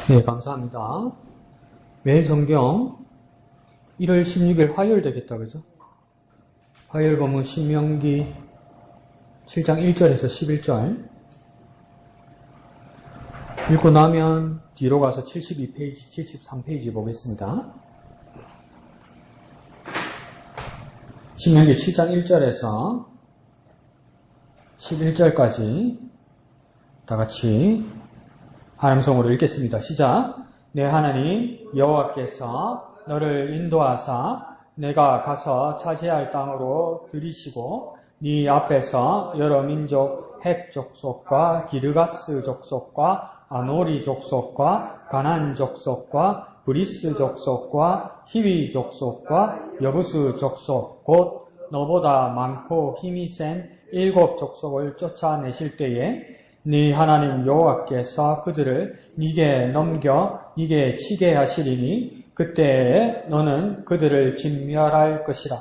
네, 감사합니다. 매일 성경 1월 16일 화요일 되겠다, 그죠? 화요일 보면 신명기 7장 1절에서 11절 읽고 나면 뒤로 가서 72페이지, 73페이지 보겠습니다. 신명기 7장 1절에서 11절까지 다 같이 하나님 성으로 읽겠습니다. 시작. 내 하나님 여호와께서 너를 인도하사 내가 가서 차지할 땅으로 들이시고 네 앞에서 여러 민족 헷 족속과 기르가스 족속과 아노리 족속과 가난 족속과 브리스 족속과 히위 족속과 여부스 족속 곧 너보다 많고 힘이 센 7 족속을 쫓아내실 때에 네 하나님 여호와께서 그들을 네게 넘겨 네게 치게 하시리니 그때에 너는 그들을 진멸할 것이라.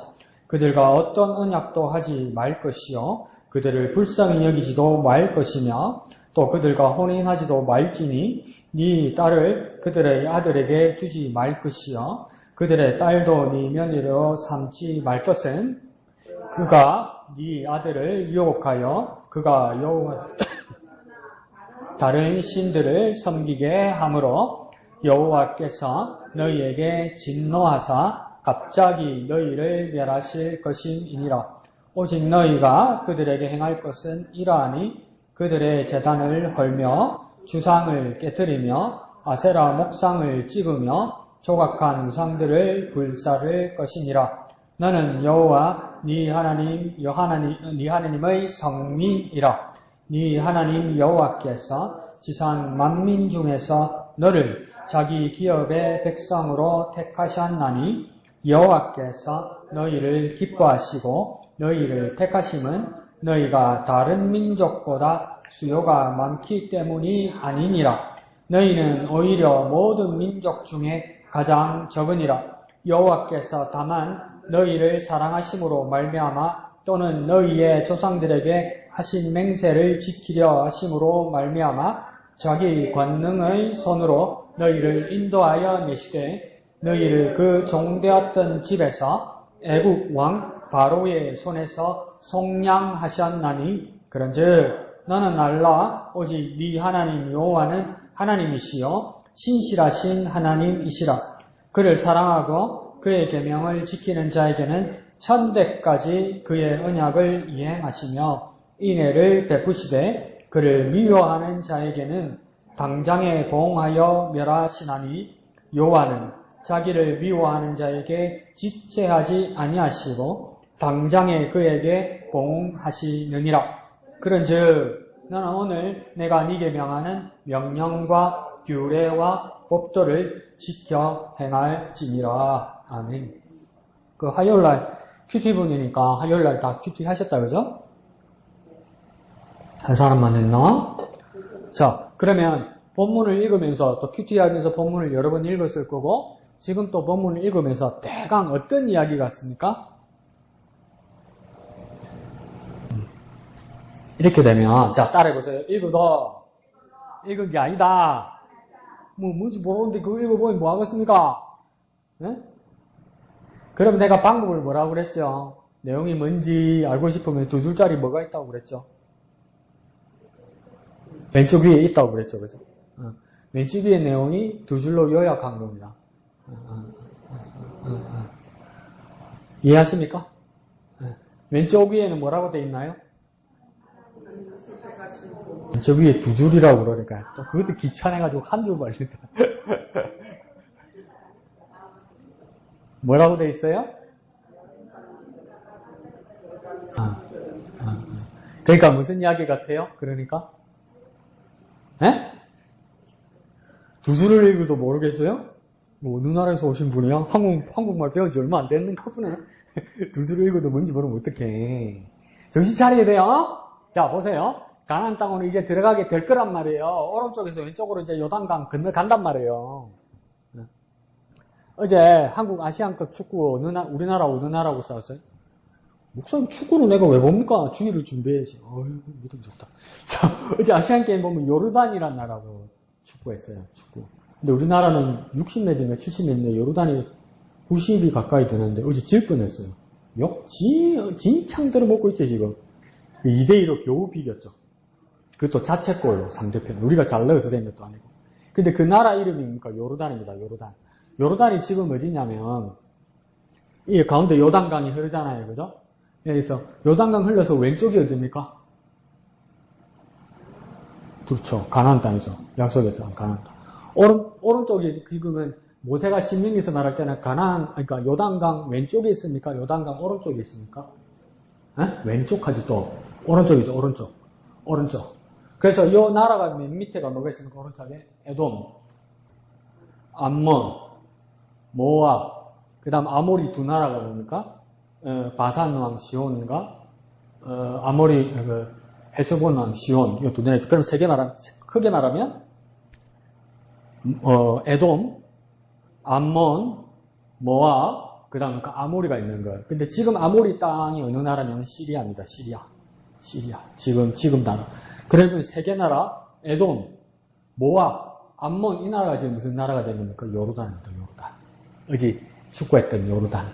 그들과 어떤 언약도 하지 말 것이요 그들을 불쌍히 여기지도 말 것이며 또 그들과 혼인하지도 말지니 네 딸을 그들의 아들에게 주지 말 것이요 그들의 딸도 네 며느리로 삼지 말 것은 그가 네 아들을 유혹하여 그가 여호와 다른 신들을 섬기게 하므로 여호와께서 너희에게 진노하사 갑자기 너희를 멸하실 것이니라. 오직 너희가 그들에게 행할 것은 이러하니 그들의 제단을 헐며 주상을 깨뜨리며 아세라 목상을 찍으며 조각한 우상들을 불사를 것이니라. 너는 여호와 네 하나님의 성민이라. 네 하나님 여호와께서 지상 만민 중에서 너를 자기 기업의 백성으로 택하셨나니 여호와께서 너희를 기뻐하시고 너희를 택하심은 너희가 다른 민족보다 수요가 많기 때문이 아니니라. 너희는 오히려 모든 민족 중에 가장 적으니라. 여호와께서 다만 너희를 사랑하심으로 말미암아 또는 너희의 조상들에게 하신 맹세를 지키려 하심으로 말미암아 자기 권능의 손으로 너희를 인도하여 내시되 너희를 그 종되었던 집에서 애국 왕 바로의 손에서 속량하셨나니 그런즉 너는 알라 오직 네 하나님 여호와는 하나님이시요 신실하신 하나님이시라. 그를 사랑하고 그의 계명을 지키는 자에게는 천대까지 그의 언약을 이행하시며 인애를 베푸시되 그를 미워하는 자에게는 당장에 보응하여 멸하시나니 여호와는 자기를 미워하는 자에게 지체하지 아니하시고 당장에 그에게 보응하시느니라. 그런즉 너는 오늘 내가 네게 명하는 명령과 규례와 법도를 지켜 행할지니라. 아멘. 그 화요일날 큐티분이니까 화요일날 다 큐티 하셨다 그죠? 한 사람만 했나? 자, 그러면 본문을 읽으면서 또 큐티 하면서 본문을 여러 번 읽었을 거고 지금 또 본문을 읽으면서 대강 어떤 이야기가 있습니까? 이렇게 되면 자 따라해보세요. 읽은 게 아니다. 뭔지 모르는데 그거 읽어보면 뭐 하겠습니까? 네? 그럼 내가 방법을 뭐라고 그랬죠? 내용이 뭔지 알고 싶으면 2줄짜리 뭐가 있다고 그랬죠? 왼쪽 위에 있다고 그랬죠, 그죠? 왼쪽 위에 내용이 2줄로 요약한 겁니다. 이해하십니까? 왼쪽 위에는 뭐라고 돼 있나요? 왼쪽 위에 2줄이라고 그러니까 또 그것도 귀찮아가지고 한 줄 말린다. 뭐라고 돼 있어요? 그러니까 무슨 이야기 같아요? 그러니까? 에? 2줄을 읽어도 모르겠어요? 뭐 어느 나라에서 오신 분이야? 한국말 배운 지 얼마 안 됐는가 보네. 2줄을 읽어도 뭔지 모르면 어떡해. 정신 차려야 돼요? 자, 보세요. 가나안 땅으로 이제 들어가게 될 거란 말이에요. 오른쪽에서 왼쪽으로 이제 요단강 건너간단 말이에요. 어제 한국 아시안컵 축구 우리나라 어느 나라하고 싸웠어요? 목사님 축구는 내가 왜 봅니까? 주의를 준비해야지. 믿음 좋다. 자, 어제 아시안게임 보면 요르단이란 나라하고 축구했어요. 축구. 근데 우리나라는 60m인가 70m인데 요르단이 90이 가까이 되는데 어제 질 뻔했어요. 진창 들어먹고 있지 지금. 2대2로 겨우 비겼죠. 그것도 자책골로 상대편. 우리가 잘 넣어서 된 것도 아니고. 근데 그 나라 이름이 뭡니까? 요르단입니다. 요르단. 요르단이 지금 어디냐면 이 가운데 요단강이 흐르잖아요. 그죠? 여기서 요단강 흘러서 왼쪽이 어딥니까? 그렇죠. 가나안 땅이죠. 약속의 땅 가나안 땅. 오른쪽이 지금은 모세가 신명기에서 말할 때는 그러니까 요단강 왼쪽에 있습니까? 요단강 오른쪽에 있습니까? 왼쪽까지 또 오른쪽이죠. 오른쪽. 그래서 이 나라가 맨 밑에가 뭐가 있습니까? 오른쪽에 에돔, 암몬, 모압, 그 다음 아모리 두 나라가 뭡니까? 바산 왕 시온과 아모리 헤스본 왕 시온 이 두 나라. 그럼 크게 말하면 에돔, 암몬, 모압, 그 다음 아모리가 있는 거예요. 근데 지금 아모리 땅이 어느 나라냐면 시리아입니다. 시리아. 지금 나라. 그러면 세 개 나라, 에돔, 모압, 암몬 이 나라가 지금 무슨 나라가 되는 겁니까? 요르단입니다. 요르단. 어제 축구했던 요르단.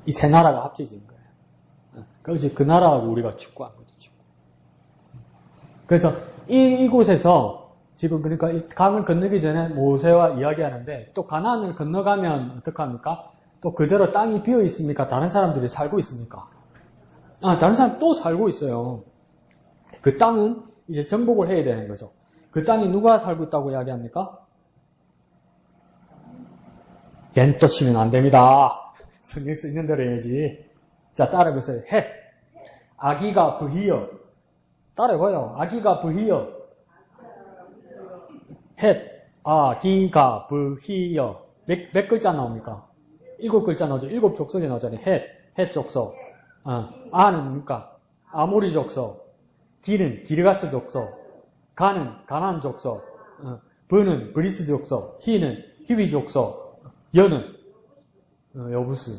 이 세 나라가 합쳐진 거예요. 그래서 그 나라하고 우리가 축구한 거죠. 축구. 그래서 이곳에서 지금 그러니까 이 강을 건너기 전에 모세와 이야기하는데 또 가나안을 건너가면 어떡합니까? 또 그대로 땅이 비어 있습니까? 다른 사람들이 살고 있습니까? 다른 사람 또 살고 있어요. 그 땅은 이제 정복을 해야 되는 거죠. 그 땅에 누가 살고 있다고 이야기합니까? 옌또 치면 안 됩니다. 성경 써 있는 대로 해야지. 자, 따라해보세요. 헷. 아기가 부히어. 따라해봐요. 아기가 부히어. 헷. 아기가 부히어. 몇 글자 나옵니까? 7글자 나오죠. 7 족속이 나오잖아요. 헷 족속. 아는 뭡니까? 아모리 족속. 기는 기르가스 족속. 가는 가나안 족속. 버는 브리스 족속. 히는 히위 족속. 여는 여부수.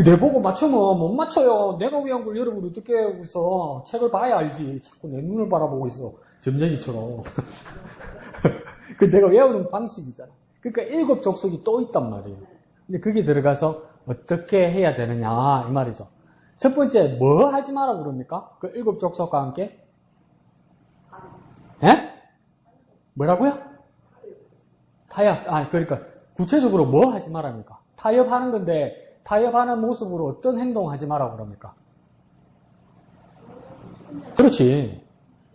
내보고 맞추면 못 맞춰요. 내가 외운 걸 여러분 어떻게 해서 책을 봐야 알지. 자꾸 내 눈을 바라보고 있어. 점쟁이처럼. 그 내가 외우는 방식이잖아. 그러니까 7 족속이 또 있단 말이에요. 근데 그게 들어가서 어떻게 해야 되느냐 이 말이죠. 첫 번째 뭐 하지 마라 그럽니까? 그 7 족속과 함께? 예? 뭐라고요? 타협. 그러니까 구체적으로 뭐 하지 말랍니까? 타협하는 건데 타협하는 모습으로 어떤 행동 하지 마라 그럽니까? 그렇지.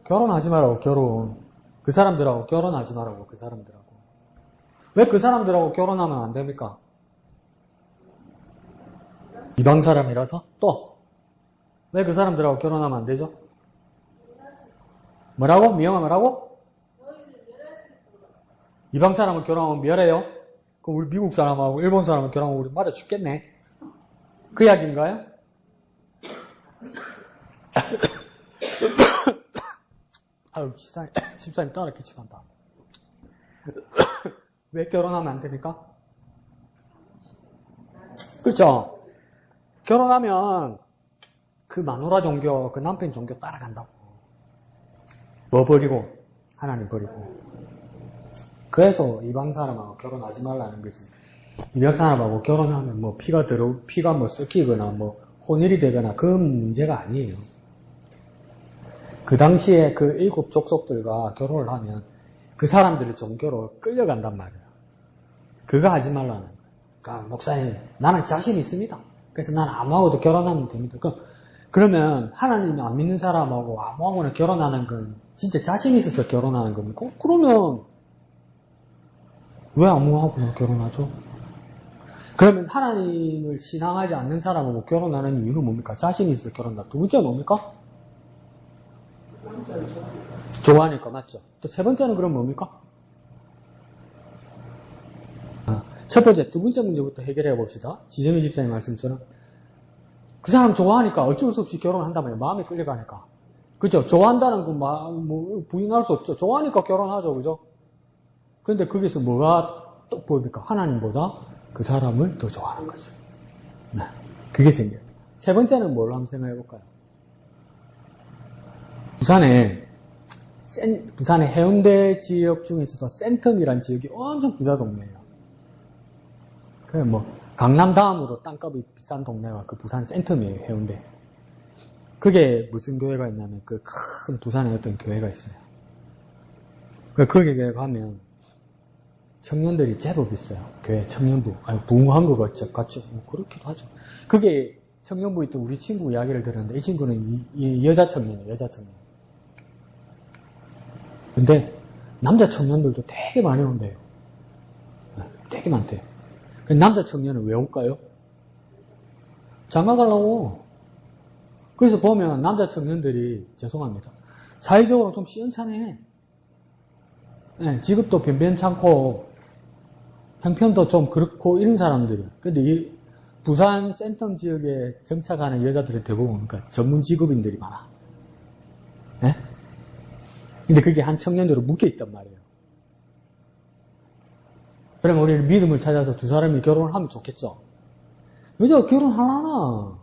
결혼하지 말라고 결혼. 그 사람들하고 결혼하지 말라고 그 사람들하고. 왜 그 사람들하고 결혼하면 안 됩니까? 이방 사람이라서? 또 왜 그 사람들하고 결혼하면 안 되죠? 뭐라고? 미영아 뭐라고? 이방 사람을 결혼하면 멸해요? 그럼 우리 미국 사람하고 일본 사람을 결혼하면 우리 맞아 죽겠네. 그 이야기인가요? 아유, 집사님 따라 기침한다. 왜 결혼하면 안 됩니까? 그렇죠? 결혼하면 그 마누라 종교, 그 남편 종교 따라간다고. 뭐 버리고? 하나님 버리고. 그래서 이방 사람하고 결혼하지 말라는 거지. 이방 사람하고 결혼하면 뭐 피가 뭐 섞이거나 뭐 혼혈이 되거나 그런 문제가 아니에요. 그 당시에 그 7 족속들과 결혼을 하면 그 사람들의 종교로 끌려간단 말이에요. 그거 하지 말라는 거예요. 그러니까 목사님, 나는 자신 있습니다. 그래서 나는 아무하고도 결혼하면 됩니다. 그러면 하나님 안 믿는 사람하고 아무하고나 결혼하는 건 진짜 자신 있어서 결혼하는 겁니까? 그러면 왜 아무하고나 결혼하죠? 그러면 하나님을 신앙하지 않는 사람하고 결혼하는 이유는 뭡니까? 자신 있어서 결혼한다. 두 번째는 뭡니까? 좋아하니까, 맞죠? 또 세 번째는 그럼 뭡니까? 첫 번째, 두 번째 문제부터 해결해 봅시다. 지정희 집사님 말씀처럼. 그 사람 좋아하니까 어쩔 수 없이 결혼한다면 마음이 끌려가니까. 그죠? 좋아한다는 거 뭐 부인할 수 없죠. 좋아하니까 결혼하죠. 그죠? 근데 거기서 뭐가 또 보입니까? 하나님보다 그 사람을 더 좋아하는 거죠. 네. 그게 생겨요. 세 번째는 뭘로 한번 생각해 볼까요? 부산에 부산의 해운대 지역 중에서도 센텀이란 지역이 엄청 부자 동네예요. 그래 뭐 강남 다음으로 땅값이 비싼 동네가 그 부산 센텀이에요. 해운대. 그게 무슨 교회가 있냐면 그 큰 부산에 어떤 교회가 있어요. 거기에 가면 청년들이 제법 있어요. 교회 청년부. 아니 부흥한 거 같죠. 뭐 그렇기도 하죠. 그게 청년부 있던 우리 친구 이야기를 들었는데 이 친구는 이 여자 청년이에요. 여자 청년. 근데 남자 청년들도 되게 많이 온대요. 되게 많대요. 남자 청년은 왜 올까요? 장가 가려고. 그래서 보면 남자 청년들이 죄송합니다. 사회적으로 좀 시원찮해. 네, 직업도 변변찮고 형편도 좀 그렇고 이런 사람들이. 근데 이 부산 센텀 지역에 정착하는 여자들은 대부분 그러니까 전문 직업인들이 많아. 네? 근데 그게 한 청년으로 묶여있단 말이에요. 그러면 우리는 믿음을 찾아서 두 사람이 결혼을 하면 좋겠죠. 여자가 결혼하려나?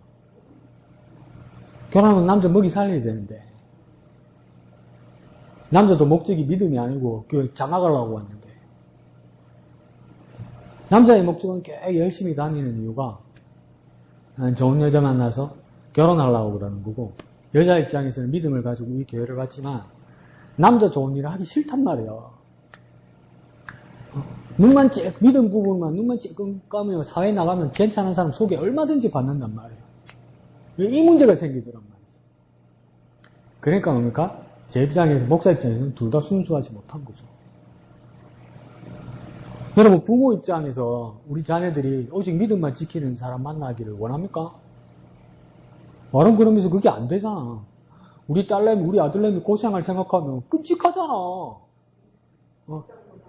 결혼하면 남자 먹이 살려야 되는데. 남자도 목적이 믿음이 아니고 교회 장악하려고 왔는데. 남자의 목적은 꽤 열심히 다니는 이유가 좋은 여자 만나서 결혼하려고 그러는 거고, 여자 입장에서는 믿음을 가지고 이 교회를 갔지만 남자 좋은 일을 하기 싫단 말이야. 눈만 믿음 부분만 눈만 찔끔 까면 사회에 나가면 괜찮은 사람 소개 얼마든지 받는단 말이에요. 이 문제가 생기더란 말이죠. 그러니까 뭡니까? 제 입장에서, 목사 입장에서는 둘 다 순수하지 못한 거죠. 여러분, 부모 입장에서 우리 자녀들이 오직 믿음만 지키는 사람 만나기를 원합니까? 말은 그러면서 그게 안 되잖아. 우리 딸내미, 우리 아들내미 고생할 생각하면 끔찍하잖아.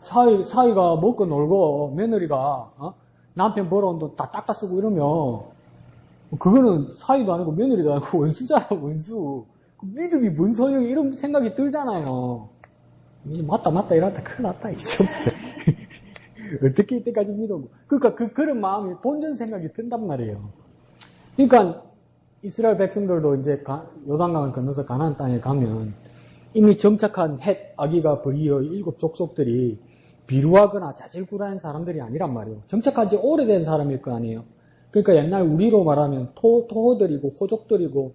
사위가 먹고 놀고 며느리가 남편 벌어온 돈 다 닦아 쓰고 이러면 그거는 사위도 아니고 며느리도 아니고 원수잖아, 원수. 믿음이 뭔 소용이, 이런 생각이 들잖아요. 맞다 이러다 큰일 났다 이제. 어떻게 이때까지 믿었고. 그러니까 그런 마음이 본전 생각이 든단 말이에요. 그러니까 이스라엘 백성들도 이제 요단강을 건너서 가나안 땅에 가면 이미 정착한 헷 아기가 버리어 7 족속들이 비루하거나 자질구레한 사람들이 아니란 말이에요. 정착한 지 오래된 사람일 거 아니에요. 그러니까 옛날 우리로 말하면 토호들이고 호족들이고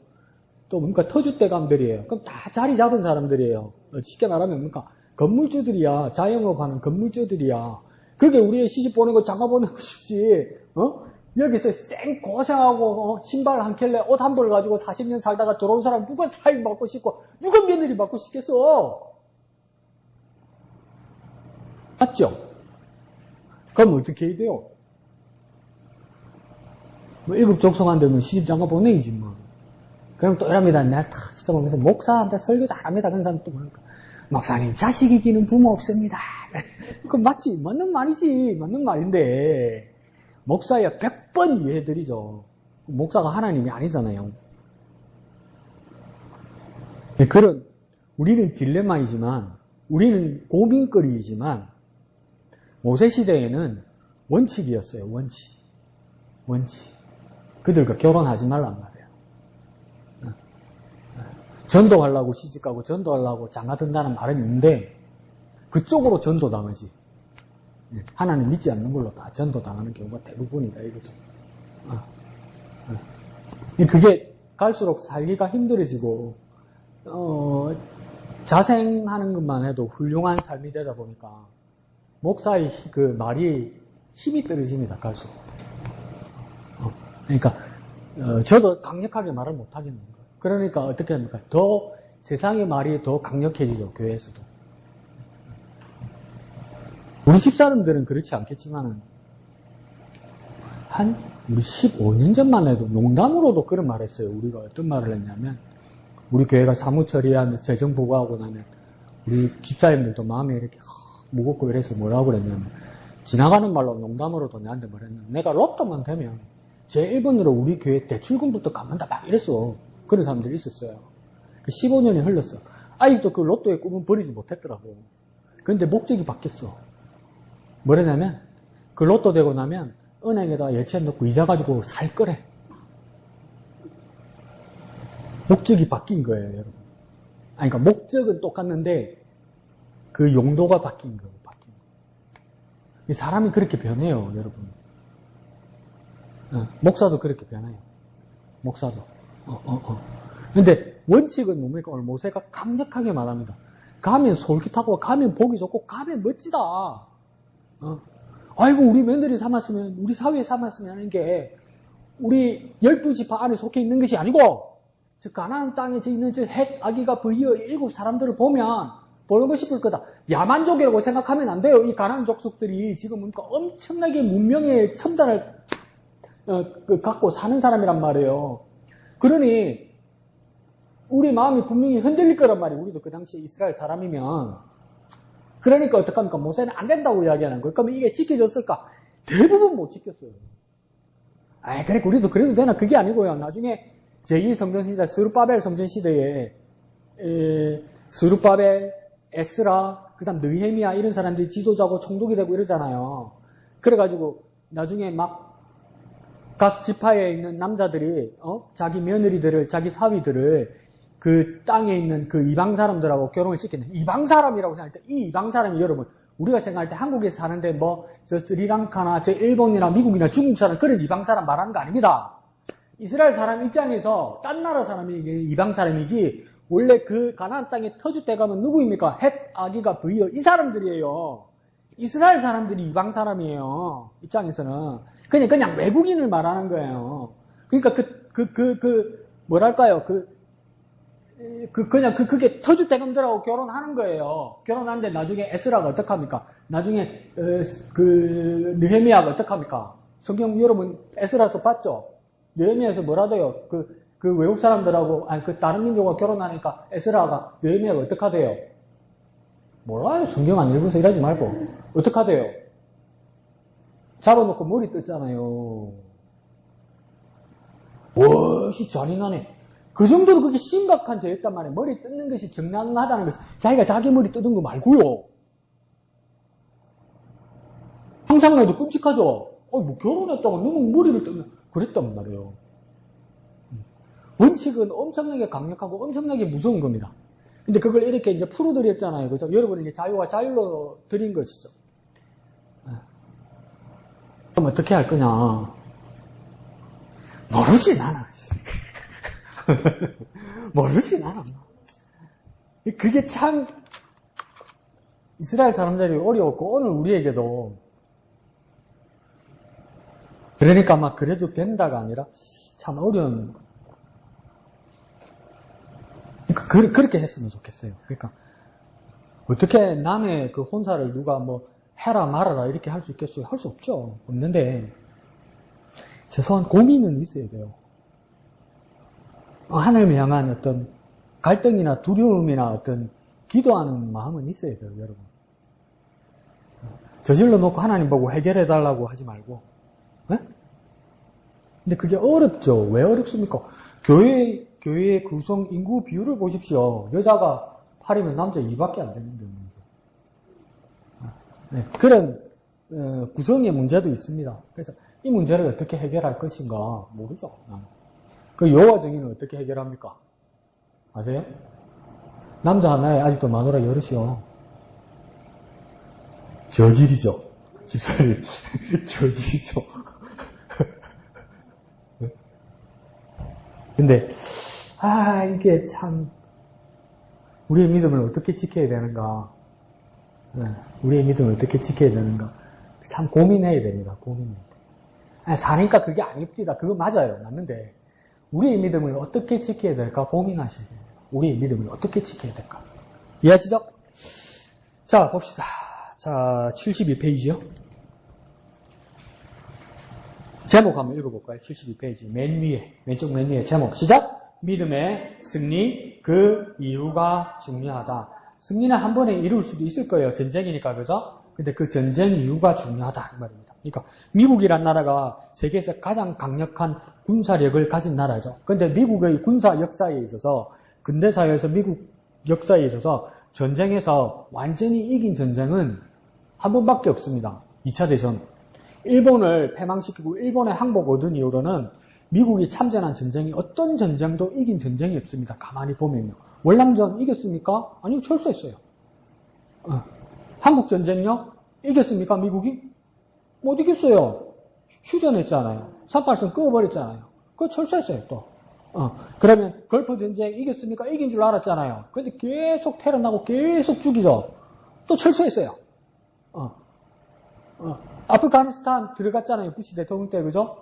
또 뭔가 터줏대감들이에요. 그럼 다 자리 잡은 사람들이에요. 쉽게 말하면 뭔가 건물주들이야. 자영업하는 건물주들이야. 그게 우리의 시집 보는 거 장가 보내고 싶지. 여기서 쌩 고생하고 신발 한 켤레 옷 한 벌 가지고 40년 살다가 들어온 사람 누가 사위 받고 싶고 누가 며느리 받고 싶겠어. 맞죠? 그럼 어떻게 해야 돼요? 뭐 7 족속한 데면 시집 장가 보내야지 뭐. 그럼 또 이럽니다. 내가 탁 쳐다보면서 목사한테 설교 잘합니다. 그런 사람 또 보니까 목사님 자식 이기는 부모 없습니다. 그럼 맞지? 맞는 말이지. 맞는 말인데 목사야 100번 이해해드리죠. 목사가 하나님이 아니잖아요. 그런 우리는 딜레마이지만 우리는 고민거리이지만 모세시대에는 원칙이었어요. 원칙. 그들과 결혼하지 말란 말이에요. 전도하려고 시집가고 전도하려고 장가든다는 말은 있는데 그쪽으로 전도당하지. 하나님 믿지 않는 걸로 다 전도당하는 경우가 대부분이다 이거죠. 그게 갈수록 살기가 힘들어지고 자생하는 것만 해도 훌륭한 삶이 되다 보니까 목사의 그 말이 힘이 떨어집니다. 갈수록. 그러니까 저도 강력하게 말을 못하겠는 거예요. 그러니까 어떻게 합니까? 더 세상의 말이 더 강력해지죠. 교회에서도. 우리 집사람들은 그렇지 않겠지만은 우리 15년 전만 해도 농담으로도 그런 말을 했어요. 우리가 어떤 말을 했냐면 우리 교회가 사무 처리하면서 재정 보고하고 나면 우리 집사님들도 마음이 이렇게 무겁고 이래서 뭐라고 그랬냐면 지나가는 말로 농담으로도 내한테 말했는데 내가 로또만 되면 제 1번으로 우리 교회 대출금부터 갚는다 막 이랬어. 그런 사람들이 있었어요. 15년이 흘렀어. 아직도 그 로또의 꿈은 버리지 못했더라고. 그런데 목적이 바뀌었어. 뭐냐면 그 로또 되고 나면 은행에다 예치해 놓고 이자 가지고 살 거래. 목적이 바뀐 거예요, 여러분. 아니, 그러니까 목적은 똑같는데 그 용도가 바뀐 거예요. 이 사람이 그렇게 변해요, 여러분. 목사도 그렇게 변해요. 목사도. 근데 원칙은 뭡니까? 오늘 모세가 강력하게 말합니다. 가면 솔깃하고, 가면 보기 좋고, 가면 멋지다. 아이고, 우리 며느리 삼았으면, 우리 사회에 삼았으면 하는 게, 우리 12지파 안에 속해 있는 것이 아니고, 저 가나안 땅에 있는 저 헷, 아기가 부이어 7 사람들을 보면, 보고 싶을 거다. 야만족이라고 생각하면 안 돼요. 이 가나안 족속들이 지금 뭔가 엄청나게 문명의 첨단을 갖고 사는 사람이란 말이에요. 그러니 우리 마음이 분명히 흔들릴 거란 말이에요. 우리도 그 당시 이스라엘 사람이면. 그러니까 어떡합니까? 모세는 안 된다고 이야기하는 거예요. 그러면 이게 지켜졌을까? 대부분 못 지켰어요. 그래, 우리도 그래도 되나? 그게 아니고요. 나중에 제2성전시대, 스룹바벨 성전시대에 스룹바벨, 에스라, 그 다음 느헤미야 이런 사람들이 지도자고 총독이 되고 이러잖아요. 그래가지고 나중에 막 각 지파에 있는 남자들이 자기 며느리들을, 자기 사위들을 그 땅에 있는 그 이방 사람들하고 결혼을 시켰네. 이방 사람이라고 생각할 때 이 이방 사람이 여러분 우리가 생각할 때 한국에 사는데 뭐 저 스리랑카나 저 일본이나 미국이나 중국 사람 그런 이방 사람 말하는 거 아닙니다. 이스라엘 사람 입장에서 딴 나라 사람이 이방 사람이지 원래 그 가나안 땅에 터줏 대 가면 누구입니까? 헷, 아기가 부이어 이 사람들이에요. 이스라엘 사람들이 이방 사람이에요. 입장에서는 그냥 외국인을 말하는 거예요. 그러니까 뭐랄까요? 그게 터줏대감들하고 결혼하는 거예요. 결혼하는데 나중에 에스라가 어떡합니까? 나중에, 느헤미야가 어떡합니까? 성경 여러분 에스라서 봤죠? 느헤미야에서 뭐라도요? 그 외국 사람들하고, 다른 민족과 결혼하니까 에스라가, 느헤미야가 어떡하대요? 몰라요. 성경 안 읽어서 이러지 말고. 어떡하대요? 잡아놓고 머리 뜯잖아요. 무엇이 잔인하네. 그 정도로 그게 심각한 죄였단 말이에요. 머리 뜯는 것이 정당하다는 것이 자기가 자기 머리 뜯은 거 말고요. 항상 해도 끔찍하죠. 뭐 결혼했다고 너무 머리를 뜯는 그랬단 말이에요. 원칙은 엄청나게 강력하고 엄청나게 무서운 겁니다. 근데 그걸 이렇게 이제 풀어드렸잖아요. 그죠? 여러분이 이제 자유와 자율로 드린 것이죠. 그럼 어떻게 할 거냐? 모르지, 나는. 모르지, 나는. 그게 참, 이스라엘 사람들이 어려웠고, 오늘 우리에게도. 그러니까 막 그래도 된다가 아니라, 참 어려운. 그러니까 그렇게 했으면 좋겠어요. 그러니까, 어떻게 남의 그 혼사를 누가 뭐, 해라 말아라 이렇게 할 수 있겠어요? 할 수 없죠. 없는데 최소한 고민은 있어야 돼요. 하나님을 향한 어떤 갈등이나 두려움이나 어떤 기도하는 마음은 있어야 돼요, 여러분. 저질러 놓고 하나님 보고 해결해 달라고 하지 말고. 네? 근데 그게 어렵죠. 왜 어렵습니까? 교회의 구성 인구 비율을 보십시오. 여자가 8이면 남자 2밖에 안 되는데. 네, 그런 구성의 문제도 있습니다. 그래서 이 문제를 어떻게 해결할 것인가 모르죠. 그 여호와 정의는 어떻게 해결합니까? 아세요? 남자 하나에 아직도 마누라 여럿이요. 저질이죠. 집사님 저질이죠. 근데 이게 참 우리의 믿음을 어떻게 지켜야 되는가? 우리의 믿음을 어떻게 지켜야 되는가? 참 고민해야 됩니다. 고민해야 돼요. 사니까 그게 아닙니다. 그거 맞아요. 맞는데 우리의 믿음을 어떻게 지켜야 될까 고민하셔야 돼요. 우리의 믿음을 어떻게 지켜야 될까? 이해하시죠? 자, 봅시다. 자, 72페이지요. 제목 한번 읽어볼까요? 72페이지. 맨 위에, 왼쪽 맨 위에 제목. 시작! 믿음의 승리, 그 이유가 중요하다. 승리는 한 번에 이룰 수도 있을 거예요. 전쟁이니까, 그죠? 근데 그 전쟁 이유가 중요하다. 이 말입니다. 그러니까, 미국이란 나라가 세계에서 가장 강력한 군사력을 가진 나라죠. 근데 미국의 군사 역사에 있어서, 근대사회에서 미국 역사에 있어서 전쟁에서 완전히 이긴 전쟁은 한 번밖에 없습니다. 2차 대전. 일본을 패망시키고 일본의 항복 얻은 이후로는 미국이 참전한 전쟁이 어떤 전쟁도 이긴 전쟁이 없습니다. 가만히 보면요. 월남전 이겼습니까? 아니요, 철수했어요. 한국전쟁요? 이겼습니까? 미국이? 못 이겼어요. 휴전했잖아요. 38선 끄어버렸잖아요. 그거 철수했어요, 또. 그러면 걸프전쟁 이겼습니까? 이긴 줄 알았잖아요. 근데 계속 테러 나고 계속 죽이죠. 또 철수했어요. 아프가니스탄 들어갔잖아요. 부시 대통령 때, 그죠?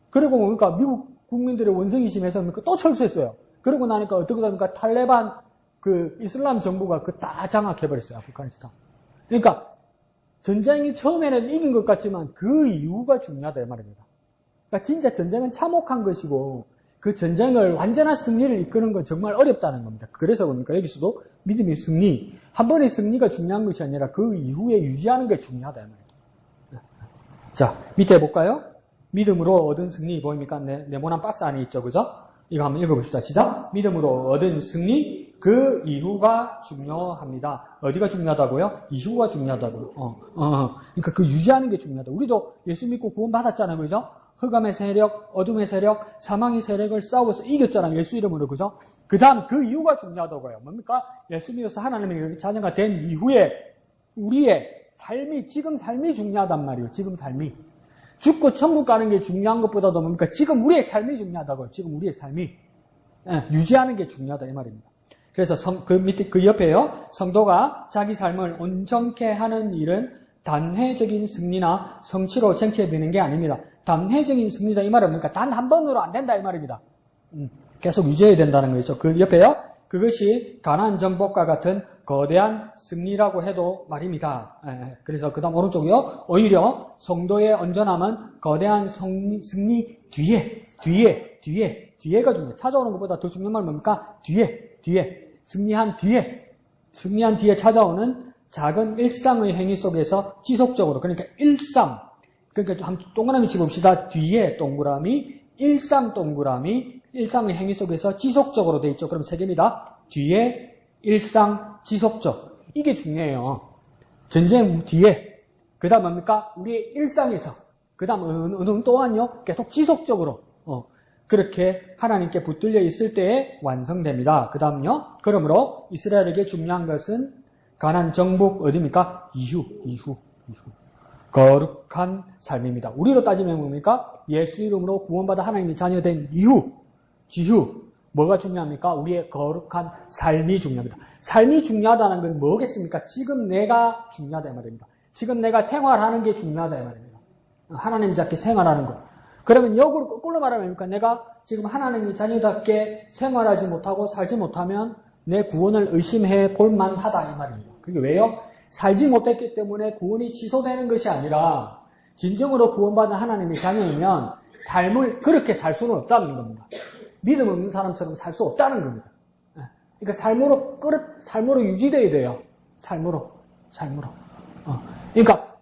그리고 뭡니까? 미국 국민들의 원성이 심해서 또 철수했어요. 그러고 나니까 어떻게 됩니까? 탈레반 그 이슬람 정부가 그 다 장악해버렸어요. 아프가니스탄. 그러니까 전쟁이 처음에는 이긴 것 같지만 그 이유가 중요하다 이 말입니다. 그러니까 진짜 전쟁은 참혹한 것이고 그 전쟁을 완전한 승리를 이끄는 건 정말 어렵다는 겁니다. 그래서 뭡니까? 여기서도 믿음의 승리, 한 번의 승리가 중요한 것이 아니라 그 이후에 유지하는 게 중요하다 이 말입니다. 자, 밑에 볼까요? 믿음으로 얻은 승리 보입니까? 네모난 박스 안에 있죠. 그죠? 이거 한번 읽어봅시다. 시작. 믿음으로 얻은 승리, 그 이후가 중요합니다. 어디가 중요하다고요? 이후가 중요하다고요. 그러니까 그 유지하는 게 중요하다. 우리도 예수 믿고 구원 받았잖아요. 그죠? 흑암의 세력, 어둠의 세력, 사망의 세력을 싸워서 이겼잖아요. 예수 이름으로. 그죠? 그 다음 그 이유가 중요하다고요. 뭡니까? 예수 믿어서 하나님의 자녀가 된 이후에 우리의 삶이, 지금 삶이 중요하단 말이에요. 지금 삶이. 죽고 천국 가는 게 중요한 것보다도 뭡니까? 지금 우리의 삶이 중요하다고요. 지금 우리의 삶이. 유지하는 게 중요하다 이 말입니다. 그래서 그 밑에, 그 옆에요. 성도가 자기 삶을 온전케 하는 일은 단회적인 승리나 성취로 쟁취되는 게 아닙니다. 단회적인 승리다 이 말은 뭡니까? 단 한 번으로 안 된다 이 말입니다. 계속 유지해야 된다는 거죠. 그 옆에요. 그것이 가나안 정복과 같은 거대한 승리라고 해도 말입니다. 그래서 그 다음 오른쪽이요. 오히려 성도의 온전함은 거대한 승리 뒤에가 중요해요. 찾아오는 것보다 더 중요한 말 뭡니까? 뒤에. 승리한 뒤에 찾아오는 작은 일상의 행위 속에서 지속적으로, 그러니까 일상. 그러니까 한 동그라미 집읍시다. 뒤에 동그라미, 일상 동그라미, 일상의 행위 속에서 지속적으로 돼 있죠. 그럼 세 개입니다. 뒤에, 일상, 지속적. 이게 중요해요. 전쟁 뒤에. 그 다음 뭡니까? 우리의 일상에서. 그 다음 또한요. 계속 지속적으로. 그렇게 하나님께 붙들려 있을 때에 완성됩니다. 그 다음요. 그러므로 이스라엘에게 중요한 것은 가나안 정복 어디입니까? 이후. 거룩한 삶입니다. 우리로 따지면 뭡니까? 예수 이름으로 구원받아 하나님의 자녀된 이후. 뭐가 중요합니까? 우리의 거룩한 삶이 중요합니다. 삶이 중요하다는 건 뭐겠습니까? 지금 내가 중요하다 이 말입니다. 지금 내가 생활하는 게 중요하다 이 말입니다. 하나님 잡게 생활하는 것. 그러면 역으로 거꾸로 말하면 뭡니까? 내가 지금 하나님의 자녀답게 생활하지 못하고 살지 못하면 내 구원을 의심해 볼 만하다 이 말입니다. 그게 왜요? 살지 못했기 때문에 구원이 취소되는 것이 아니라 진정으로 구원받은 하나님의 자녀이면 삶을 그렇게 살 수는 없다는 겁니다. 믿음 없는 사람처럼 살 수 없다는 겁니다. 그러니까 삶으로 유지돼야 돼요. 삶으로. 그러니까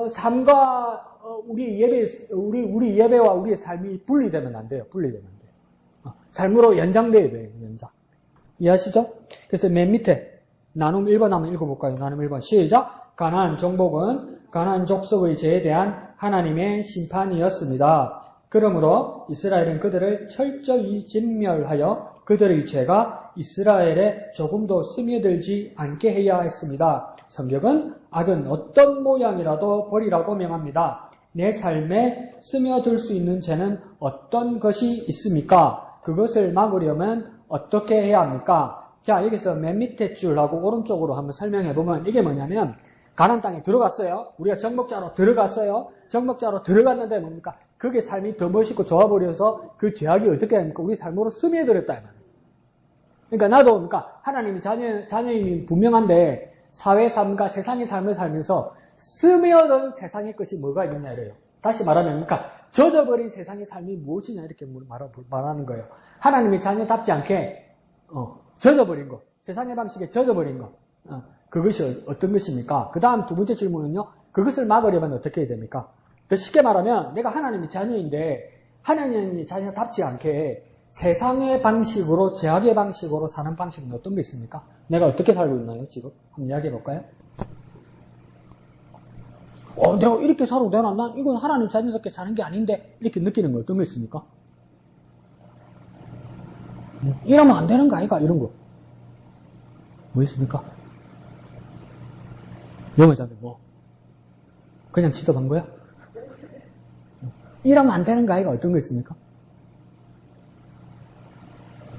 삶과 우리 예배와 우리의 삶이 분리되면 안 돼요. 삶으로 연장돼야 돼요. 연장. 이해하시죠? 그래서 맨 밑에 나눔 1번 한번 읽어볼까요? 나눔 1번 시작. 가나안 정복은 가나안 족속의 죄에 대한 하나님의 심판이었습니다. 그러므로 이스라엘은 그들을 철저히 진멸하여 그들의 죄가 이스라엘에 조금도 스며들지 않게 해야 했습니다. 성경은 악은 어떤 모양이라도 버리라고 명합니다. 내 삶에 스며들 수 있는 죄는 어떤 것이 있습니까? 그것을 막으려면 어떻게 해야 합니까? 자, 여기서 맨 밑에 줄하고 오른쪽으로 한번 설명해 보면 이게 뭐냐면 가나안 땅에 들어갔어요. 우리가 정복자로 들어갔어요. 정복자로 들어갔는데 뭡니까? 그게 삶이 더 멋있고 좋아버려서 그 죄악이 어떻게 합니까? 우리 삶으로 스며들었다 이 말이에요. 그러니까 나도 그러니까 하나님이 자녀임이 분명한데 사회 삶과 세상의 삶을 살면서 스며든 세상의 것이 뭐가 있느냐 이래요. 다시 말하면 그러니까 젖어버린 세상의 삶이 무엇이냐 이렇게 말하는 거예요. 하나님의 자녀답지 않게 젖어버린 것, 세상의 방식에 젖어버린 것, 그것이 어떤 것입니까? 그 다음 두 번째 질문은요. 그것을 막으려면 어떻게 해야 됩니까? 더 쉽게 말하면 내가 하나님의 자녀인데 하나님의 자녀답지 않게 세상의 방식으로, 죄악의 방식으로 사는 방식은 어떤 게 있습니까? 내가 어떻게 살고 있나요, 지금? 한번 이야기해 볼까요? 내가 이렇게 살아도 되나? 난 이건 하나님 자녀답게 사는 게 아닌데, 이렇게 느끼는 거 어떤 거 있습니까? 이러면 안 되는 거 아이가? 이런 거. 뭐 있습니까? 영어자들 뭐? 그냥 취업한 거야? 이러면 안 되는 거 아이가 어떤 거 있습니까?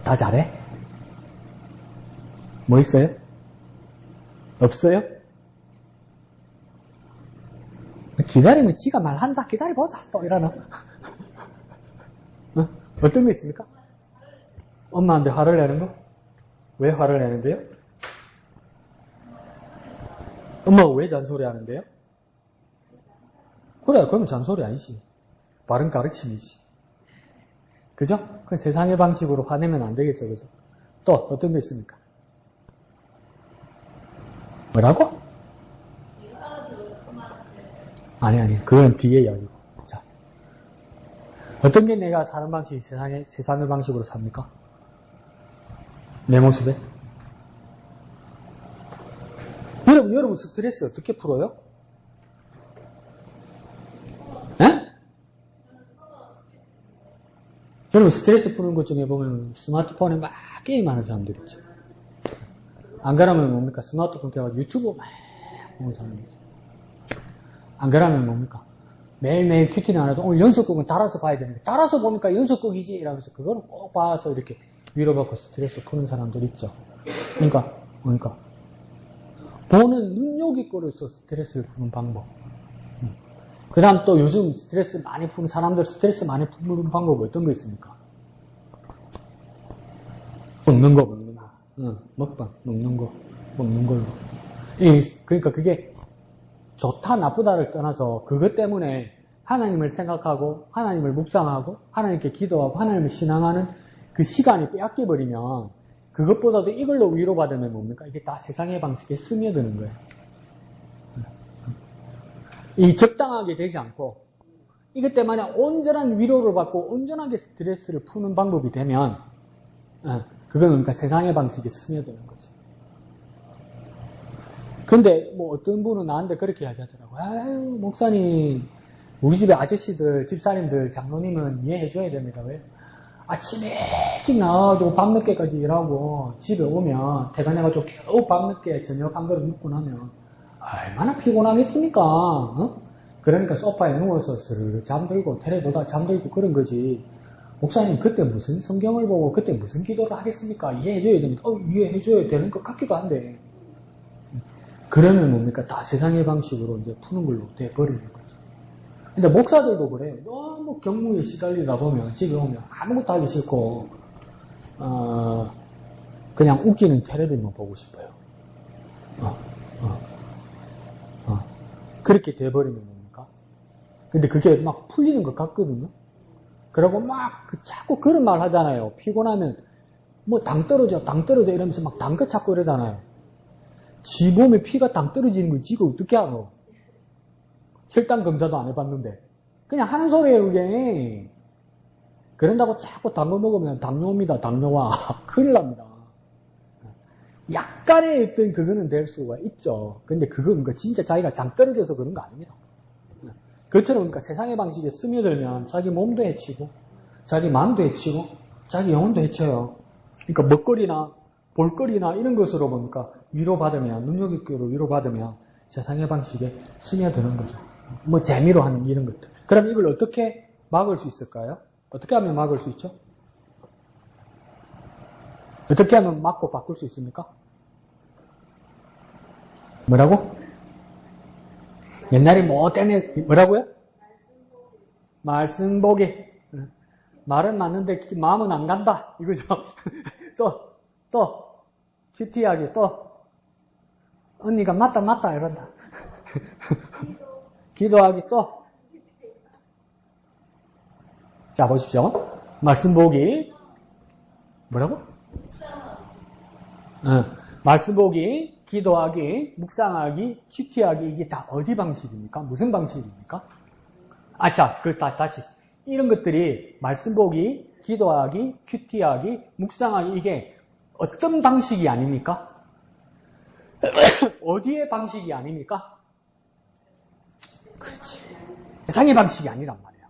다 잘해? 뭐 있어요? 없어요? 기다리면 지가 말한다. 기다려보자. 또 이러나? 어떤 거 있습니까? 엄마한테 화를 내는 거? 왜 화를 내는데요? 엄마가 왜 잔소리 하는데요? 그래, 그러면 잔소리 아니지. 바른 가르침이지. 그죠? 그 세상의 방식으로 화내면 안 되겠죠, 그죠? 또 어떤 게 있습니까? 뭐라고? 아니, 그건 뒤에 이야기고. 자, 어떤 게 내가 사는 방식이 세상의 방식으로 삽니까? 내 모습에? 여러분 스트레스 어떻게 풀어요? 에? 여러분 스트레스 푸는 것 중에 보면 스마트폰에 막 게임하는 사람들 있죠. 안 그러면 뭡니까? 스마트폰 켜가지고 유튜브 막 보는 사람들 있죠. 안 그러면 뭡니까? 매일매일 큐티는 안 해도 오늘 연속극은 달아서 봐야 되는데 달아서 보니까 연속극이지 이러면서 그거는 꼭 봐서 이렇게 위로받고 스트레스 푸는 사람들 있죠. 그러니까 보는 눈요깃거리로서 스트레스를 푸는 방법. 그 다음 또 요즘 스트레스 많이 푸는 사람들 스트레스 많이 푸는 방법이 어떤 거 있습니까? 먹는 거. 먹방, 먹는 걸로. 그러니까 그게 좋다, 나쁘다를 떠나서 그것 때문에 하나님을 생각하고, 하나님을 묵상하고, 하나님께 기도하고, 하나님을 신앙하는 그 시간이 빼앗겨버리면 그것보다도 이걸로 위로받으면 뭡니까? 이게 다 세상의 방식에 스며드는 거예요. 이 적당하게 되지 않고 이것 때문에 온전한 위로를 받고 온전하게 스트레스를 푸는 방법이 되면 그건 그러니까 세상의 방식에 스며드는 거죠. 근데 뭐 어떤 분은 나한테 그렇게 이야기하더라고요. 아유 목사님 우리 집에 아저씨들 집사님들 장로님은 이해해줘야 됩니다. 왜? 아침에 일찍 나와가지고 밤늦게까지 일하고 집에 오면 퇴근해가지고 겨우 밤늦게 저녁 한 그릇 먹고 나면 얼마나 피곤하겠습니까? 그러니까 소파에 누워서 스르르 잠들고 테레 보다 잠들고 그런 거지. 목사님 그때 무슨 성경을 보고 그때 무슨 기도를 하겠습니까? 이해해줘야 됩니다. 이해해줘야 되는 것 같기도 한데 그러면 뭡니까? 다 세상의 방식으로 이제 푸는 걸로 돼버리는 거죠. 근데 목사들도 그래요. 너무 경무에 시달리다 보면 집에 오면 아무것도 하기 싫고 그냥 웃기는 텔레비만 보고 싶어요. 그렇게 돼버리면 뭡니까? 근데 그게 막 풀리는 것 같거든요. 그러고 막 자꾸 그런 말 하잖아요. 피곤하면 뭐 당 떨어져 이러면서 막 당 거 찾고 이러잖아요. 지 몸에 피가 당 떨어지는 걸 지가 어떻게 알아? 혈당 검사도 안 해봤는데 그냥 하는 소리예요 그게. 그런다고 자꾸 단 거 먹으면 당뇨입니다. 당뇨와 큰일 납니다. 약간의 어떤 그거는 될 수가 있죠. 근데 그건 진짜 자기가 당 떨어져서 그런 거 아닙니다. 그것처럼 그러니까 세상의 방식에 스며들면 자기 몸도 해치고 자기 마음도 해치고 자기 영혼도 해쳐요. 그러니까 먹거리나 볼거리나 이런 것으로 뭡니까 위로받으면 눈여겨로 위로받으면 세상의 방식에 스며드는 거죠. 뭐 재미로 하는 이런 것들. 그럼 이걸 어떻게 막을 수 있을까요? 어떻게 하면 막을 수 있죠? 어떻게 하면 막고 바꿀 수 있습니까? 뭐라고? 옛날에 뭐 때문에 뭐라고요? 말씀 보기. 말은 맞는데 마음은 안 간다. 이거죠. 또 큐티하게 또 언니가 맞다 이런다. 기도하기 또. 자 보십시오. 말씀 보기. 뭐라고? 말씀 보기, 기도하기, 묵상하기, 큐티하기 이게 다 어디 방식입니까? 무슨 방식입니까? 자, 다시 이런 것들이 말씀 보기, 기도하기, 큐티하기, 묵상하기 이게 어떤 방식이 아닙니까? 어디의 방식이 아닙니까? 그렇지. 세상의 방식이 아니란 말이에요.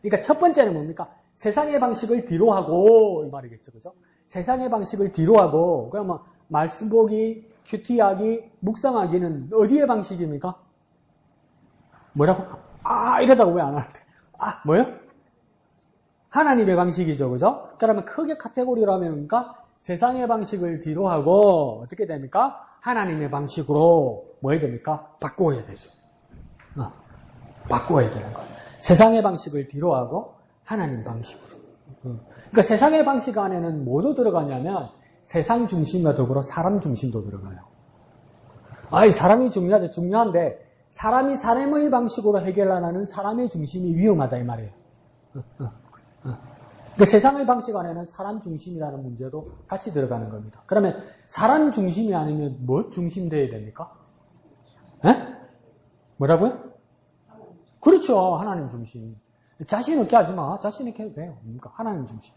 그러니까 첫 번째는 뭡니까? 세상의 방식을 뒤로 하고 이 말이겠죠, 그죠? 세상의 방식을 뒤로 하고 그러면 말씀 보기, 큐티하기, 묵상하기는 어디의 방식입니까? 뭐라고? 이러다가 왜 안 하는데? 뭐요? 하나님의 방식이죠, 그죠? 그러면 크게 카테고리로 하면 뭡니까? 세상의 방식을 뒤로 하고 어떻게 됩니까? 하나님의 방식으로 뭐 해야 됩니까? 바꿔야 되죠. 바꿔야 되는 거예요. 세상의 방식을 뒤로 하고 하나님 방식으로. 그러니까 세상의 방식 안에는 뭐도 들어가냐면 세상 중심과 더불어 사람 중심도 들어가요. 사람이 중요하죠. 중요한데 사람이 사람의 방식으로 해결하는 사람의 중심이 위험하다 이 말이에요. 그러니까 세상의 방식 안에는 사람 중심이라는 문제도 같이 들어가는 겁니다. 그러면 사람 중심이 아니면 뭐 중심 돼야 됩니까? 뭐라고요? 그렇죠. 하나님 중심. 자신 있게 하지 마. 자신 있게 해도 돼요. 그러니까 하나님 중심.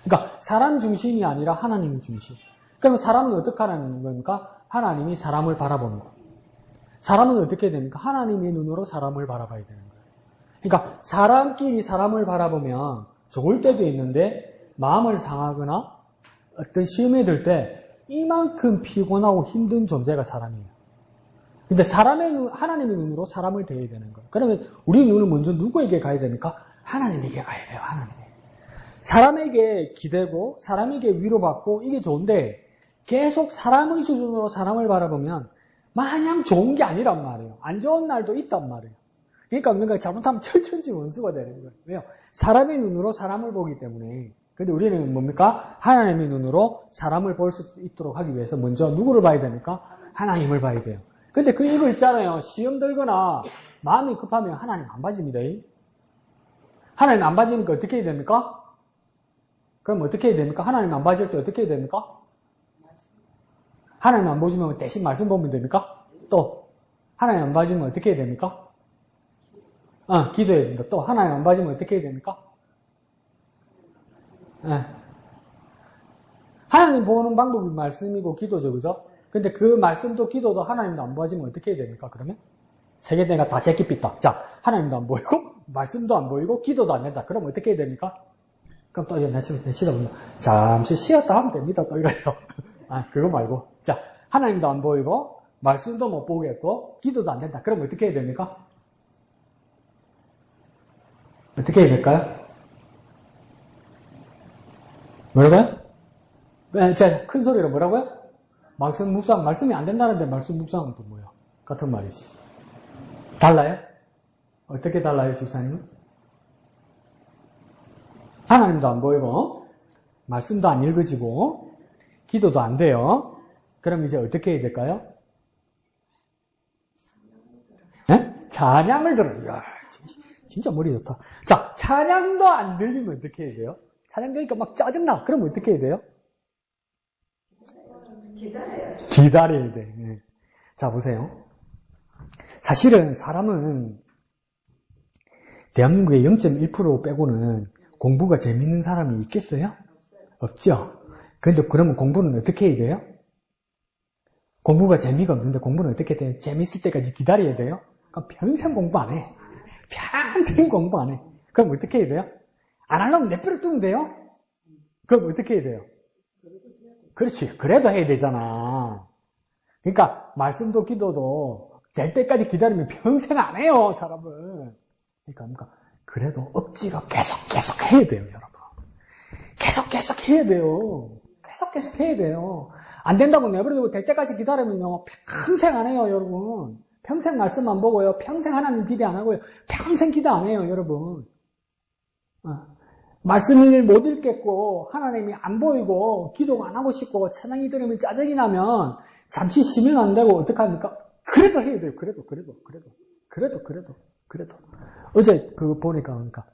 그러니까 사람 중심이 아니라 하나님 중심. 그러면 사람은 어떻게 하는 겁니까? 하나님이 사람을 바라보는 거. 사람은 어떻게 됩니까? 하나님의 눈으로 사람을 바라봐야 되는 거예요. 그러니까 사람끼리 사람을 바라보면 좋을 때도 있는데 마음을 상하거나 어떤 시험에 들 때 이만큼 피곤하고 힘든 존재가 사람이에요. 근데 하나님의 눈으로 사람을 대해야 되는 거예요. 그러면 우리 눈은 먼저 누구에게 가야 됩니까? 하나님에게 가야 돼요. 하나님에게. 사람에게 기대고 사람에게 위로받고 이게 좋은데 계속 사람의 수준으로 사람을 바라보면 마냥 좋은 게 아니란 말이에요. 안 좋은 날도 있단 말이에요. 그러니까 뭔가 잘못하면 철천지 원수가 되는 거예요. 왜요? 사람의 눈으로 사람을 보기 때문에. 근데 우리는 뭡니까? 하나님의 눈으로 사람을 볼 수 있도록 하기 위해서 먼저 누구를 봐야 됩니까? 하나님을 봐야 돼요. 근데 이거 있잖아요. 시험 들거나 마음이 급하면 하나님 안 봐집니다. 하나님 안 봐지니까 어떻게 해야 됩니까? 그럼 어떻게 해야 됩니까? 하나님 안 봐질 때 어떻게 해야 됩니까? 하나님 안 보시면 대신 말씀 보면 됩니까? 또 하나님 안 봐지면 어떻게 해야 됩니까? 기도해야 됩니다. 또 하나님 안 봐지면 어떻게 해야 됩니까? 하나님 보는 방법이 말씀이고 기도죠. 그죠? 근데 그 말씀도 기도도 하나님도 안 봐지면 어떻게 해야 됩니까? 그러면? 세계대가 다 제끼삐다. 자, 하나님도 안 보이고 말씀도 안 보이고 기도도 안 된다. 그럼 어떻게 해야 됩니까? 그럼 또 내치다 보면 잠시 쉬었다 하면 됩니다. 또 이래요. 그거 말고. 자, 하나님도 안 보이고 말씀도 못 보겠고 기도도 안 된다. 그럼 어떻게 해야 됩니까? 어떻게 해야 될까요? 뭐라고요? 자, 큰 소리로 뭐라고요? 말씀 묵상, 말씀이 안 된다는데 말씀 묵상은 또 뭐야? 같은 말이지. 달라요? 어떻게 달라요, 집사님은? 하나님도 안 보이고 말씀도 안 읽어지고 기도도 안 돼요. 그럼 이제 어떻게 해야 될까요? 찬양을 들어요. 이야, 진짜 머리 좋다. 자, 찬양도 안 들리면 어떻게 해야 돼요? 찬양 들으니까 막 짜증나. 그럼 어떻게 해야 돼요? 기다려야 돼. 네. 자, 보세요. 사실은 사람은 대한민국의 0.1% 빼고는 공부가 재밌는 사람이 있겠어요? 없죠? 근데 그러면 공부는 어떻게 해야 돼요? 공부가 재미가 없는데 공부는 어떻게 돼요? 재밌을 때까지 기다려야 돼요? 그럼 평생 공부 안 해. 평생 공부 안 해. 그럼 어떻게 해야 돼요? 안 하려면 내버려 두면 돼요? 그럼 어떻게 해야 돼요? 그렇지. 그래도 해야 되잖아. 그러니까 말씀도 기도도 될 때까지 기다리면 평생 안 해요, 사람은. 그러니까 그래도 억지로 계속 해야 돼요, 여러분. 계속 해야 돼요. 계속 해야 돼요. 안 된다고 내버려두고 될 때까지 기다리면요, 평생 안 해요, 여러분. 평생 말씀 안 보고요. 평생 하나님 기대 안 하고요. 평생 기도 안 해요, 여러분. 말씀을 못 읽겠고 하나님이 안 보이고 기도가 안 하고 싶고 찬양이 들으면 짜증이 나면 잠시 쉬면 안 되고 어떡합니까? 그래도 해야 돼요. 그래도. 어제 보니까 그러니까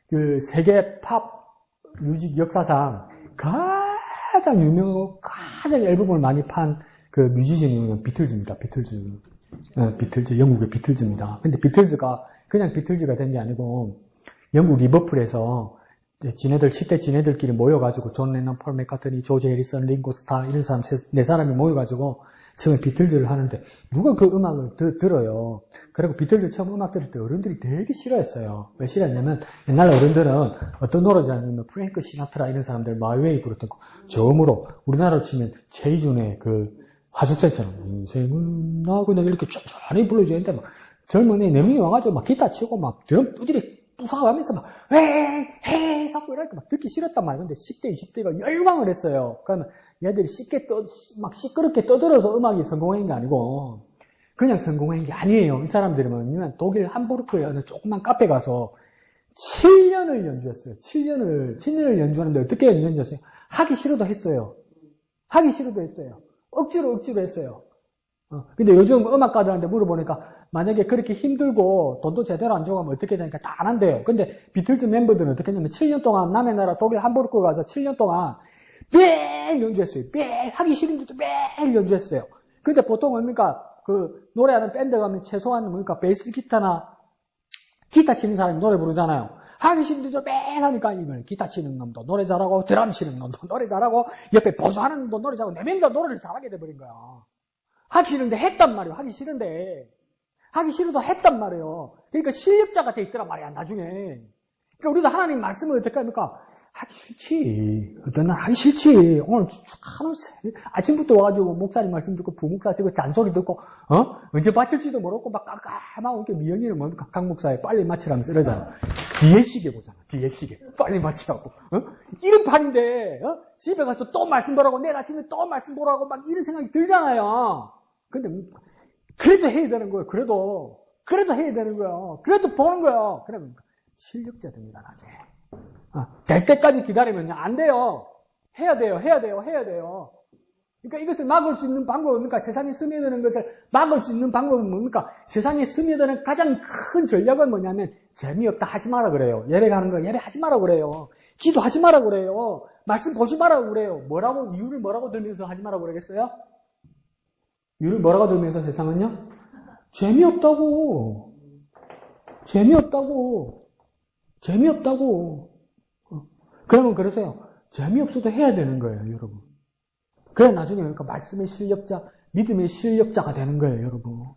그 세계 팝 뮤직 역사상 가장 유명하고 가장 앨범을 많이 판 그 뮤지션이 비틀즈입니다. 비틀즈, 영국의 비틀즈입니다. 근데 비틀즈가 그냥 비틀즈가 된 게 아니고 영국 리버풀에서 지네들 10대 지네들끼리 모여가지고 존 레넌, 폴 맥카트니, 조지 해리슨, 링고 스타 이런 사람 네 사람이 모여가지고 처음에 비틀즈를 하는데 누가 그 음악을 들어요. 그리고 비틀즈 처음 음악 들을 때 어른들이 되게 싫어했어요. 왜 싫어했냐면 옛날 어른들은 어떤 노래자냐면 프랭크 시나트라 이런 사람들 마이웨이 부르던 거 저음으로 우리나라로 치면 최희준의 그 하숙사 있잖아요. 인생은 나고 내가 이렇게 천천히 불러줘야 되는데 막 젊은 애 4명이 와가지고 막 기타 치고 막 드럼 두드리 부숴가면서 막 헤 자꾸 이렇게 막 듣기 싫었단 말이에요. 근데 10대, 20대가 열광을 했어요. 그러면 얘들이 막 시끄럽게 떠들어서 음악이 성공한 게 아니고 그냥 성공한 게 아니에요. 이 사람들이 뭐냐면 독일 함부르크에 어느 조그만 카페 가서 7년을 연주했어요. 7년을 연주하는데 어떻게 연주했어요? 하기 싫어도 했어요. 하기 싫어도 했어요. 억지로 했어요. 근데 요즘 음악가들한테 물어보니까 만약에 그렇게 힘들고 돈도 제대로 안 주고 하면 어떻게 되니까 다 안 한대요. 근데 비틀즈 멤버들은 어떻게 했냐면 7년 동안 남의 나라 독일 함부르크 가서 7년 동안 매일 연주했어요. 매일 하기 싫은데도 매일 연주했어요. 근데 보통 뭡니까? 그 노래하는 밴드 가면 최소한 뭡니까? 베이스 기타나 기타 치는 사람이 노래 부르잖아요. 하기 싫은데도 매일 하니까 이걸 기타 치는 놈도 노래 잘하고 드럼 치는 놈도 노래 잘하고 옆에 보조하는 놈도 노래 잘하고 네 명이 다 노래를 잘하게 돼버린 거야. 하기 싫은데 했단 말이에요. 하기 싫은데. 하기 싫어도 했단 말이에요. 그러니까 실력자가 돼 있더란 말이야, 나중에. 그러니까 우리도 하나님 말씀을 어떻게 합니까? 하기 싫지. 어떤 날 하기 싫지. 오늘 하루 아침부터 와가지고 목사님 말씀 듣고 부목사 지금 잔소리 듣고, 언제 바칠지도 모르고 막 깜깜하고 이렇게 미연이는 뭡니까? 각 목사에 빨리 마치라면서 이러잖아. 뒤에 시계 보잖아, 뒤에 시계. 빨리 마치라고. 이런 판인데, 집에 가서 또 말씀 보라고, 내일 아침에 또 말씀 보라고 막 이런 생각이 들잖아요. 근데, 그래도 해야 되는 거예요. 그래도 해야 되는 거예요. 그래도 보는 거예요. 그러면 실력자 됩니다, 나중에. 될 때까지 기다리면요. 안 돼요. 해야 돼요. 그러니까 이것을 막을 수 있는 방법은 뭡니까? 세상에 스며드는 것을 막을 수 있는 방법은 뭡니까? 세상에 스며드는 가장 큰 전략은 뭐냐면 재미없다 하지 마라 그래요. 예배 가는 거 예배 하지 마라 그래요. 기도하지 마라 그래요. 말씀 보지 마라 그래요. 이유를 뭐라고 들면서 하지 마라 그러겠어요? 이유를 뭐라고 들면서 세상은요? 재미없다고. 그러면 그러세요. 재미없어도 해야 되는 거예요, 여러분. 그래 나중에 그러니까 말씀의 실력자, 믿음의 실력자가 되는 거예요, 여러분.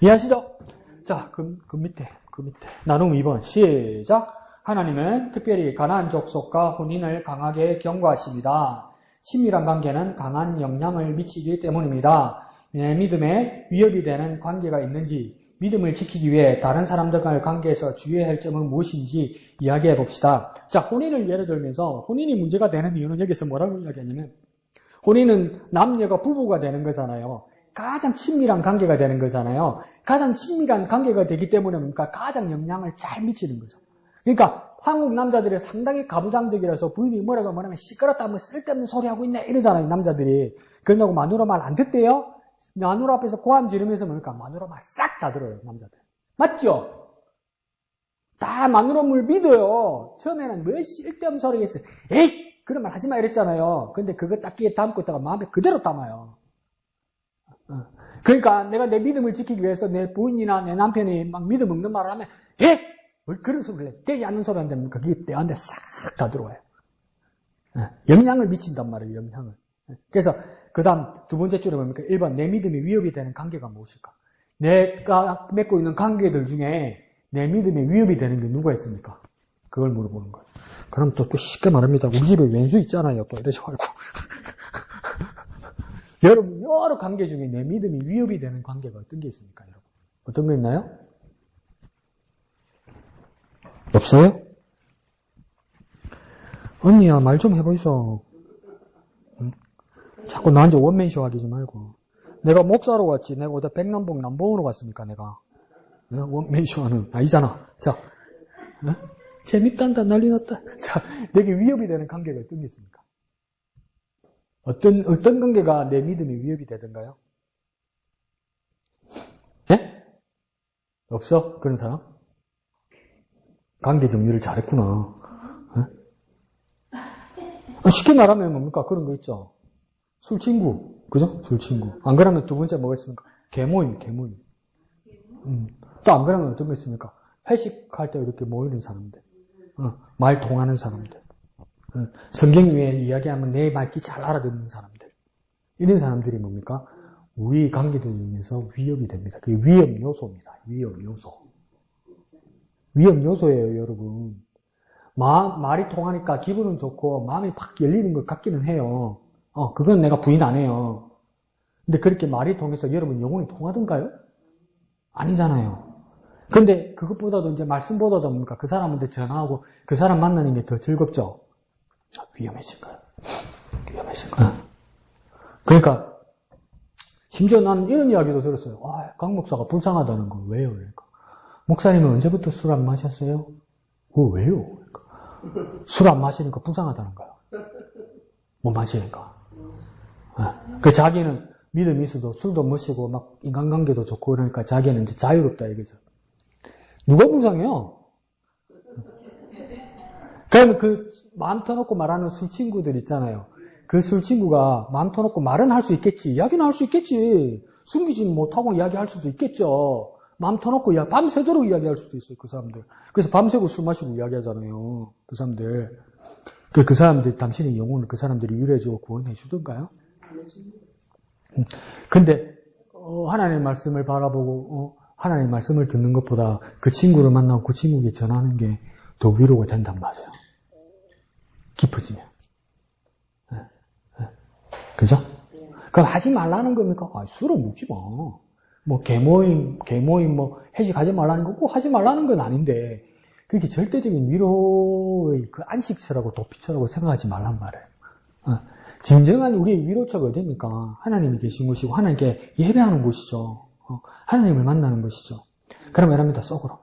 이해하시죠? 자, 그 밑에. 나눔 2번 시작. 하나님은 특별히 가나안 족속과 혼인을 강하게 경고하십니다. 친밀한 관계는 강한 영향을 미치기 때문입니다. 내 믿음에 위협이 되는 관계가 있는지, 믿음을 지키기 위해 다른 사람들과의 관계에서 주의해야 할 점은 무엇인지 이야기해 봅시다. 자, 혼인을 예를 들면서 혼인이 문제가 되는 이유는 여기서 뭐라고 이야기하냐면 혼인은 남녀가 부부가 되는 거잖아요. 가장 친밀한 관계가 되는 거잖아요. 가장 친밀한 관계가 되기 때문에 그러니까 가장 영향을 잘 미치는 거죠. 그러니까 한국 남자들이 상당히 가부장적이라서 부인이 뭐라고 하면 시끄럽다 뭐 쓸데없는 소리 하고 있네 이러잖아요, 남자들이. 그런다고 마누라 말 안 듣대요? 마누라 앞에서 고함 지르면서 뭐니까 마누라 말 싹 다 들어요, 남자들. 맞죠? 다 마누라 말 믿어요. 처음에는 뭐 쓸데없는 소리 했어요. 에이! 그런 말 하지 마 이랬잖아요. 근데 그거 딱 귀에 담고 있다가 마음에 그대로 담아요. 그러니까 내가 내 믿음을 지키기 위해서 내 부인이나 내 남편이 막 믿음 없는 말을 하면 에? 뭘 그런 소리를 해? 되지 않는 소리 한다면 그게 내한테 싹 다 들어와요. 영향을 미친단 말이에요, 영향을. 그래서 그 다음 두 번째 줄에 뭡니까? 1번 내 믿음이 위협이 되는 관계가 무엇일까? 내가 맺고 있는 관계들 중에 내 믿음에 위협이 되는 게 누가 있습니까? 그걸 물어보는 거예요. 그럼 또 쉽게 말합니다. 우리 집에 왼수 있잖아요. 또 이러지 말고. 여러분 여러 관계 중에 내 믿음이 위협이 되는 관계가 어떤 게 있습니까? 여러분 어떤 거 있나요? 없어요? 언니야 말 좀 해보이소. 자꾸 나한테 원맨쇼 하지 말고. 내가 목사로 왔지. 내가 어디 백남봉 남봉으로 왔습니까 내가. 원맨쇼 하는 아니잖아. 자, 재밌단다 난리 났다. 자, 내게 위협이 되는 관계가 어떤 게 있습니까? 어떤 관계가 내 믿음에 위협이 되던가요? 예? 없어? 그런 사람? 관계 정리를 잘했구나. 쉽게 말하면 뭡니까? 그런 거 있죠. 술 친구. 그죠? 술 친구. 안 그러면 두 번째 뭐가 있습니까? 개모임. 또 안 그러면 어떤 거 있습니까? 회식할 때 이렇게 모이는 사람들. 말 통하는 사람들. 성경 위에 이야기하면 내 말귀 잘 알아듣는 사람들. 이런 사람들이 뭡니까? 우리 관계들 중에서 위협이 됩니다. 그게 위협 요소입니다. 위협 요소. 위협 요소예요, 여러분. 말이 통하니까 기분은 좋고 마음이 팍 열리는 것 같기는 해요. 그건 내가 부인 안 해요. 근데 그렇게 말이 통해서 여러분 영혼이 통하던가요? 아니잖아요. 근데 그것보다도 이제 말씀보다도 뭡니까? 그 사람한테 전화하고 그 사람 만나는 게 더 즐겁죠? 위험해진 거예요. 위험해진 거예요. 그러니까 심지어 나는 이런 이야기도 들었어요. 강 목사가 불쌍하다는 거 왜요? 그러니까 목사님은 언제부터 술 안 마셨어요? 왜요? 그러니까 술 안 마시니까 불쌍하다는 거예요. 못 마시니까. 그 자기는 믿음이 있어도 술도 마시고 막 인간관계도 좋고 그러니까 자기는 이제 자유롭다 이거죠. 누가 불쌍해요? 그러면 그 마음 터놓고 말하는 술 친구들 있잖아요. 그 술 친구가 마음 터놓고 말은 할 수 있겠지. 이야기는 할 수 있겠지. 숨기지 못하고 이야기할 수도 있겠죠. 마음 터놓고 밤새도록 이야기할 수도 있어요. 그 사람들. 그래서 밤새고 술 마시고 이야기하잖아요. 그 사람들. 그 사람들 당신의 영혼을 그 사람들이 위로해주고 구원해 주던가요? 근데 하나님의 말씀을 바라보고 하나님의 말씀을 듣는 것보다 그 친구를 만나고 그 친구에게 전하는 게 더 위로가 된단 말이에요. 깊어지면. 그죠? 그럼 하지 말라는 겁니까? 술을 먹지 마. 뭐 개모임 회식하지 말라는 거고 하지 말라는 건 아닌데 그렇게 절대적인 위로의 그 안식처라고 도피처라고 생각하지 말란 말이에요. 진정한 우리의 위로처가 어디입니까? 하나님이 계신 곳이고 하나님께 예배하는 곳이죠. 하나님을 만나는 것이죠. 그러면 이럽니다. 속으로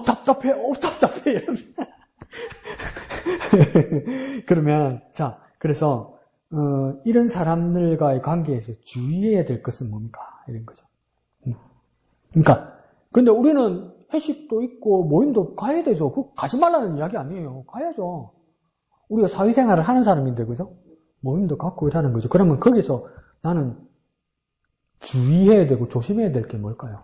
답답해 이럽니다. 그러면 그래서 이런 사람들과의 관계에서 주의해야 될 것은 뭡니까? 이런 거죠. 그러니까 근데 우리는 회식도 있고 모임도 가야 되죠. 그거 가지 말라는 이야기 아니에요. 가야죠. 우리가 사회생활을 하는 사람인데 그죠? 모임도 갖고 이러는 거죠. 그러면 거기서 나는 주의해야 되고 조심해야 될 게 뭘까요?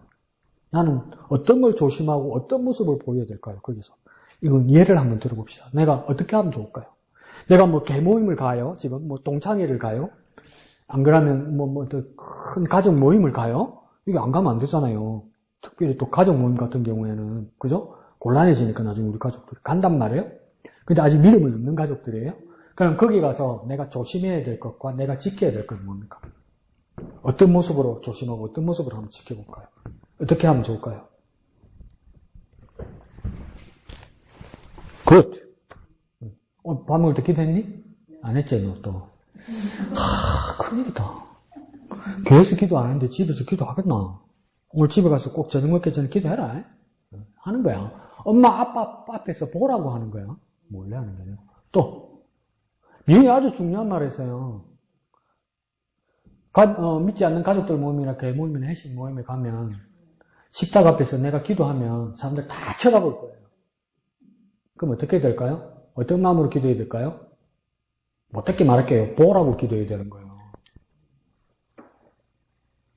나는 어떤 걸 조심하고 어떤 모습을 보여야 될까요? 거기서. 이건 예를 한번 들어봅시다. 내가 어떻게 하면 좋을까요? 내가 뭐 개모임을 가요? 지금 뭐 동창회를 가요? 안 그러면 큰 가족 모임을 가요? 이게 안 가면 안 되잖아요. 특별히 또 가족 모임 같은 경우에는 그죠? 곤란해지니까 나중에 우리 가족들이 간단 말이에요. 근데 아직 믿음을 없는 가족들이에요. 그럼 거기 가서 내가 조심해야 될 것과 내가 지켜야 될 건 뭡니까? 어떤 모습으로 조심하고 어떤 모습으로 한번 지켜볼까요? 어떻게 하면 좋을까요? 굿. 밥 먹을 때 기도했니? 안 했지, 너 또. 큰일이다. 교회에서 기도 안 했는데 집에서 기도하겠나? 오늘 집에 가서 꼭 저녁 먹기 전에 기도해라. 하는 거야. 엄마, 아빠 앞에서 보라고 하는 거야. 몰래 하는 거예요. 또, 이게 아주 중요한 말이었어요. 믿지 않는 가족들 모임이나 교회 모임이나 회식 모임에 가면 식탁 앞에서 내가 기도하면 사람들 다 쳐다볼 거예요. 그럼 어떻게 될까요? 어떤 마음으로 기도해야 될까요? 어떻게 말할게요? 보라고 기도해야 되는 거예요.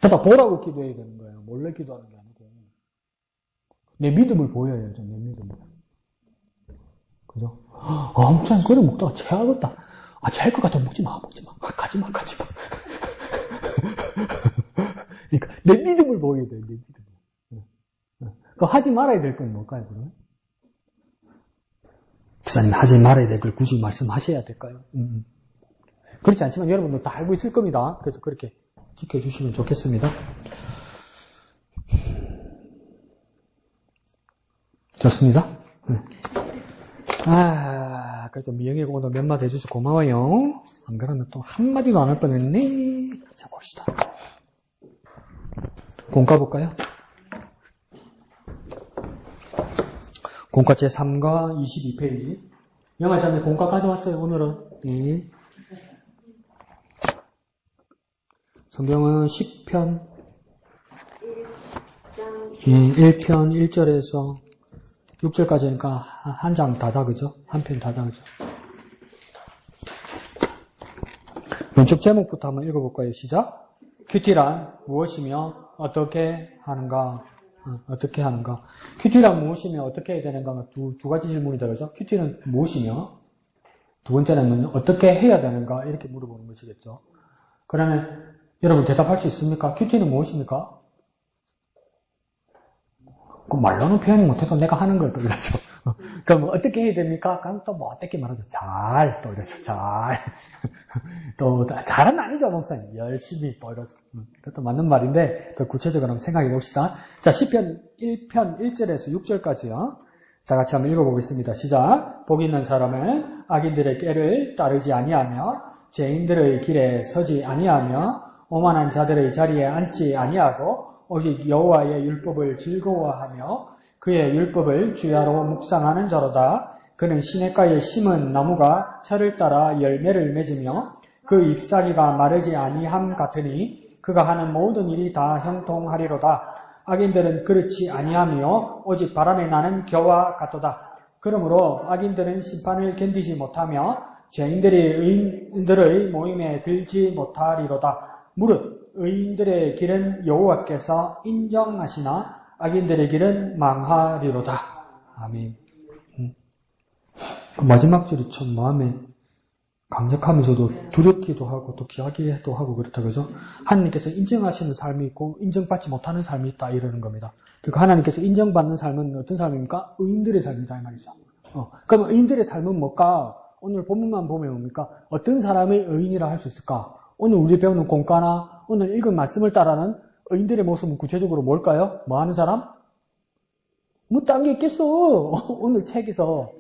그러니까 보라고 기도해야 되는 거예요. 몰래 기도하는 게 아니고. 내 믿음을 보여야죠. 내 믿음을. 그죠? 목사님 그래 먹다가 체하겠다. 체할 것 같으면 먹지 마. 가지 마. 그러니까 내 믿음을 보여야 돼요. 내 믿음을. 하지 말아야 될 건 뭘까요, 그러면? 목사님 하지 말아야 될 걸 굳이 말씀하셔야 될까요? 그렇지 않지만 여러분도 다 알고 있을 겁니다. 그래서 그렇게 지켜주시면 좋겠습니다. 좋습니다. 그래도 미영이가 오늘 몇 마디 해주셔서 고마워요. 안 그러면 또 한마디도 안 할 뻔했네. 자, 봅시다. 공과 볼까요? 공과 제3과 22페이지. 영화자매 공과 가져왔어요, 오늘은. 네. 성경은 10편 1편 1절에서 6절까지니까 한 장 다다, 그죠? 한 편 다다, 그죠? 왼쪽 제목부터 한번 읽어볼까요? 시작. 큐티란 무엇이며 어떻게 하는가? 어떻게 하는가? 큐티란 무엇이며 어떻게 해야 되는가? 두 가지 질문이다, 그죠? 큐티는 무엇이며 두 번째는 어떻게 해야 되는가? 이렇게 물어보는 것이겠죠. 그러면 여러분 대답할 수 있습니까? 큐티는 무엇입니까? 그 말로는 표현 못해도 내가 하는 거예요, 또 그래서. 그럼 어떻게 해야 됩니까? 그럼 또 뭐 어떻게 말하죠? 잘, 또 그래서 잘. 또 잘은 아니죠, 목사님. 열심히 또 이러죠. 그것도 맞는 말인데 더 구체적으로 한번 생각해 봅시다. 자, 시편 1편 1절에서 6절까지요. 다 같이 한번 읽어보겠습니다. 시작. 복 있는 사람은 악인들의 꾀를 따르지 아니하며 죄인들의 길에 서지 아니하며 오만한 자들의 자리에 앉지 아니하고 오직 여호와의 율법을 즐거워하며 그의 율법을 주야로 묵상하는 자로다. 그는 시냇가에 심은 나무가 철을 따라 열매를 맺으며 그 잎사귀가 마르지 아니함 같으니 그가 하는 모든 일이 다 형통하리로다. 악인들은 그렇지 아니하며 오직 바람에 나는 겨와 같도다. 그러므로 악인들은 심판을 견디지 못하며 죄인들이 의인들의 모임에 들지 못하리로다. 무릇 의인들의 길은 여호와께서 인정하시나 악인들의 길은 망하리로다. 아멘. 그 마지막 절이 참 마음에 강력하면서도 두렵기도 하고 또 귀하기도 하고 그렇다 그죠? 하나님께서 인정하시는 삶이 있고 인정받지 못하는 삶이 있다 이러는 겁니다. 그러니까 하나님께서 인정받는 삶은 어떤 삶입니까? 의인들의 삶이다 이 말이죠. 그럼 의인들의 삶은 뭘까? 오늘 본문만 보면 뭡니까? 어떤 사람이 의인이라 할 수 있을까? 오늘 우리 배우는 공과나 오늘 읽은 말씀을 따르는 의인들의 모습은 구체적으로 뭘까요? 뭐 하는 사람? 뭐 딴 게 있겠어. 오늘 책에서.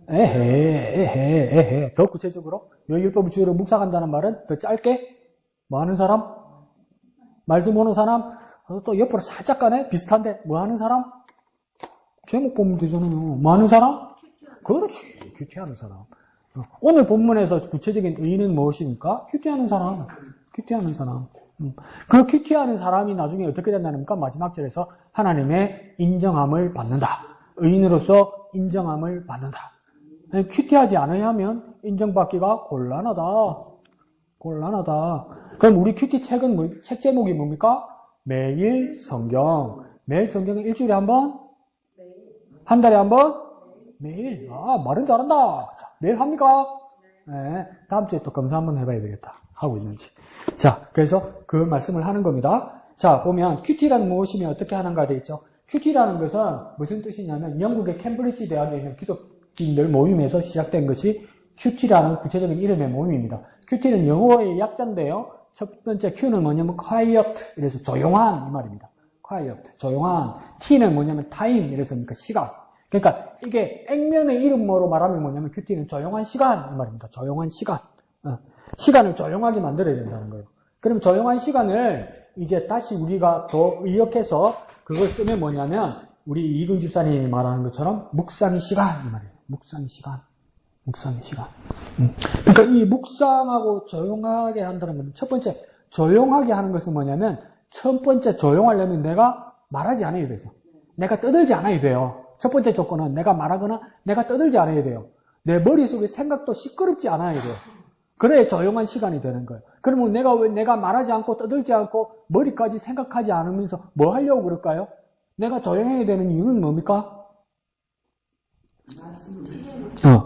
에헤. 더 구체적으로 요 율법을 주로 묵상한다는 말은 더 짧게 뭐 하는 사람? 말씀 보는 사람? 또 옆으로 살짝 가네? 비슷한데 뭐 하는 사람? 제목 보면 되잖아요. 뭐 하는 사람? 그렇지. 큐티하는 사람. 오늘 본문에서 구체적인 의의는 무엇입니까? 큐티하는 사람. 큐티하는 사람. 그 큐티하는 사람이 나중에 어떻게 된다니까? 마지막 절에서 하나님의 인정함을 받는다. 의인으로서 인정함을 받는다. 큐티하지 않아야 하면 인정받기가 곤란하다. 그럼 우리 큐티 책은 책 제목이 뭡니까? 매일 성경. 매일 성경은 일주일에 한 번? 한 달에 한 번? 매일. 말은 잘한다. 자, 매일 합니까? 네. 다음 주에 또 검사 한번 해봐야 되겠다. 하고 있는지. 자, 그래서 그 말씀을 하는 겁니다. 자, 보면 큐티라는 무엇이며 어떻게 하는가 되어 있죠. 큐티라는 것은 무슨 뜻이냐면 영국의 캠브리지 대학에 있는 기독교인들 모임에서 시작된 것이 큐티라는 구체적인 이름의 모임입니다. 큐티는 영어의 약자인데요. 첫 번째 Q는 뭐냐면 quiet, 이래서 조용한 이 말입니다. quiet, 조용한. T는 뭐냐면 time, 이래서 시간. 그러니까 이게 액면의 이름으로 말하면 뭐냐면 큐티는 조용한 시간 이 말입니다. 조용한 시간. 시간을 조용하게 만들어야 된다는 거예요. 그럼 조용한 시간을 이제 다시 우리가 더 의역해서 그걸 쓰면 뭐냐면 우리 이근 집사님이 말하는 것처럼 묵상의 시간 이 말이에요. 묵상의 시간. 그러니까 이 묵상하고 조용하게 한다는 건 첫 번째 조용하게 하는 것은 뭐냐면 첫 번째 조용하려면 내가 말하지 않아야 되죠. 내가 떠들지 않아야 돼요. 첫 번째 조건은 내가 말하거나 내가 떠들지 않아야 돼요. 내 머릿속에 생각도 시끄럽지 않아야 돼요. 그래야 조용한 시간이 되는 거예요. 그러면 내가 말하지 않고 떠들지 않고 머리까지 생각하지 않으면서 뭐 하려고 그럴까요? 내가 조용해야 되는 이유는 뭡니까?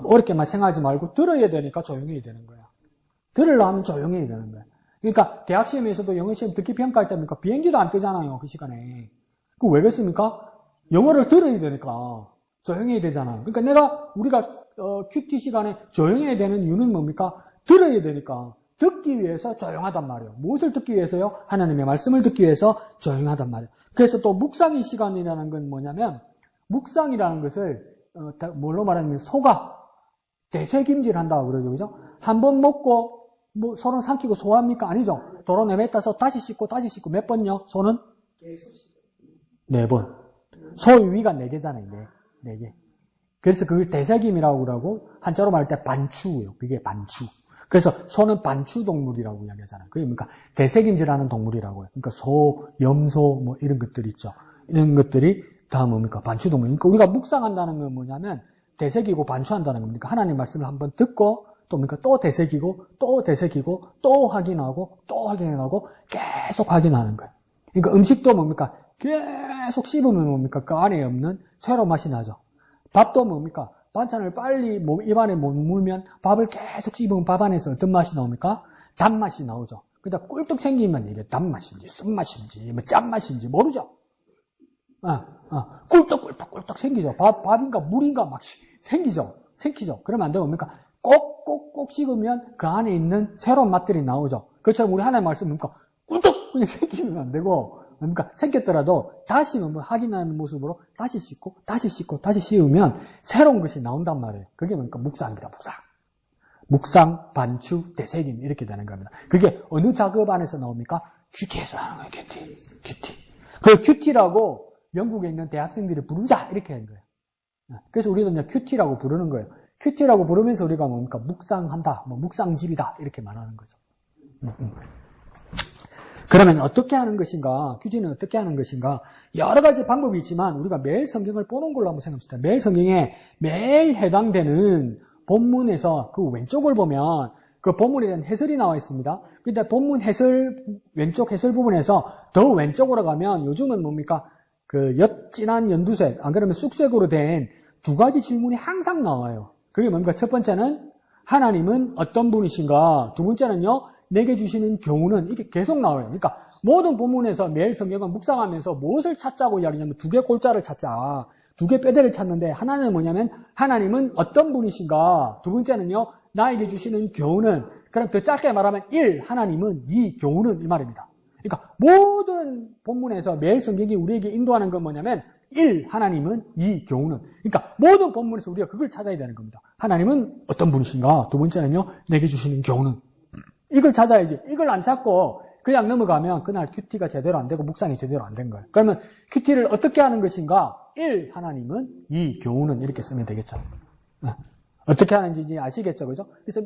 어렵게만 생각하지 말고 들어야 되니까 조용해야 되는 거야. 들으려면 조용해야 되는 거야. 그러니까 대학 시험에서도 영어 시험 듣기 평가할 때니까 비행기도 안 뜨잖아요. 그 시간에. 그 왜 그랬습니까? 영어를 들어야 되니까 조용해야 되잖아요. 그러니까 우리가 큐티 시간에 조용해야 되는 이유는 뭡니까? 들어야 되니까. 듣기 위해서 조용하단 말이에요. 무엇을 듣기 위해서요? 하나님의 말씀을 듣기 위해서 조용하단 말이에요. 그래서 또 묵상의 시간이라는 건 뭐냐면 묵상이라는 것을 뭘로 말하냐면 소가 되새김질 한다고 그러죠. 그죠? 한 번 먹고 손은 삼키고 소화합니까? 아니죠. 도로 내뱉어서 다시 씻고 몇 번요? 소는? 4번. 소의 위가 4개잖아요. 4개. 그래서 그걸 되새김이라고 그러고 한자로 말할 때 반추예요. 그게 반추. 그래서 소는 반추 동물이라고 이야기하잖아요. 그게 뭡니까? 되새김질하는 동물이라고 해요. 그러니까 소, 염소 이런 것들이 있죠. 이런 것들이 다 뭡니까? 반추 동물. 그러니까 우리가 묵상한다는 건 뭐냐면 되새기고 반추한다는 겁니까? 하나님 말씀을 한번 듣고 또 뭡니까? 또 되새기고 또 확인하고 또 확인하고 계속 확인하는 거예요. 그러니까 음식도 뭡니까? 계속 씹으면 뭡니까? 그 안에 없는 새로운 맛이 나죠. 밥도 뭡니까? 반찬을 빨리 입안에 못 물면 밥을 계속 씹으면 밥 안에서 어떤 맛이 나옵니까? 단맛이 나오죠. 그러다 꿀떡 생기면 이게 단맛인지 쓴맛인지 뭐 짠맛인지 모르죠. 꿀떡 생기죠. 밥인가 물인가 막 생기죠. 그러면 안 되고 뭡니까? 꼭 씹으면 그 안에 있는 새로운 맛들이 나오죠. 그처럼 우리 하나님 말씀 뭡니까? 꿀떡 그냥 생기면 안 되고, 뭡니까? 생겼더라도 다시 확인하는 모습으로 다시 씻고 다시 씌우면 새로운 것이 나온단 말이에요. 그게 뭡니까? 묵상입니다. 묵상, 반추, 되새김 이렇게 되는 겁니다. 그게 어느 작업 안에서 나옵니까? 큐티에서 나오는 거예요. 큐티. 그 큐티라고 영국에 있는 대학생들이 부르자 이렇게 한 거예요. 그래서 우리도 그냥 큐티라고 부르는 거예요. 큐티라고 부르면서 우리가 뭡니까? 묵상한다, 묵상집이다 이렇게 말하는 거죠. 그러면 어떻게 하는 것인가? 큐티는 어떻게 하는 것인가? 여러 가지 방법이 있지만 우리가 매일 성경을 보는 걸로 한번 생각합시다. 매일 성경에 매일 해당되는 본문에서 그 왼쪽을 보면 그 본문에 대한 해설이 나와 있습니다. 근데 본문 해설, 왼쪽 해설 부분에서 더 왼쪽으로 가면 요즘은 뭡니까? 그 진한 연두색, 안 그러면 쑥색으로 된 두 가지 질문이 항상 나와요. 그게 뭡니까? 첫 번째는 하나님은 어떤 분이신가? 두 번째는요, 내게 주시는 교훈은 이게 계속 나와요. 그러니까 모든 본문에서 매일 성경을 묵상하면서 무엇을 찾자고 이야기하냐면 두 개 골자를 찾자. 두 개 뼈대를 찾는데 하나는 뭐냐면 하나님은 어떤 분이신가? 두 번째는요, 나에게 주시는 교훈은, 그럼 더 짧게 말하면 1. 하나님은 2. 교훈은 이 말입니다. 그러니까 모든 본문에서 매일 성경이 우리에게 인도하는 건 뭐냐면 1. 하나님은 2. 교훈은. 그러니까 모든 본문에서 우리가 그걸 찾아야 되는 겁니다. 하나님은 어떤 분이신가? 두 번째는요, 내게 주시는 교훈은. 이걸 찾아야지. 이걸 안 찾고 그냥 넘어가면 그날 큐티가 제대로 안 되고 묵상이 제대로 안 된 거예요. 그러면 큐티를 어떻게 하는 것인가? 1. 하나님은 2. 교훈은 이렇게 쓰면 되겠죠. 어떻게 하는지 이제 아시겠죠, 그죠? 그래서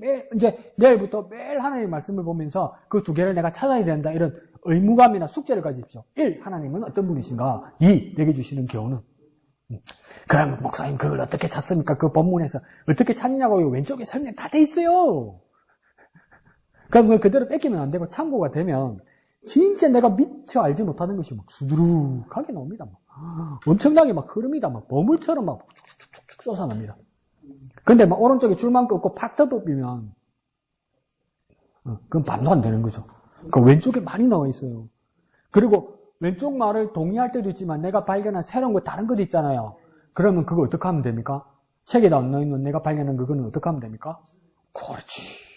내일부터 매일 하나님의 말씀을 보면서 그 두 개를 내가 찾아야 된다 이런 의무감이나 숙제를 가지십시오. 1. 하나님은 어떤 분이신가? 2. 내게 주시는 교훈은. 그럼 목사님 그걸 어떻게 찾습니까? 그 본문에서 어떻게 찾냐고요? 왼쪽에 설명 다 돼 있어요. 그럼 그걸 그대로 뺏기면 안 되고 참고가 되면 진짜 내가 미처 알지 못하는 것이 막 수두룩하게 나옵니다. 엄청나게 막 흐릅니다. 막 버물처럼 막 쭉쭉쭉쭉 쏟아납니다. 근데 막 오른쪽에 줄만 끊고 팍 덮으면 그건 반도 안 되는 거죠. 그 왼쪽에 많이 나와 있어요. 그리고 왼쪽 말을 동의할 때도 있지만 내가 발견한 새로운 거 다른 것도 있잖아요. 그러면 그거 어떻게 하면 됩니까? 책에다 안 넣어있는 내가 발견한 그거는 어떻게 하면 됩니까? 그렇지.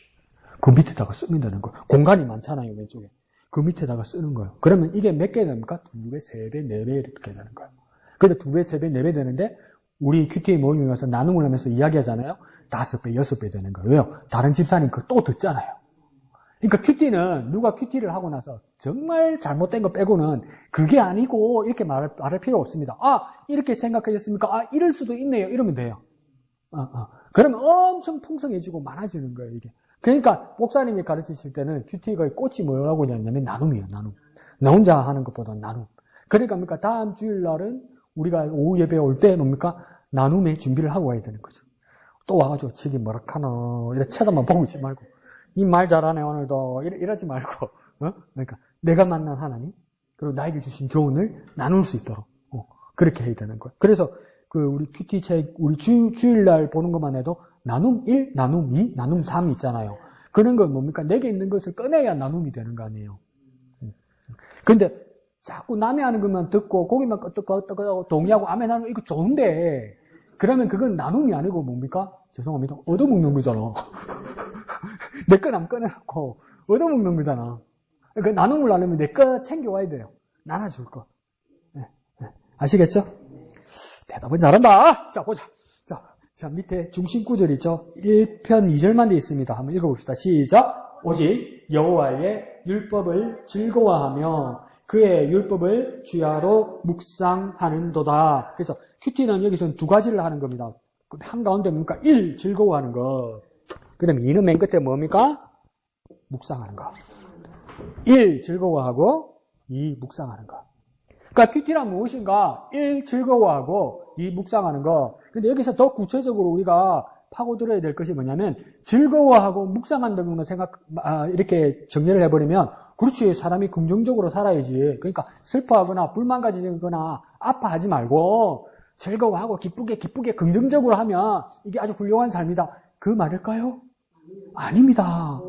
그 밑에다가 쓰면 되는 거예요. 공간이 많잖아요, 왼쪽에. 그 밑에다가 쓰는 거예요. 그러면 이게 몇 개 됩니까? 2배, 3배, 4배 이렇게 되는 거예요. 근데 2배, 3배, 4배 되는데 우리 큐티 모임에 가서 나눔을 하면서 이야기하잖아요. 5배, 6배 되는 거예요. 왜요? 다른 집사님 그거 또 듣잖아요. 그러니까 큐티는 누가 큐티를 하고 나서 정말 잘못된 거 빼고는 그게 아니고 이렇게 말할 필요 없습니다. 이렇게 생각하셨습니까? 이럴 수도 있네요. 이러면 돼요. 그러면 엄청 풍성해지고 많아지는 거예요, 이게. 그러니까 목사님이 가르치실 때는 큐티의 꽃이 뭐라고 하냐면 나눔이에요, 나눔. 나 혼자 하는 것보다 나눔. 그러니까 뭡니까? 다음 주일날은 우리가 오후 예배에 올 때 뭡니까? 나눔의 준비를 하고 와야 되는 거죠. 또 와가지고 지금 뭐라 카노 이래 쳐다만 보고 있지 말고 니 말 잘하네 오늘도 이러지 말고 그러니까 내가 만난 하나님 그리고 나에게 주신 교훈을 나눌 수 있도록 그렇게 해야 되는 거예요. 그래서 그 우리 큐티 책 우리 주일날 보는 것만 해도 나눔 1, 나눔 2, 나눔 3 있잖아요. 그런 건 뭡니까? 내게 있는 것을 꺼내야 나눔이 되는 거 아니에요. 근데 자꾸 남이 하는 것만 듣고 고기만 끄떡끄떡 동의하고 아멘 하는 거 이거 좋은데 그러면 그건 나눔이 아니고 뭡니까? 죄송합니다. 얻어먹는 거잖아. 내 거 남 꺼내놓고 얻어먹는 거잖아. 그러니까 나눔을 나누면 내 거 챙겨와야 돼요. 나눠줄 거. 네. 아시겠죠? 대답은 잘한다. 자, 보자. 자, 밑에 중심 구절 있죠? 1편 2절만 되어 있습니다. 한번 읽어봅시다. 시작. 오직 여호와의 율법을 즐거워하며 그의 율법을 주야로 묵상하는도다. 그래서 큐티는 여기서는 두 가지를 하는 겁니다. 한가운데 뭡니까? 1. 즐거워하는 것. 그 다음에 2는 맨 끝에 뭡니까? 묵상하는 것. 1. 즐거워하고 2. 묵상하는 것. 그러니까 큐티란 무엇인가? 1. 즐거워하고 2. 묵상하는 것. 근데 여기서 더 구체적으로 우리가 파고들어야 될 것이 뭐냐면 즐거워하고 묵상한다는 이렇게 정리를 해버리면 그렇지 사람이 긍정적으로 살아야지. 그러니까 슬퍼하거나 불만 가지거나 아파하지 말고 즐거워하고 기쁘게 긍정적으로 하면 이게 아주 훌륭한 삶이다. 그 말일까요? 아닙니다.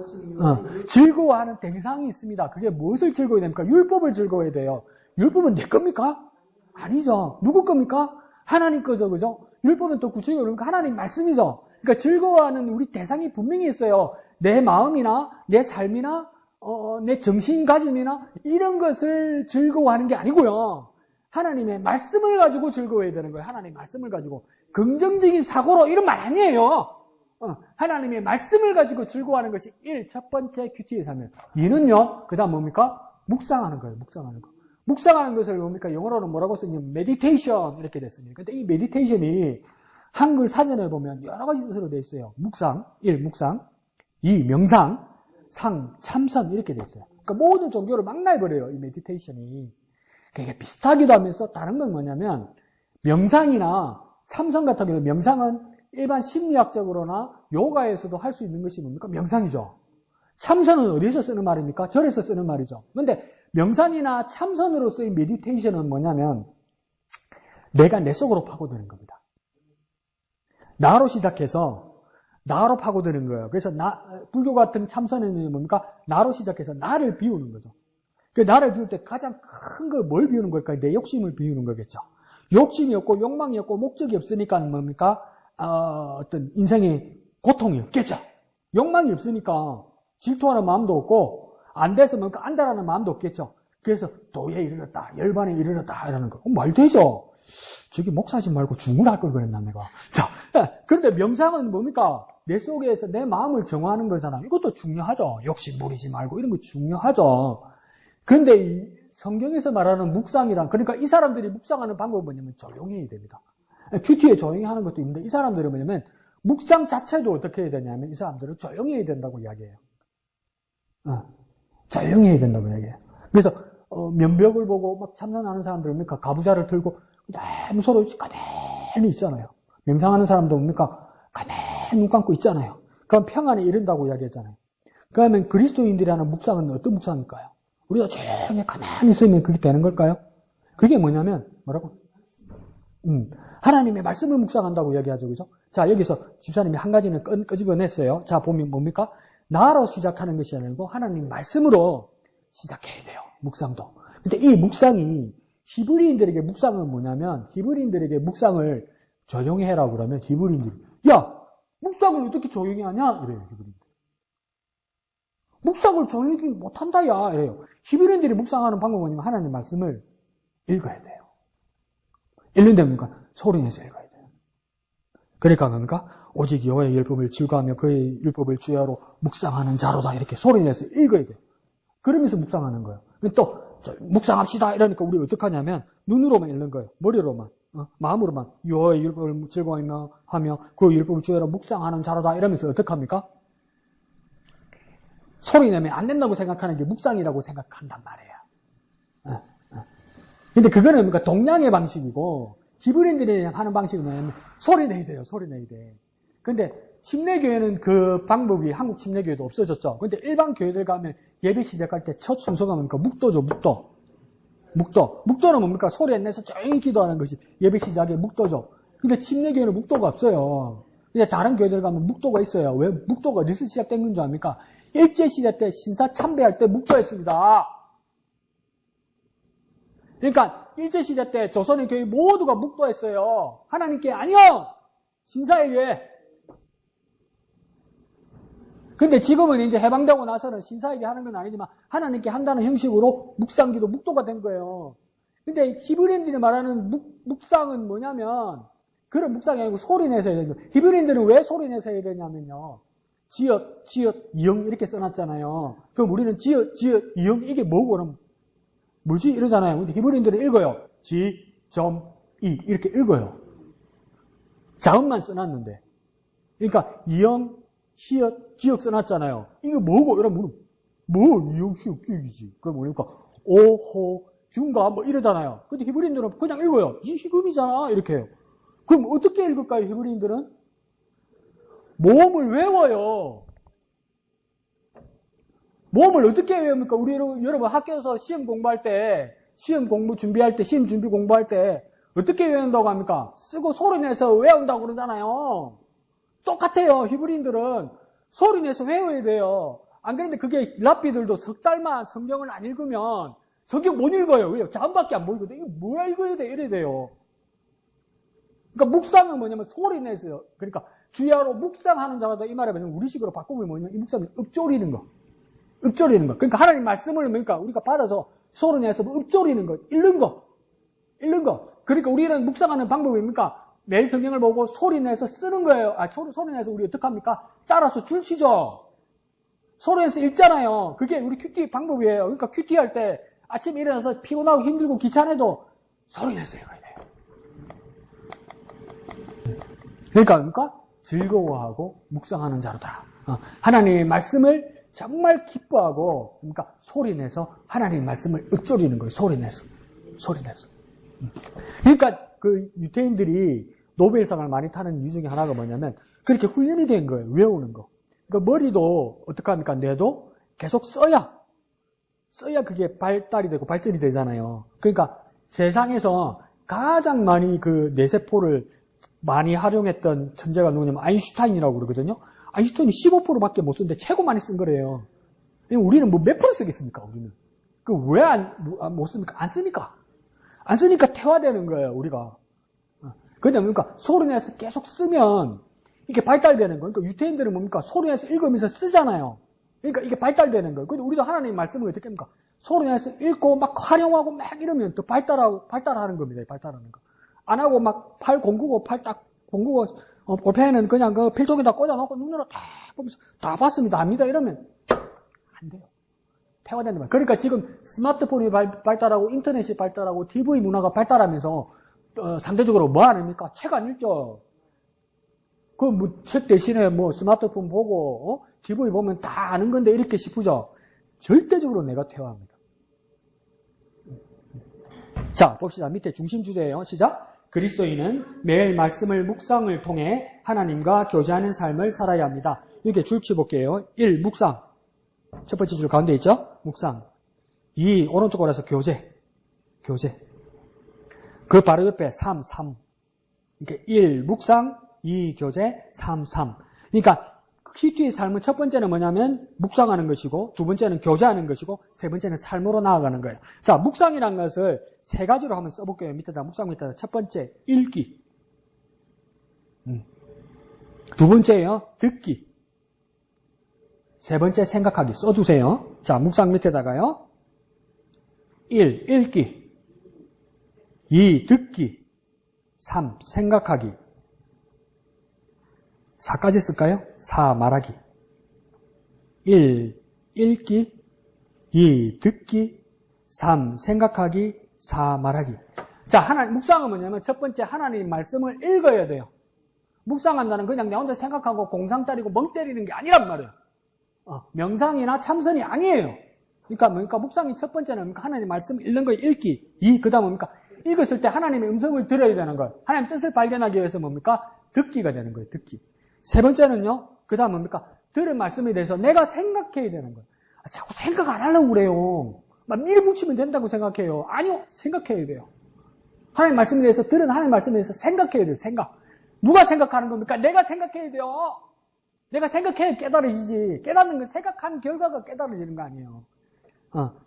즐거워하는 대상이 있습니다. 그게 무엇을 즐거워해야 됩니까? 율법을 즐거워해야 돼요. 율법은 내 겁니까? 아니죠. 누구 겁니까? 하나님 거죠, 그죠? 율법은 또 구체적으로 그러니까 하나님 말씀이죠. 그러니까 즐거워하는 우리 대상이 분명히 있어요. 내 마음이나 내 삶이나 내 정신가짐이나 이런 것을 즐거워하는 게 아니고요. 하나님의 말씀을 가지고 즐거워해야 되는 거예요. 하나님의 말씀을 가지고. 긍정적인 사고로 이런 말 아니에요. 하나님의 말씀을 가지고 즐거워하는 것이 첫 번째 큐티의 삶이에요. 2는요, 그 다음 뭡니까? 묵상하는 거예요. 묵상하는 거. 묵상하는 것을 뭡니까? 영어로는 뭐라고 쓰냐면 메디테이션 이렇게 됐습니다. 근데 이 메디테이션이 한글 사전에 보면 여러 가지 뜻으로 되어 있어요. 묵상, 1. 묵상, 2. 명상, 3. 참선 이렇게 되어 있어요. 그러니까 모든 종교를 망라해버려요. 이 메디테이션이. 그게 비슷하기도 하면서 다른 건 뭐냐면 명상이나 참선 같은 경우 명상은 일반 심리학적으로나 요가에서도 할 수 있는 것이 뭡니까? 명상이죠. 참선은 어디서 쓰는 말입니까? 절에서 쓰는 말이죠. 그런데 명상이나 참선으로 쓰인 메디테이션은 뭐냐면 내가 내 속으로 파고드는 겁니다. 나로 시작해서 나로 파고드는 거예요. 그래서 불교 같은 참선에는 뭡니까? 나로 시작해서 나를 비우는 거죠. 그 나를 비울 때 가장 큰 걸 뭘 비우는 걸까요? 내 욕심을 비우는 거겠죠. 욕심이 없고 욕망이 없고 목적이 없으니까 뭡니까? 어떤 인생의 고통이 없겠죠. 욕망이 없으니까 질투하는 마음도 없고 안 돼서 뭔가 안다라는 마음도 없겠죠. 그래서 도에 이르렀다, 열반에 이르렀다 이러는 거. 말 되죠. 저기 목사지 말고 중을 걸 그랬나 내가. 자, 그런데 명상은 뭡니까? 내 속에서 내 마음을 정화하는 거잖아. 이것도 중요하죠. 욕심 부리지 말고 이런 거 중요하죠. 그런데 이 성경에서 말하는 묵상이란, 그러니까 이 사람들이 묵상하는 방법은 뭐냐면 조용히 해야 됩니다. 큐티에 조용히 하는 것도 있는데 이 사람들은 뭐냐면 묵상 자체도 어떻게 해야 되냐면 이 사람들은 조용히 해야 된다고 이야기해요. 조용히 해야 된다고 이야기해요. 그래서 면벽을 보고 막 참선하는 사람들은 뭡니까? 가부좌를 들고 너무 서로 가만히 있잖아요. 명상하는 사람도 뭡니까? 가만히 눈 감고 있잖아요. 그럼 평안에 이른다고 이야기했잖아요. 그러면 그리스도인들이 하는 묵상은 어떤 묵상일까요? 우리가 조용히 가만히 있으면 그게 되는 걸까요? 그게 뭐냐면 뭐라고? 하나님의 말씀을 묵상한다고 이야기하죠. 그죠? 자, 여기서 집사님이 한 가지는 끄집어냈어요. 자, 보면 뭡니까? 나로 시작하는 것이 아니고 하나님 말씀으로 시작해야 돼요. 묵상도. 근데 이 묵상이 히브리인들에게 묵상은 뭐냐면 히브리인들에게 묵상을 조용히 해라고 그러면 히브리인들이 야! 묵상을 어떻게 조용히 하냐? 이래요. 히브리인들. 묵상을 조용히 못한다 야 이래요. 히브리인들이 묵상하는 방법은 뭐냐면 하나님 말씀을 읽어야 돼요. 읽는데 뭡니까? 소리 내서 읽어야 돼요. 그러니까 뭡니까? 오직 여호와의 율법을 즐거워하며 그의 율법을 주야로 묵상하는 자로다 이렇게 소리 내서 읽어야 돼요. 그러면서 묵상하는 거예요. 또 묵상합시다 이러니까 우리 어떻게 하냐면 눈으로만 읽는 거예요. 머리로만. 마음으로만 여호와의 율법을 즐거워하며 그 율법을 주야로 묵상하는 자로다 이러면서 어떻게 합니까? 소리 내면 안 된다고 생각하는 게 묵상이라고 생각한단 말이에요. 근데 그거는 뭔가 동양의 방식이고 히브리인들이 하는 방식은 뭐냐면 소리 내야 돼요. 소리 내야 돼. 근데 침례교회는 그 방법이 한국 침례교회도 없어졌죠. 근데 일반 교회들 가면 예배 시작할 때 첫 순서가 뭡니까? 묵도죠. 묵도는 뭡니까? 소리 내서 조용히 기도하는 것이 예배 시작의 묵도죠. 근데 침례교회는 묵도가 없어요. 근데 다른 교회들 가면 묵도가 있어요. 왜 묵도가 어디서 시작된 건 줄 압니까? 일제시대 때 신사 참배할 때 묵도했습니다. 그러니까 일제시대 때 조선의 교회 모두가 묵도했어요. 하나님께 아니요! 신사에게. 근데 지금은 이제 해방되고 나서는 신사에게 하는 건 아니지만 하나님께 한다는 형식으로 묵상기도 묵도가 된 거예요. 근데 히브리인들이 말하는 묵상은 뭐냐면 그런 묵상이 아니고 소리 내서 해야 되는 거예요. 히브리인들은 왜 소리 내서 해야 되냐면요. 지읒, 이응 이렇게 써놨잖아요. 그럼 우리는 지읒, 이응 이게 뭐고 그럼 뭐지? 이러잖아요. 근데 히브리인들은 읽어요. 지, 점, 이 이렇게 읽어요. 자음만 써놨는데. 그러니까 이응, 시읒, 지읒 써놨잖아요. 이게 뭐고? 이러면 뭐 이응, 시읒, 기억이지. 그럼 뭡니까? 오호, 흉가 뭐 이러잖아요. 근데 히브리인들은 그냥 읽어요. 이 히금이잖아 이렇게 해요. 그럼 어떻게 읽을까요? 히브리인들은? 모음을 외워요. 모음을 어떻게 외웁니까? 우리 여러분 학교에서 시험 공부할 때, 시험 공부 준비할 때, 시험 준비 공부할 때 어떻게 외운다고 합니까? 쓰고 소리 내서 외운다고 그러잖아요. 똑같아요. 히브리인들은 소리내서 외워야 돼요. 안 그런데 그게 랍비들도 석 달만 성경을 안 읽으면 성경 못 읽어요. 왜요? 자음밖에 안 보이거든요. 이거 뭐 읽어야 돼? 이래야 돼요. 그러니까 묵상은 뭐냐면 소리내서요. 그러니까 주야로 묵상하는 자마다 이 말에 뭐냐면 우리식으로 바꾸면 뭐냐면 이 묵상은 읊조리는 거. 읊조리는 거. 그러니까 하나님 말씀을 그러니까 우리가 받아서 소리내서 읊조리는 거. 읽는 거. 읽는 거. 그러니까 우리는 묵상하는 방법이 뭡니까? 매일 성경을 보고 소리내서 쓰는 거예요. 소리내서 우리 어떻게 합니까? 따라서 줄 치죠. 소리내서 읽잖아요. 그게 우리 큐티 방법이에요. 그러니까 큐티 할 때 아침에 일어나서 피곤하고 힘들고 귀찮아도 소리내서 읽어야 돼요. 그러니까 즐거워하고 묵상하는 자로다. 하나님의 말씀을 정말 기뻐하고 그러니까 소리내서 하나님의 말씀을 읊조리는 거예요. 소리내서. 그러니까 그 유태인들이 노벨상을 많이 타는 이유 중에 하나가 뭐냐면 그렇게 훈련이 된 거예요. 외우는 거. 그러니까 머리도 어떻게 합니까? 뇌도 계속 써야 그게 발달이 되고 발전이 되잖아요. 그러니까 세상에서 가장 많이 그 뇌세포를 많이 활용했던 천재가 누구냐면 아인슈타인이라고 그러거든요. 아인슈타인이 15%밖에 못 쓰는데 최고 많이 쓴 거래요. 우리는 뭐 몇 프로 쓰겠습니까? 우리는. 그 왜 못 씁니까? 안 쓰니까. 안 쓰니까 퇴화되는 거예요, 우리가. 그러니까 소리내서 계속 쓰면 이게 발달되는 거예요. 그러니까 유태인들은 뭡니까? 소리내서 읽으면서 쓰잖아요. 그러니까 이게 발달되는 거예요. 근데 우리도 하나님의 말씀을 어떻게 합니까? 소리내서 읽고 막 활용하고 막 이러면 또 발달하는 겁니다. 발달하는 거. 안 하고 막 팔 공구고 팔 딱 공구고 볼펜은 그냥 그 필통에다 꽂아놓고 눈으로 딱 보면서 다 봤습니다. 압니다. 이러면 안 돼요. 퇴화된단 말이에요. 그러니까 지금 스마트폰이 발달하고 인터넷이 발달하고 TV 문화가 발달하면서 상대적으로 뭐 아닙니까? 책 안 읽죠. 그 뭐 책 대신에 뭐 스마트폰 보고 TV 보면 다 아는 건데 이렇게 싶으죠. 절대적으로 내가 퇴화합니다. 자, 봅시다. 밑에 중심 주제예요. 시작. 그리스도인은 매일 말씀을 묵상을 통해 하나님과 교제하는 삶을 살아야 합니다. 이렇게 줄치 볼게요. 1. 묵상. 첫 번째 줄 가운데 있죠? 묵상. 2. 오른쪽 걸어서 교제. 그 바로 옆에 3. 이렇게 1. 묵상, 2. 교제, 3. 그러니까 큐티의 삶은 첫 번째는 뭐냐면 묵상하는 것이고 두 번째는 교제하는 것이고 세 번째는 삶으로 나아가는 거예요. 자, 묵상이라는 것을 세 가지로 한번 써볼게요. 밑에다 묵상 밑에다. 첫 번째 읽기. 두 번째요 듣기. 세 번째 생각하기. 써두세요. 자, 묵상 밑에다가요. 1. 읽기. 2. 듣기. 3. 생각하기. 4까지 쓸까요? 4. 말하기. 1. 읽기. 2. 듣기. 3. 생각하기. 4. 말하기. 자, 묵상은 뭐냐면 첫 번째 하나님 말씀을 읽어야 돼요. 묵상한다는 그냥 내 혼자 생각하고 공상 따리고 멍 때리는 게 아니란 말이에요. 명상이나 참선이 아니에요. 그러니까 묵상이 첫 번째는 하나님 말씀 읽는 거예요. 읽기. 2. 그 다음 뭡니까? 읽었을 때 하나님의 음성을 들어야 되는 거예요. 하나님 뜻을 발견하기 위해서 뭡니까? 듣기가 되는 거예요. 듣기. 세 번째는요. 그 다음 뭡니까? 들은 말씀에 대해서 내가 생각해야 되는 거예요. 자꾸 생각 안 하려고 그래요. 막 밀어붙이면 된다고 생각해요. 아니요. 생각해야 돼요. 하나님 말씀에 대해서 들은 하나님 말씀에 대해서 생각해야 돼요. 생각. 누가 생각하는 겁니까? 내가 생각해야 돼요. 내가 생각해야 깨달아지지. 깨닫는 건 생각한 결과가 깨달아지는 거 아니에요.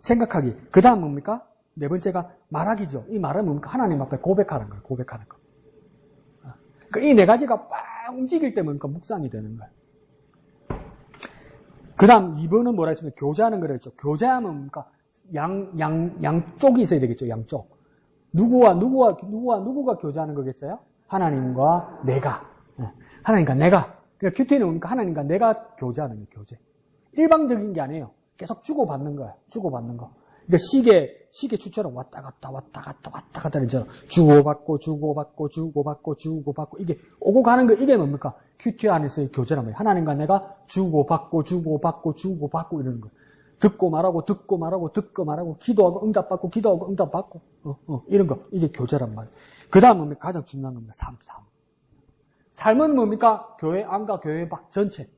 생각하기. 그 다음 뭡니까? 네 번째가 말하기죠. 이 말은 뭡니까? 하나님 앞에 고백하는 거예요. 고백하는 거. 이 네 가지가 빡 움직일 때 뭡니까? 묵상이 되는 거예요. 그 다음 2번은 뭐라 했으면 교제하는 거라 했죠. 교제하면 뭡니까? 양쪽이 있어야 되겠죠. 양쪽. 누구가 교제하는 거겠어요? 하나님과 내가. 하나님과 내가. 그러니까 큐티는 뭡니까? 하나님과 내가 교제하는 거예요. 교제. 일방적인 게 아니에요. 계속 주고받는 거예요. 주고받는 거. 그러니까 시계 추처럼 왔다 갔다 이제 주고받고 이게 오고 가는 거 이게 뭡니까? 큐티 안에서의 교제란 말이에요. 하나님과 내가 주고받고 이러는 거예요. 듣고 말하고 기도하고 응답받고 이런 거 이게 교제란 말이에요. 그 다음 뭡니까? 가장 중요한 겁니다. 삶은 뭡니까? 교회 안과 교회 밖 전체.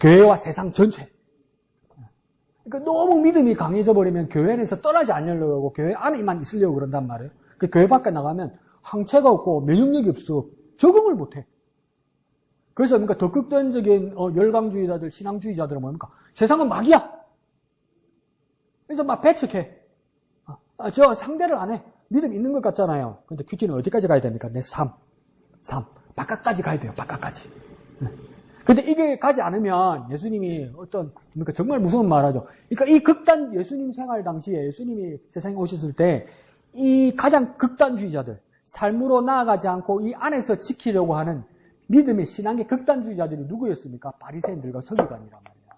교회와 세상 전체. 그러니까 너무 믿음이 강해져 버리면 교회 안에서 떠나지 않으려고 하고 교회 안에만 있으려고 그런단 말이에요. 그 교회 밖에 나가면 항체가 없고 면역력이 없어. 적응을 못해. 그래서 그러니까 더 극단적인 열강주의자들, 신앙주의자들은 뭡니까? 세상은 막이야. 그래서 막 배척해. 저 상대를 안 해. 믿음 있는 것 같잖아요. 근데 큐티는 어디까지 가야 됩니까? 내 삶. 바깥까지 가야 돼요. 바깥까지. 근데 이게 가지 않으면 예수님이 그러니까 정말 무서운 말 하죠. 그러니까 이 극단 예수님 생활 당시에 예수님이 세상에 오셨을 때 이 가장 극단주의자들, 삶으로 나아가지 않고 이 안에서 지키려고 하는 믿음의 신앙의 극단주의자들이 누구였습니까? 바리새인들과 서기관이란 말이에요.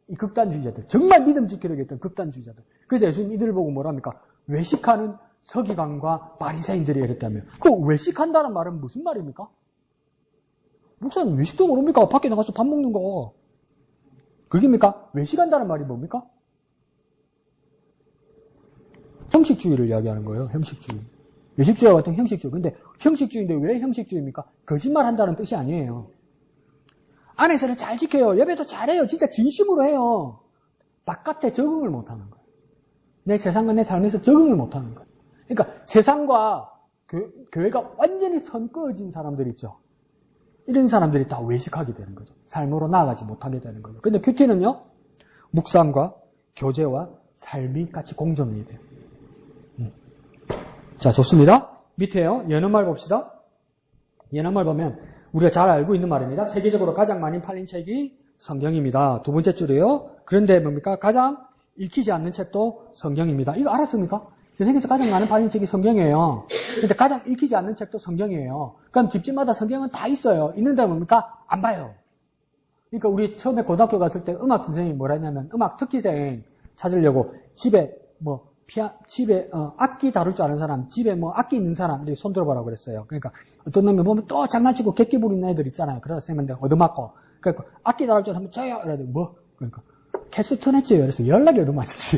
이 극단주의자들, 정말 믿음 지키려고 했던 극단주의자들. 그래서 예수님 이들을 보고 뭐랍니까? 외식하는 서기관과 바리새인들이 이랬다며. 그 외식한다는 말은 무슨 말입니까? 목사님 외식도 모릅니까? 밖에 나가서 밥 먹는 거. 그게입니까? 외식한다는 말이 뭡니까? 형식주의를 이야기하는 거예요. 형식주의. 외식주의와 같은 형식주의. 근데 형식주의인데 왜 형식주의입니까? 거짓말한다는 뜻이 아니에요. 안에서는 잘 지켜요. 예배도 잘해요. 진짜 진심으로 해요. 바깥에 적응을 못하는 거예요. 내 세상과 내 삶에서 적응을 못하는 거예요. 그러니까 세상과 교회가 완전히 선 끊어진 사람들 있죠. 이런 사람들이 다 외식하게 되는 거죠. 삶으로 나아가지 못하게 되는 거죠. 근데 큐티는요, 묵상과 교제와 삶이 같이 공존이 돼요. 자, 좋습니다. 밑에요. 연어말 봅시다. 연어말 보면 우리가 잘 알고 있는 말입니다. 세계적으로 가장 많이 팔린 책이 성경입니다. 두 번째 줄이에요. 그런데 뭡니까? 가장 읽히지 않는 책도 성경입니다. 이거 알았습니까? 세상에서 가장 많은 팔린 책이 성경이에요. 근데 가장 읽히지 않는 책도 성경이에요. 그럼 집집마다 성경은 다 있어요. 있는데 뭡니까? 안 봐요. 그러니까 우리 처음에 고등학교 갔을 때 음악 선생님이 뭐라 했냐면 음악 특기생 찾으려고 집에 악기 다룰 줄 아는 사람, 집에 악기 있는 사람, 이렇게 손 들어보라고 그랬어요. 그러니까 어떤 놈이 보면 또 장난치고 객기 부리는 애들 있잖아요. 그래서 선생님한테 얻어맞고. 그러니까 악기 다룰 줄 알면 저요! 이래야 돼. 뭐? 그러니까 캐스트 냈지요. 그래서 연락이 얻어맞지.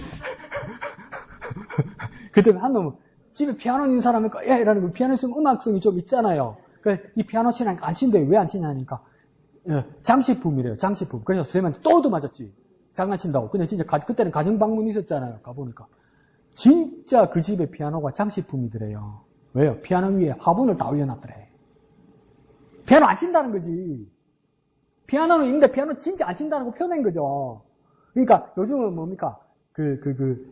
그때 한 놈은 집에 피아노 있는 사람이 야! 이러는 거 피아노 있으면 음악성이 좀 있잖아요. 그래서 이 피아노 치니까 안 친대. 왜 안 치냐니까. 장식품이래요. 장식품. 그래서 선생님한테 또 얻어맞았지. 장난친다고. 근데 진짜 그때는 가정방문 있었잖아요. 가보니까. 진짜 그 집에 피아노가 장식품이더래요. 왜요? 피아노 위에 화분을 다 올려놨더래. 피아노 안 친다는 거지. 피아노는 있는데 피아노 진짜 안 친다는 거 표현한 거죠. 그러니까 요즘은 뭡니까?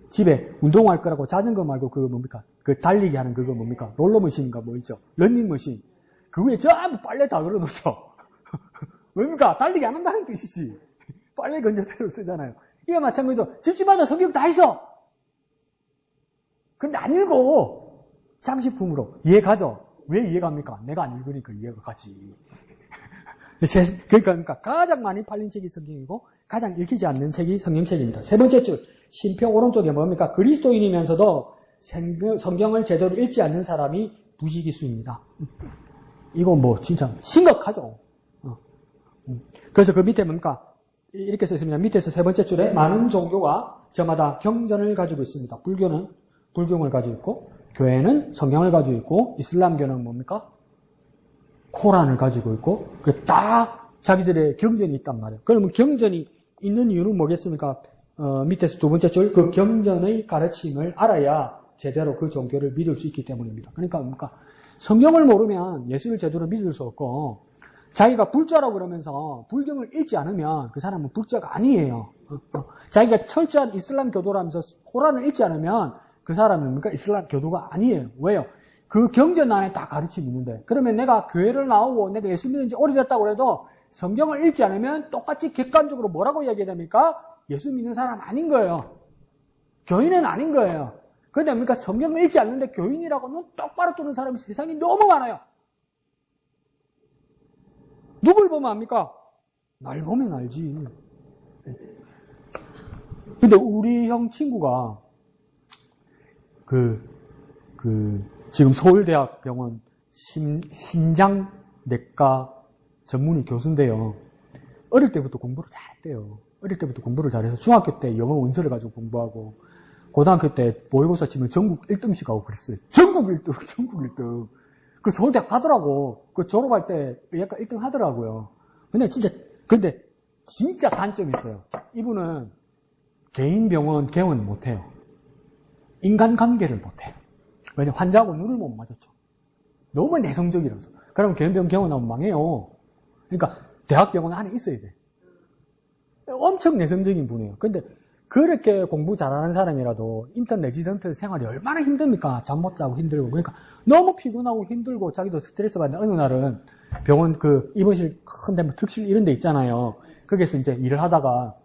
집에 운동할 거라고 자전거 말고 뭡니까? 달리기 하는 그거 뭡니까? 롤러머신인가 뭐 있죠? 런닝머신. 그 위에 전부 빨래 다 걸어놓죠. 뭡니까? 달리기 안 한다는 뜻이지. 빨래 건조대로 쓰잖아요. 이게 마찬가지로 집집마다 성경 다 있어. 근데 안 읽어. 장식품으로. 이해가죠? 왜 이해갑니까? 내가 안 읽으니까 이해가 가지. 그러니까 가장 많이 팔린 책이 성경이고 가장 읽히지 않는 책이 성경책입니다. 세 번째 줄, 신표 오른쪽에 뭡니까? 그리스도인이면서도 성경을 제대로 읽지 않는 사람이 부지기수입니다. 이거 진짜 심각하죠. 그래서 그 밑에 뭡니까? 이렇게 써 있습니다. 밑에서 세 번째 줄에 많은 종교가 저마다 경전을 가지고 있습니다. 불교는 불경을 가지고 있고, 교회는 성경을 가지고 있고, 이슬람교는 뭡니까? 코란을 가지고 있고, 다 자기들의 경전이 있단 말이에요. 그러면 경전이 있는 이유는 뭐겠습니까? 밑에서 두 번째 줄, 그 경전의 가르침을 알아야 제대로 그 종교를 믿을 수 있기 때문입니다. 그러니까 뭡니까? 성경을 모르면 예수를 제대로 믿을 수 없고, 자기가 불자라고 그러면서 불경을 읽지 않으면 그 사람은 불자가 아니에요. 자기가 철저한 이슬람 교도라면서 코란을 읽지 않으면 그 사람은 뭡니까? 이슬람 교도가 아니에요. 왜요? 그 경전 안에 다 가르침이 있는데, 그러면 내가 교회를 나오고 내가 예수 믿은 지 오래됐다고 해도 성경을 읽지 않으면 똑같이 객관적으로 뭐라고 얘기됩니까? 예수 믿는 사람 아닌 거예요. 교인은 아닌 거예요. 그런데 뭡니까? 성경을 읽지 않는데 교인이라고 눈 똑바로 뜨는 사람이 세상에 너무 많아요. 누굴 보면 압니까? 날 보면 알지. 근데 우리 형 친구가 지금 서울대학 병원 신장내과 전문의 교수인데요. 어릴 때부터 공부를 잘했대요. 어릴 때부터 공부를 잘해서 중학교 때 영어 원서를 가지고 공부하고, 고등학교 때 모의고사 치면 전국 1등씩 하고 그랬어요. 전국 1등, 전국 1등. 그 서울대학 가더라고. 그 졸업할 때 약간 1등 하더라고요. 근데 진짜 단점이 있어요. 이분은 개인 병원 개원 못해요. 인간관계를 못해요. 왜냐면 환자하고 눈을 못 마주쳐. 너무 내성적이라서. 그러면 개인 병원 개원하면 망해요. 그러니까 대학병원 안에 있어야 돼. 엄청 내성적인 분이에요. 근데 그렇게 공부 잘하는 사람이라도 인턴 레지던트 생활이 얼마나 힘듭니까? 잠 못 자고 힘들고. 그러니까 너무 피곤하고 힘들고 자기도 스트레스 받는 어느 날은 병원 그 입원실 큰데 뭐 특실 이런 데 있잖아요. 거기서 이제 일을 하다가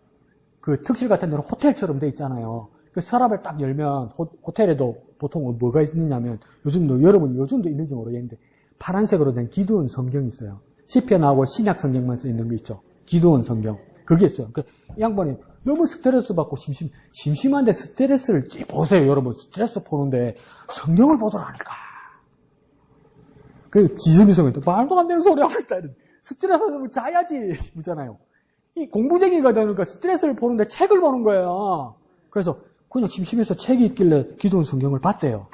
그 특실 같은 데는 호텔처럼 돼 있잖아요. 그 서랍을 딱 열면 호텔에도 보통 뭐가 있느냐면 여러분 요즘도 있는지 모르겠는데 파란색으로 된 기도원 성경이 있어요. 시편하고 신약 성경만 써 있는 거 있죠. 기도원 성경. 그게 있어요. 이 양반이 너무 스트레스 받고 심심한데 스트레스를 보세요, 여러분. 스트레스 보는데 성경을 보더라니까. 그 지수미성이 또 말도 안 되는 소리 하고 있다. 스트레스 받으면 자야지. 묻잖아요. 이 공부쟁이가 되니까 스트레스를 보는데 책을 보는 거예요. 그래서 그냥 심심해서 책이 있길래 기도원 성경을 봤대요.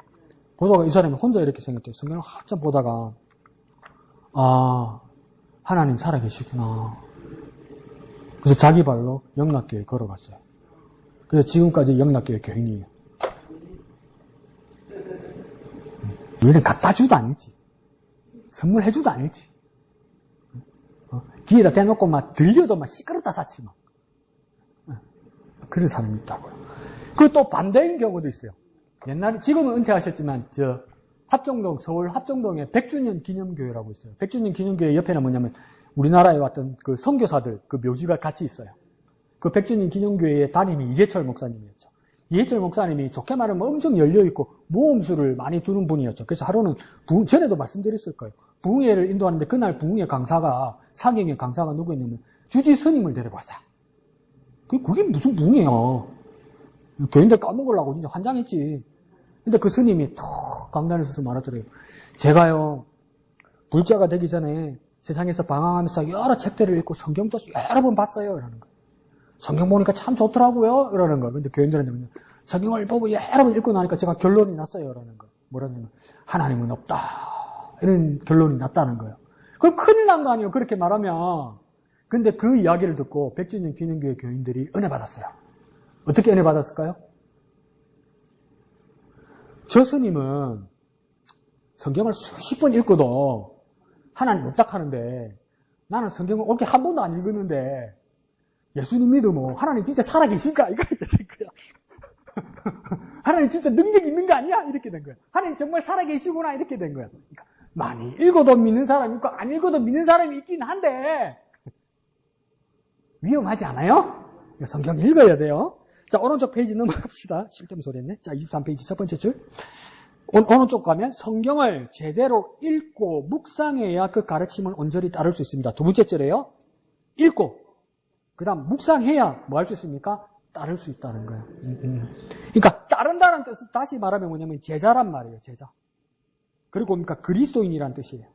보다가 이 사람이 혼자 이렇게 생겼대요. 성경을 한참 보다가 아, 하나님 살아계시구나. 그래서 자기 발로 영락교회에 걸어갔어요. 그래서 지금까지 영락교회 교인이에요. 얘는 갖다 주도 아니지. 선물해주도 아니지. 귀에다 대놓고 막 들려도 막 시끄럽다 사치 막. 그런 사람이 있다고요. 그리고 또 반대인 경우도 있어요. 옛날에, 지금은 은퇴하셨지만, 합정동, 서울 합정동에 100주년 기념교회라고 있어요. 100주년 기념교회 옆에는 뭐냐면, 우리나라에 왔던 그 선교사들, 그 묘지가 같이 있어요. 그 100주년 기념교회의 담임이 이재철 목사님이었죠. 이재철 목사님이 좋게 말하면 엄청 열려있고, 모험수를 많이 두는 분이었죠. 그래서 하루는, 전에도 말씀드렸을 거예요. 부흥회를 인도하는데, 그날 부흥회 강사가, 사경의 강사가 누구였냐면, 주지 스님을 데려왔어요. 그게 무슨 부흥회야. 교인들 까먹으려고 진짜 환장했지. 근데 그 스님이 턱 강단에 서서 말하더래요. 제가요, 불자가 되기 전에 세상에서 방황하면서 여러 책들을 읽고 성경도 여러 번 봤어요. 이러는 거예요. 성경 보니까 참 좋더라고요. 이러는 거예요. 근데 교인들은 성경을 보고 여러 번 읽고 나니까 제가 결론이 났어요. 이러는 거예요. 뭐라냐면, 하나님은 없다. 이런 결론이 났다는 거예요. 그럼 큰일 난 거 아니에요. 그렇게 말하면. 근데 그 이야기를 듣고 100주년 기념교회 교인들이 은혜 받았어요. 어떻게 은혜 받았을까요? 저 스님은 성경을 수십 번 읽고도 하나님 없다 하는데 나는 성경을 옳게 한 번도 안 읽었는데 예수님 믿으면 하나님 진짜 살아계실까? 이거 이렇게 된 거야. 하나님 진짜 능력 있는 거 아니야? 이렇게 된 거야. 하나님 정말 살아계시구나? 이렇게 된 거야. 그러니까 많이 읽어도 믿는 사람이 있고 안 읽어도 믿는 사람이 있긴 한데 위험하지 않아요? 성경 읽어야 돼요. 자, 오른쪽 페이지 넘어갑시다. 쓸데없는 소리 했네. 자, 23페이지 첫 번째 줄. 오른쪽 가면 성경을 제대로 읽고 묵상해야 그 가르침을 온전히 따를 수 있습니다. 두 번째 줄에요. 읽고 그 다음 묵상해야 뭐 할 수 있습니까? 따를 수 있다는 거예요. 그러니까 따른다는 뜻은 다시 말하면 뭐냐면 제자란 말이에요. 제자. 그리고 뭡니까? 그리스도인이란 뜻이에요.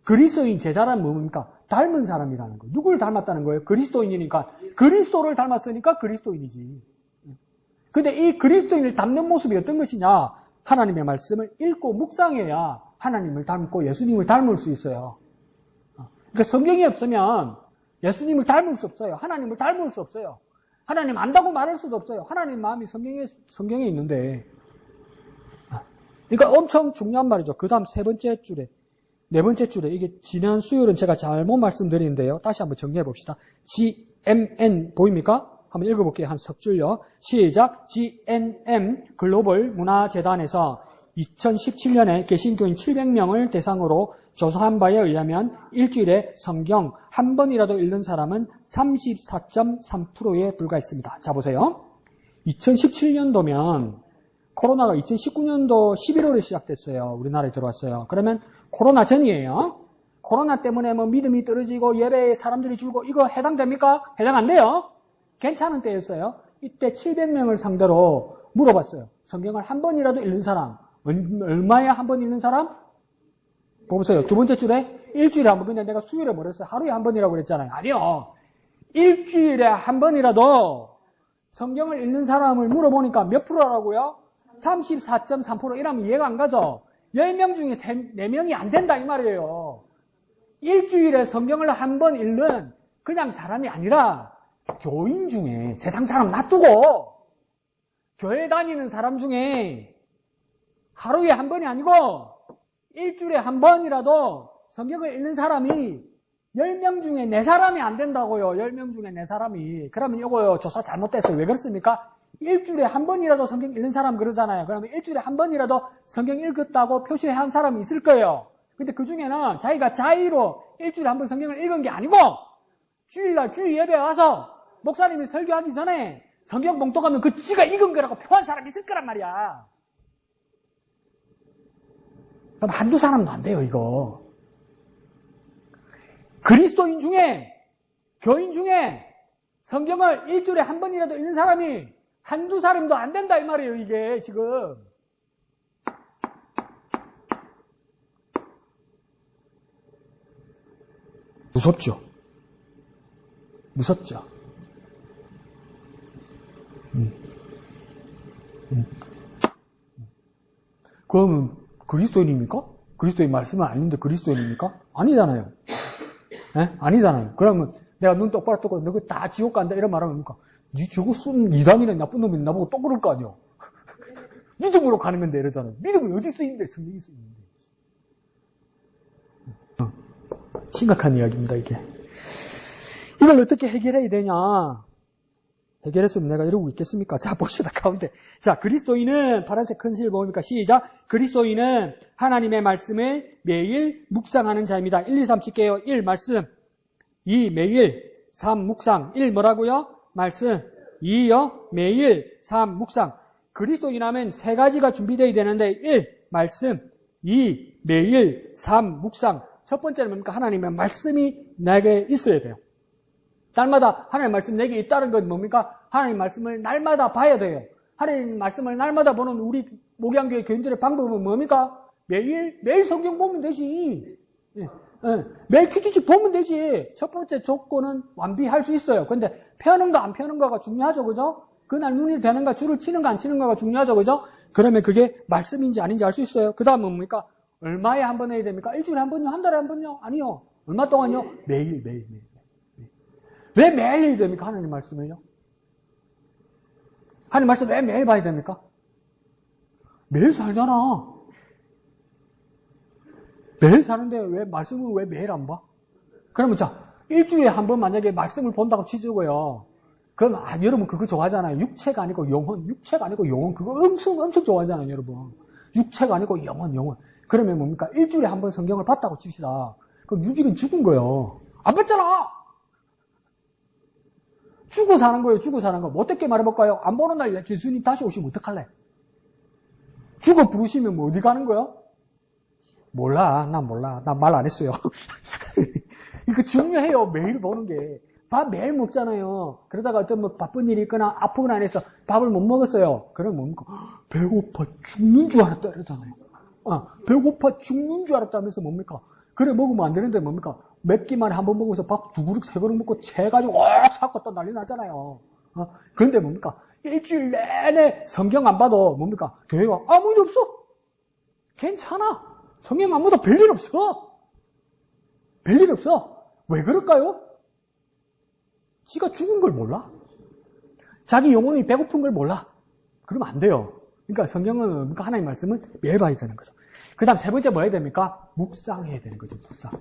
그리스도인 제자란 뭡니까? 닮은 사람이라는 거예요. 누굴 닮았다는 거예요? 그리스도인이니까. 그리스도를 닮았으니까 그리스도인이지. 근데 이 그리스도인을 닮는 모습이 어떤 것이냐? 하나님의 말씀을 읽고 묵상해야 하나님을 닮고 예수님을 닮을 수 있어요. 그러니까 성경이 없으면 예수님을 닮을 수 없어요. 하나님을 닮을 수 없어요. 하나님 안다고 말할 수도 없어요. 하나님 마음이 성경에 있는데. 그러니까 엄청 중요한 말이죠. 그 다음 세 번째 줄에. 네 번째 줄에 이게 지난 수요일은 제가 잘못 말씀드리는데요. 다시 한번 정리해 봅시다. GMN 보입니까? 한번 읽어볼게요. 한 석 줄요. 시작. GNM 글로벌 문화재단에서 2017년에 개신교인 700명을 대상으로 조사한 바에 의하면 일주일에 성경 한 번이라도 읽는 사람은 34.3%에 불과했습니다. 자, 보세요. 2017년도면 코로나가 2019년도 11월에 시작됐어요. 우리나라에 들어왔어요. 그러면 코로나 전이에요. 코로나 때문에 뭐 믿음이 떨어지고 예배에 사람들이 줄고 이거 해당됩니까? 해당 안 돼요. 괜찮은 때였어요. 이때 700명을 상대로 물어봤어요. 성경을 한 번이라도 읽는 사람. 얼마에 한 번 읽는 사람? 보세요. 두 번째 줄에 일주일에 한 번. 근데 내가 수요일에 뭐랬어요? 하루에 한 번이라고 그랬잖아요. 아니요. 일주일에 한 번이라도 성경을 읽는 사람을 물어보니까 몇 프로라고요? 34.3%. 이러면 이해가 안 가죠? 10명 중에 4명이 안 된다 이 말이에요. 일주일에 성경을 한 번 읽는 그냥 사람이 아니라 교인 중에 세상 사람 놔두고 교회 다니는 사람 중에 하루에 한 번이 아니고 일주일에 한 번이라도 성경을 읽는 사람이 10명 중에 4사람이 안 된다고요. 10명 중에 4사람이. 그러면 이거요, 조사 잘못됐어요. 왜 그렇습니까? 일주일에 한 번이라도 성경 읽는 사람 그러잖아요. 그러면 일주일에 한 번이라도 성경 읽었다고 표시한 사람이 있을 거예요. 근데 그 중에는 자기가 자의로 일주일에 한 번 성경을 읽은 게 아니고, 주일날 주일 예배에 와서 목사님이 설교하기 전에 성경 봉독하면 그 지가 읽은 거라고 표한 사람이 있을 거란 말이야. 그럼 한두 사람도 안 돼요, 이거. 그리스도인 중에, 교인 중에 성경을 일주일에 한 번이라도 읽는 사람이 한두 사람도 안 된다, 이 말이에요, 이게 지금. 무섭죠? 무섭죠? 그럼 그리스도인입니까? 그리스도인 말씀은 아닌데 그리스도인입니까? 아니잖아요. 네? 아니잖아요. 그러면 내가 눈 똑바로 뜨고 너 다 지옥 간다 이런 말하면 뭡니까? 니 저거 쓴 이단이네 나쁜 놈이 나보고 또 그럴 거 아니야. 믿음으로 가는 데 이러잖아요. 믿음은 어디 쓰인대? 성경이 쓰이는데. 심각한 이야기입니다, 이게. 이걸 어떻게 해결해야 되냐? 해결했으면 내가 이러고 있겠습니까? 자, 봅시다, 가운데. 자, 그리스도인은, 파란색 큰 실 뭡니까? 시작. 그리스도인은 하나님의 말씀을 매일 묵상하는 자입니다. 1, 2, 3 칠게요. 1, 말씀. 2, 매일. 3, 묵상. 1, 뭐라고요? 말씀. 2요? 매일. 3, 묵상. 그리스도인하면 세 가지가 준비되어야 되는데, 1, 말씀. 2, 매일. 3, 묵상. 첫 번째는 뭡니까? 하나님의 말씀이 내게 있어야 돼요. 날마다 하나님 말씀 내게 있다는 건 뭡니까? 하나님 말씀을 날마다 봐야 돼요. 하나님 말씀을 날마다 보는 우리 목양교회 교인들의 방법은 뭡니까? 매일 성경 보면 되지. 매일 큐티집 보면 되지. 첫 번째 조건은 완비할 수 있어요. 근데 펴는가 안 펴는가가 중요하죠. 그죠? 그날 눈이 되는가 줄을 치는가 안 치는가가 중요하죠. 그죠? 그러면 그게 말씀인지 아닌지 알 수 있어요. 그 다음은 뭡니까? 얼마에 한 번 해야 됩니까? 일주일에 한 번요? 한 달에 한 번요? 아니요. 얼마 동안요? 매일. 왜 매일 해야 됩니까? 하나님 말씀을요? 하나님 말씀 왜 매일 봐야 됩니까? 매일 살잖아. 매일 사는데 왜 말씀을 왜 매일 안 봐? 그러면 자, 일주일에 한 번 만약에 말씀을 본다고 치자고요. 그럼 여러분 그거 좋아하잖아요. 육체가 아니고 영혼. 그거 엄청 좋아하잖아요, 여러분. 육체가 아니고 영혼. 그러면 뭡니까? 일주일에 한 번 성경을 봤다고 칩시다. 그럼 6일은 죽은 거예요. 안 봤잖아! 죽어 사는 거예요, 죽어 사는 거. 뭐 어떻게 말해볼까요? 안 보는 날 예수님 다시 오시면 어떡할래? 죽어 부르시면 뭐 어디 가는 거야? 몰라, 난 몰라. 난 말 안 했어요. 이거 중요해요, 매일 보는 게. 밥 매일 먹잖아요. 그러다가 어떤 뭐 바쁜 일이 있거나 아프건 안 해서 밥을 못 먹었어요. 그럼 뭡니까? 배고파 죽는 줄 알았다 이러잖아요. 배고파 죽는 줄 알았다면서 뭡니까? 그래 먹으면 안 되는데 뭡니까? 몇 끼 만에 한 번 먹으면서 밥 2그릇, 3그릇 먹고 채가지고 사고 또 난리 나잖아요. 그런데 뭡니까? 일주일 내내 성경 안 봐도 뭡니까? 교회 와 아무 일 없어. 괜찮아. 성경 안 봐도 별일 없어. 별일 없어. 왜 그럴까요? 지가 죽은 걸 몰라? 자기 영혼이 배고픈 걸 몰라? 그러면 안 돼요. 그러니까 성경은, 그러니까 하나님 말씀은 매일 봐야 되는 거죠. 그 다음 세 번째 뭐 해야 됩니까? 묵상해야 되는 거죠, 묵상.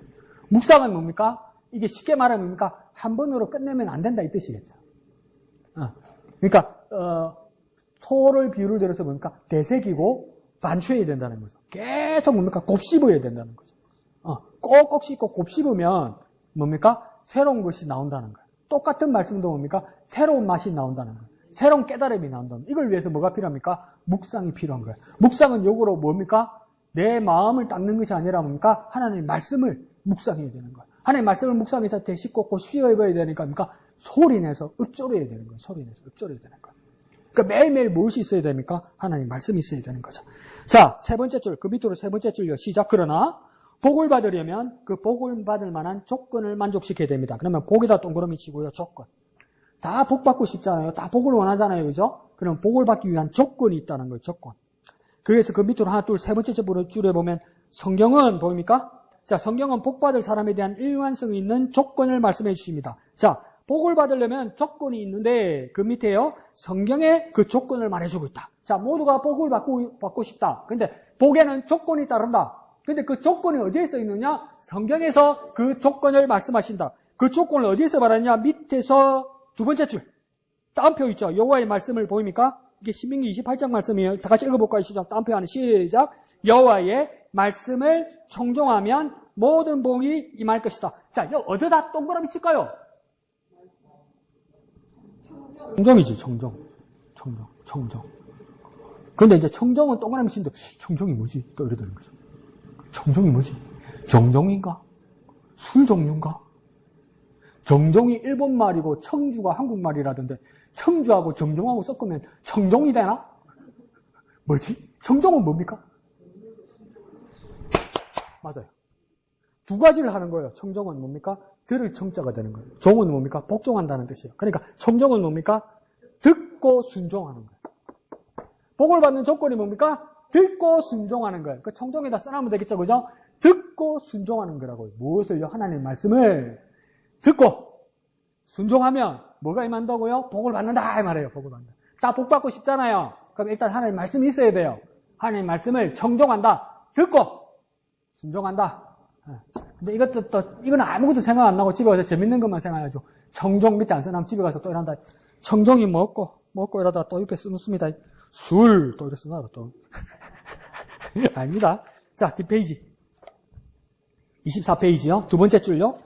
묵상은 뭡니까? 이게 쉽게 말하면 뭡니까? 한 번으로 끝내면 안 된다 이 뜻이겠죠. 그러니까, 소를 비유를 들어서 뭡니까? 되새기고 반추해야 된다는 거죠. 계속 뭡니까? 곱씹어야 된다는 거죠. 꼭꼭 씹고 곱씹으면 뭡니까? 새로운 것이 나온다는 거예요. 똑같은 말씀도 뭡니까? 새로운 맛이 나온다는 거예요. 새로운 깨달음이 나온다는 거예요. 이걸 위해서 뭐가 필요합니까? 묵상이 필요한 거예요. 묵상은 요거로 뭡니까? 내 마음을 닦는 것이 아니라 뭡니까? 하나님의 말씀을 묵상해야 되는 거예요. 하나님의 말씀을 묵상해서 되씹고 씹어야 되니까 뭡니까? 소리내서 읊조려야 되는 거예요. 소리내서 읊조려야 되는 거예요. 그러니까 매일매일 무엇이 있어야 됩니까? 하나님 말씀이 있어야 되는 거죠. 자, 세 번째 줄, 그 밑으로 세 번째 줄요. 시작. 그러나 복을 받으려면 그 복을 받을 만한 조건을 만족시켜야 됩니다. 그러면 복에다 동그라미 치고요. 조건. 다 복 받고 싶잖아요. 다 복을 원하잖아요. 그죠? 그럼 복을 받기 위한 조건이 있다는 거예요. 조건. 그래서 그 밑으로 하나, 둘, 세 번째 줄에 보면 성경은 보입니까? 자, 성경은 복 받을 사람에 대한 일관성이 있는 조건을 말씀해 주십니다. 자, 복을 받으려면 조건이 있는데 그 밑에요. 성경에 그 조건을 말해주고 있다. 자, 모두가 복을 받고 싶다. 근데 복에는 조건이 따른다. 근데 그 조건이 어디에 써 있느냐? 성경에서 그 조건을 말씀하신다. 그 조건을 어디에서 말하냐? 밑에서 두 번째 줄. 따옴표 있죠? 여호와의 말씀을 보입니까? 이게 신명기 28장 말씀이에요. 다 같이 읽어볼까요? 시작. 따옴표 하는 시작. 여호와의 말씀을 청종하면 모든 복이 임할 것이다. 자, 여기 어디다 동그라미 칠까요? 청정이지, 청정. 근데 이제 청정은 동그라미 치는데, 청정이 뭐지? 또 이래 되는 거죠. 청정이 뭐지? 정정인가? 술 종류인가? 정정이 일본 말이고 청주가 한국 말이라던데, 청주하고 정정하고 섞으면 청정이 되나? 뭐지? 청정은 뭡니까? 맞아요. 두 가지를 하는 거예요. 청정은 뭡니까? 들을 청자가 되는 거예요. 종은 뭡니까? 복종한다는 뜻이에요. 그러니까 청정은 뭡니까? 듣고 순종하는 거예요. 복을 받는 조건이 뭡니까? 듣고 순종하는 거예요. 그 청정에다 써놓으면 되겠죠, 그죠? 듣고 순종하는 거라고요. 무엇을요? 하나님의 말씀을 듣고 순종하면 뭐가 임한다고요? 복을 받는다 이 말이에요. 복을 받는다. 다 복 받고 싶잖아요. 그럼 일단 하나님의 말씀이 있어야 돼요. 하나님의 말씀을 청종한다. 듣고 순종한다. 근데 이것도 또 이거는 아무것도 생각 안 나고 집에 가서 재밌는 것만 생각하죠. 청종 밑에 안 써놓으면 집에 가서 또 이런다. 청종이 먹고 이러다가 또 옆에 써놓습니다. 술 또 이렇게 써놔 또. 아닙니다. 자, 뒷페이지 24페이지요. 두 번째 줄요.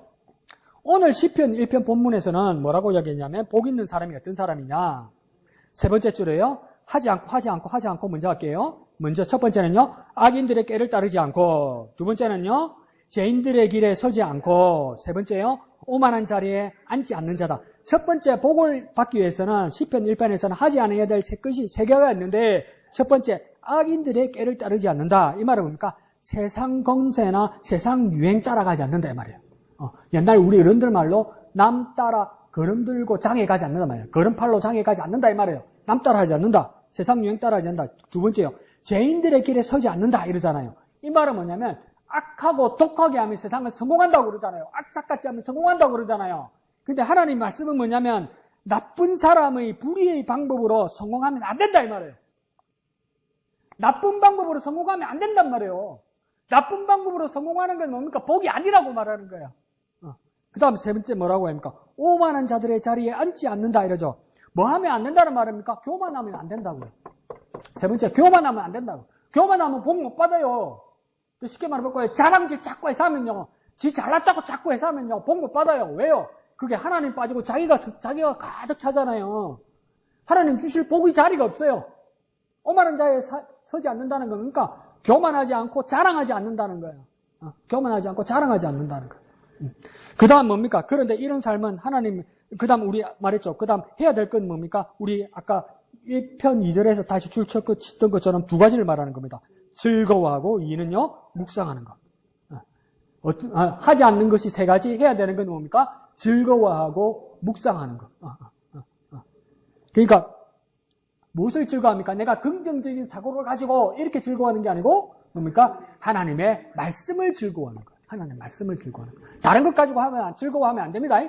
오늘 시편 1편 본문에서는 뭐라고 이야기했냐면 복 있는 사람이 어떤 사람이냐. 세 번째 줄에요. 하지 않고 먼저 할게요. 먼저 첫 번째는요. 악인들의 꾀를 따르지 않고, 두 번째는요. 죄인들의 길에 서지 않고, 세 번째요. 오만한 자리에 앉지 않는 자다. 첫 번째 복을 받기 위해서는 시편 1편에서는 하지 않아야 될 세 개가 있는데, 첫 번째 악인들의 꾀를 따르지 않는다. 이 말은 뭡니까? 세상 권세나 세상 유행 따라가지 않는다 이 말이에요. 옛날 우리 어른들 말로 남 따라 걸음 들고 장에 가지 않는다 말이에요. 걸음팔로 장에 가지 않는다 이 말이에요. 남 따라 하지 않는다. 세상 유행 따라 하지 않는다. 두 번째요. 죄인들의 길에 서지 않는다 이러잖아요. 이 말은 뭐냐면 악하고 독하게 하면 세상은 성공한다고 그러잖아요. 악착같이 하면 성공한다고 그러잖아요. 근데 하나님 말씀은 뭐냐면 나쁜 사람의 불의의 방법으로 성공하면 안 된다 이 말이에요. 나쁜 방법으로 성공하면 안 된단 말이에요. 나쁜 방법으로 성공하는 건 뭡니까? 복이 아니라고 말하는 거야. 그 다음 세 번째 뭐라고 합니까? 오만한 자들의 자리에 앉지 않는다 이러죠. 뭐 하면 안 된다는 말입니까? 교만하면 안 된다고요. 세 번째, 교만하면 안 된다고. 교만하면 복 못 받아요. 쉽게 말해볼까요? 자랑질 자꾸 해서 하면요. 지 잘났다고 자꾸 해서 하면요. 복 못 받아요. 왜요? 그게 하나님 빠지고 자기가 가득 차잖아요. 하나님 주실 복의 자리가 없어요. 오만한 자리에 서지 않는다는 건 그러니까 교만하지 않고 자랑하지 않는다는 거예요. 교만하지 않고 자랑하지 않는다는 거예요. 그 다음 뭡니까? 그런데 이런 삶은 하나님, 그 다음 우리 말했죠. 그 다음 해야 될 건 뭡니까? 우리 아까 1편 2절에서 다시 줄 쳤던 것처럼 두 가지를 말하는 겁니다. 즐거워하고 이는요, 묵상하는 것. 하지 않는 것이 세 가지, 해야 되는 건 뭡니까? 즐거워하고 묵상하는 것. 그러니까 무엇을 즐거워합니까? 내가 긍정적인 사고를 가지고 이렇게 즐거워하는 게 아니고 뭡니까? 하나님의 말씀을 즐거워하는 거예요. 하나님의 말씀을 즐거워하는 거예요. 다른 것 가지고 즐거워하면 안 됩니다.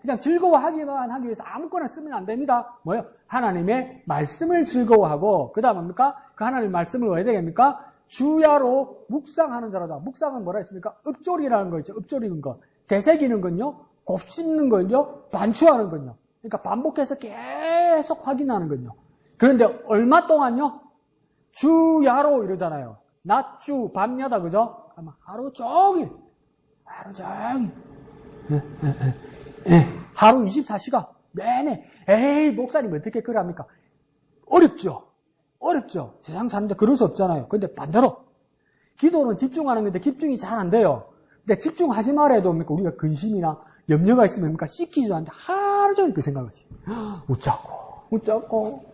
그냥 즐거워하기만 하기 위해서 아무거나 쓰면 안 됩니다. 뭐예요? 하나님의 말씀을 즐거워하고 그 다음 뭡니까? 그 하나님의 말씀을 왜 되겠습니까? 주야로 묵상하는 자라다. 묵상은 뭐라 했습니까? 읊조리라는 거 있죠. 읊조리는 거. 되새기는 건요. 곱씹는 건요. 반추하는 건요. 그러니까 반복해서 계속 확인하는 건요. 그런데 얼마 동안요? 주야로 이러잖아요. 낮주, 밤야다, 그죠? 아마 하루 종일. 하루 24시간 내내. 에이, 목사님 어떻게 그럽니까? 어렵죠? 세상 사는데 그럴 수 없잖아요. 근데 반대로 기도는 집중하는 건데 집중이 잘 안 돼요. 근데 집중하지 말아도 우리가 근심이나 염려가 있으면 뭡니까? 씻기지도 않는데 하루 종일 그 생각하지.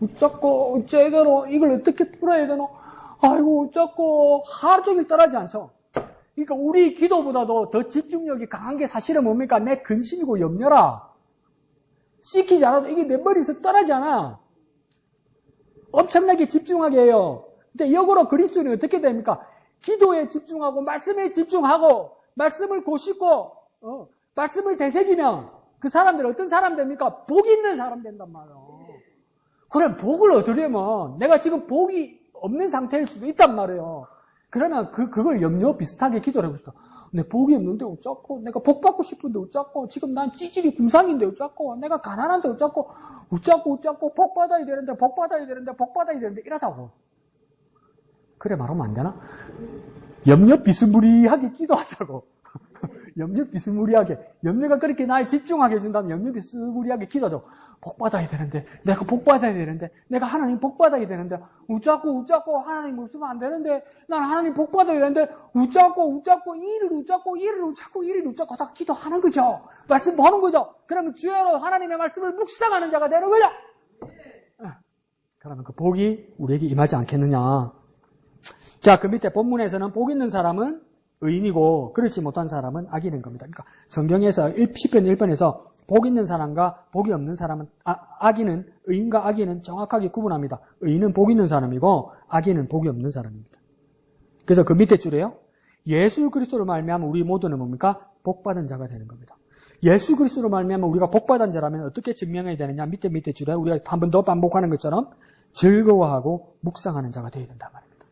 웃자고 제대로 이걸 어떻게 풀어야 되노? 아이고 웃자고 하루 종일 떠나지 않죠. 그러니까 우리 기도보다도 더 집중력이 강한 게 사실은 뭡니까? 내 근심이고 염려라. 씻기지 않아도 이게 내 머리에서 떠나지 않아. 엄청나게 집중하게 해요. 근데 역으로 그리스도인은 어떻게 됩니까? 기도에 집중하고 말씀에 집중하고 말씀을 고씻고 말씀을 되새기면 그 사람들 어떤 사람 됩니까? 복 있는 사람 된단 말이에요. 그래 복을 얻으려면 내가 지금 복이 없는 상태일 수도 있단 말이에요. 그러면 그걸 염려 비슷하게 기도를 해봅시다. 내 복이 없는데 어쩌고, 내가 복 받고 싶은데 어쩌고, 지금 난 찌질이 궁상인데 어쩌고, 내가 가난한데 어쩌고, 복 받아야 되는데, 복 받아야 되는데, 이러자고. 그래 말하면 안 되나? 염려 비스무리하게 기도하자고. 염려 비스무리하게. 염려가 그렇게 나에 집중하게 해준다면 염려 비스무리하게 기도하자고. 복 받아야 되는데, 내가 복 받아야 되는데, 내가 하나님 복 받아야 되는데, 웃자고 하나님 없으면 안 되는데, 난 하나님 복 받아야 되는데, 웃자고 이를 웃자고 다 기도하는 거죠. 말씀 보는 거죠. 그러면 주야로 하나님의 말씀을 묵상하는 자가 되는 거죠. 그러면 그 복이 우리에게 임하지 않겠느냐. 자, 그 밑에 본문에서는 복 있는 사람은 의인이고 그렇지 못한 사람은 악인인 겁니다. 그러니까 성경에서 10편 1번에서 복 있는 사람과 복이 없는 사람은 악인은 의인과 악인은 정확하게 구분합니다. 의인은 복 있는 사람이고 악인은 복이 없는 사람입니다. 그래서 그 밑에 줄에요. 예수 그리스도로 말미암아 우리 모두는 뭡니까? 복받은 자가 되는 겁니다. 예수 그리스도로 말미암아 우리가 복받은 자라면 어떻게 증명해야 되느냐? 밑에 줄에 우리가 한 번 더 반복하는 것처럼 즐거워하고 묵상하는 자가 되어야 된단 말입니다.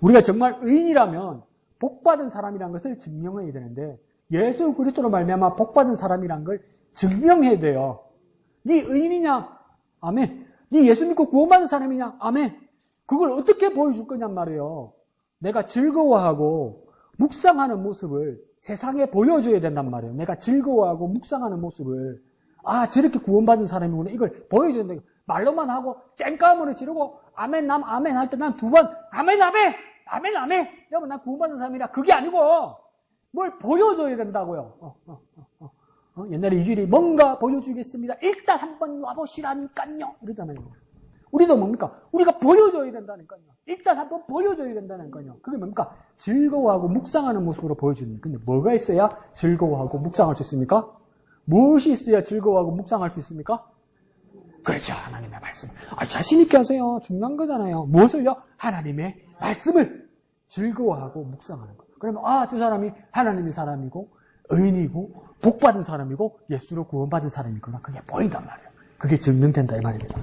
우리가 정말 의인이라면 복받은 사람이라는 것을 증명해야 되는데 예수 그리스도로 말미암아 복받은 사람이라는 걸 증명해야 돼요. 네 의인이냐? 아멘. 네 예수 믿고 구원받은 사람이냐? 아멘. 그걸 어떻게 보여줄 거냔 말이에요. 내가 즐거워하고 묵상하는 모습을 세상에 보여줘야 된단 말이에요. 내가 즐거워하고 묵상하는 모습을 저렇게 구원받은 사람이구나 이걸 보여줘야 된다. 말로만 하고 땡까물을 지르고 아멘 할 때 난 두 번 아멘 여러분 난 구원받은 사람이라 그게 아니고 뭘 보여줘야 된다고요. 옛날에 이주일이 뭔가 보여주겠습니다. 일단 한번 와보시라니까요. 이러잖아요. 우리도 뭡니까? 우리가 보여줘야 된다니까요. 일단 한번 보여줘야 된다니까요. 그게 뭡니까? 즐거워하고 묵상하는 모습으로 보여주는. 근데 뭐가 있어야 즐거워하고 묵상할 수 있습니까? 무엇이 있어야 즐거워하고 묵상할 수 있습니까? 그렇죠. 하나님의 말씀. 자신 있게 하세요. 중요한 거잖아요. 무엇을요? 하나님의 말씀을 즐거워하고 묵상하는 거. 그러면 저 사람이 하나님의 사람이고 의인이고 복받은 사람이고 예수로 구원받은 사람이구나. 그게 보인단 말이에요. 그게 증명된다 이 말입니다.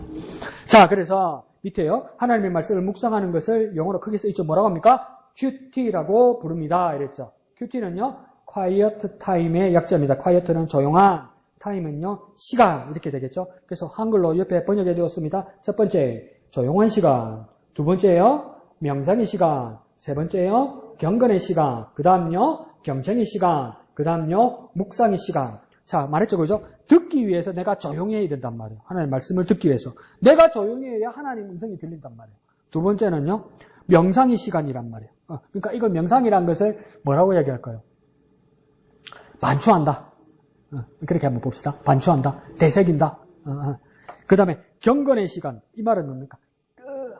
자, 그래서 밑에요. 하나님의 말씀을 묵상하는 것을 영어로 크게 써있죠. 뭐라고 합니까? QT라고 부릅니다. 이랬죠. QT는요. Quiet Time의 약자입니다. Quiet는 조용한, Time은요. 시간 이렇게 되겠죠. 그래서 한글로 옆에 번역해 두었습니다. 첫 번째, 조용한 시간. 두 번째요. 명상의 시간. 세 번째요. 경건의 시간. 그 다음요. 경청의 시간. 그 다음요. 묵상의 시간. 자, 말했죠. 그죠? 듣기 위해서 내가 조용해야 된단 말이에요. 하나님의 말씀을 듣기 위해서. 내가 조용해야 하나님 음성이 들린단 말이에요. 두 번째는요. 명상의 시간이란 말이에요. 그러니까 이걸 명상이란 것을 뭐라고 얘기할까요? 반추한다. 그렇게 한번 봅시다. 반추한다. 되새긴다. 그 다음에 경건의 시간. 이 말은 뭡니까?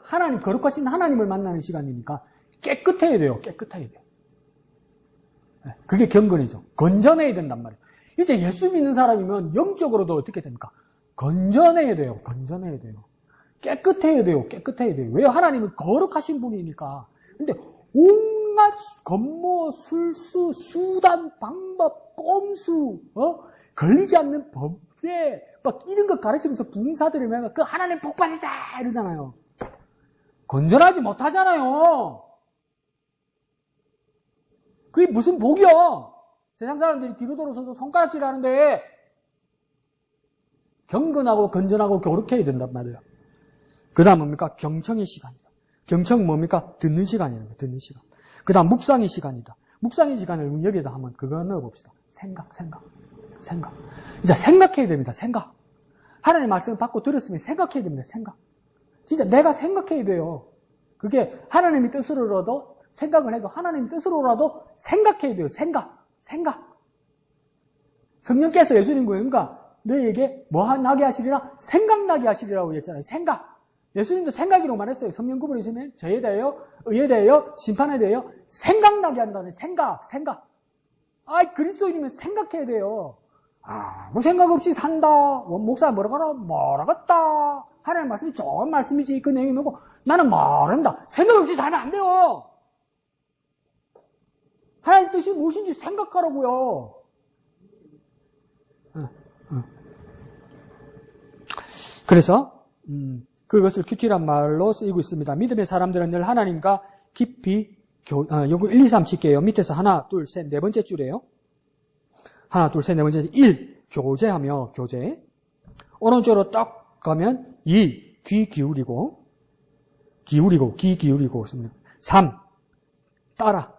하나님, 거룩하신 하나님을 만나는 시간이니까 깨끗해야 돼요. 깨끗해야 돼요. 그게 경건이죠. 건전해야 된단 말이에요. 이제 예수 믿는 사람이면 영적으로도 어떻게 됩니까? 건전해야 돼요. 건전해야 돼요. 깨끗해야 돼요. 깨끗해야 돼요. 왜요? 하나님은 거룩하신 분이니까. 근데 온갖 건모, 술수, 수단, 방법, 꼼수, 걸리지 않는 법제, 막 이런 거 가르치면서 붕사들이면 그 하나님 복 받으자 이러잖아요. 건전하지 못하잖아요. 그게 무슨 복이야? 세상 사람들이 뒤로 돌아서서 손가락질 하는데 경건하고 건전하고 거룩해야 된단 말이에요. 그 다음 뭡니까? 경청의 시간이다. 경청 뭡니까? 듣는 시간이에요. 듣는 시간. 그 다음 묵상의 시간이다. 묵상의 시간을 여기에다 한번 그거 넣어봅시다. 생각. 이제 생각해야 됩니다. 생각. 하나님의 말씀을 받고 들었으면 생각해야 됩니다. 생각. 진짜 내가 생각해야 돼요. 그게 하나님의 뜻으로라도 생각을 해도 하나님의 뜻으로라도 생각해야 돼요. 생각. 성령께서 예수님 그러니까 너에게 뭐 나게 하시리라? 생각나게 하시리라고 했잖아요. 생각. 예수님도 생각이라고 말했어요. 성령 구분이 있으면 죄에 대하여, 의에 대하여, 심판에 대하여 생각나게 한다는 생각. 그리스도인이면 생각해야 돼요. 뭐 생각 없이 산다. 목사 뭐라겠다. 하나님 말씀이 좋은 말씀이지. 그 내용이 뭐고 나는 모른다. 생각 없이 살면 안 돼요. 하나님 뜻이 무엇인지 생각하라고요. 그래서 그것을 큐티란 말로 쓰이고 있습니다. 믿음의 사람들은 늘 하나님과 깊이 요거 1, 2, 3 칠게요. 밑에서 하나, 둘, 셋, 네 번째 줄이에요. 하나, 둘, 셋, 네 번째 줄. 1. 교제하며 교제. 오른쪽으로 딱 가면 2. 귀 기울이고 귀 기울이고 3. 따라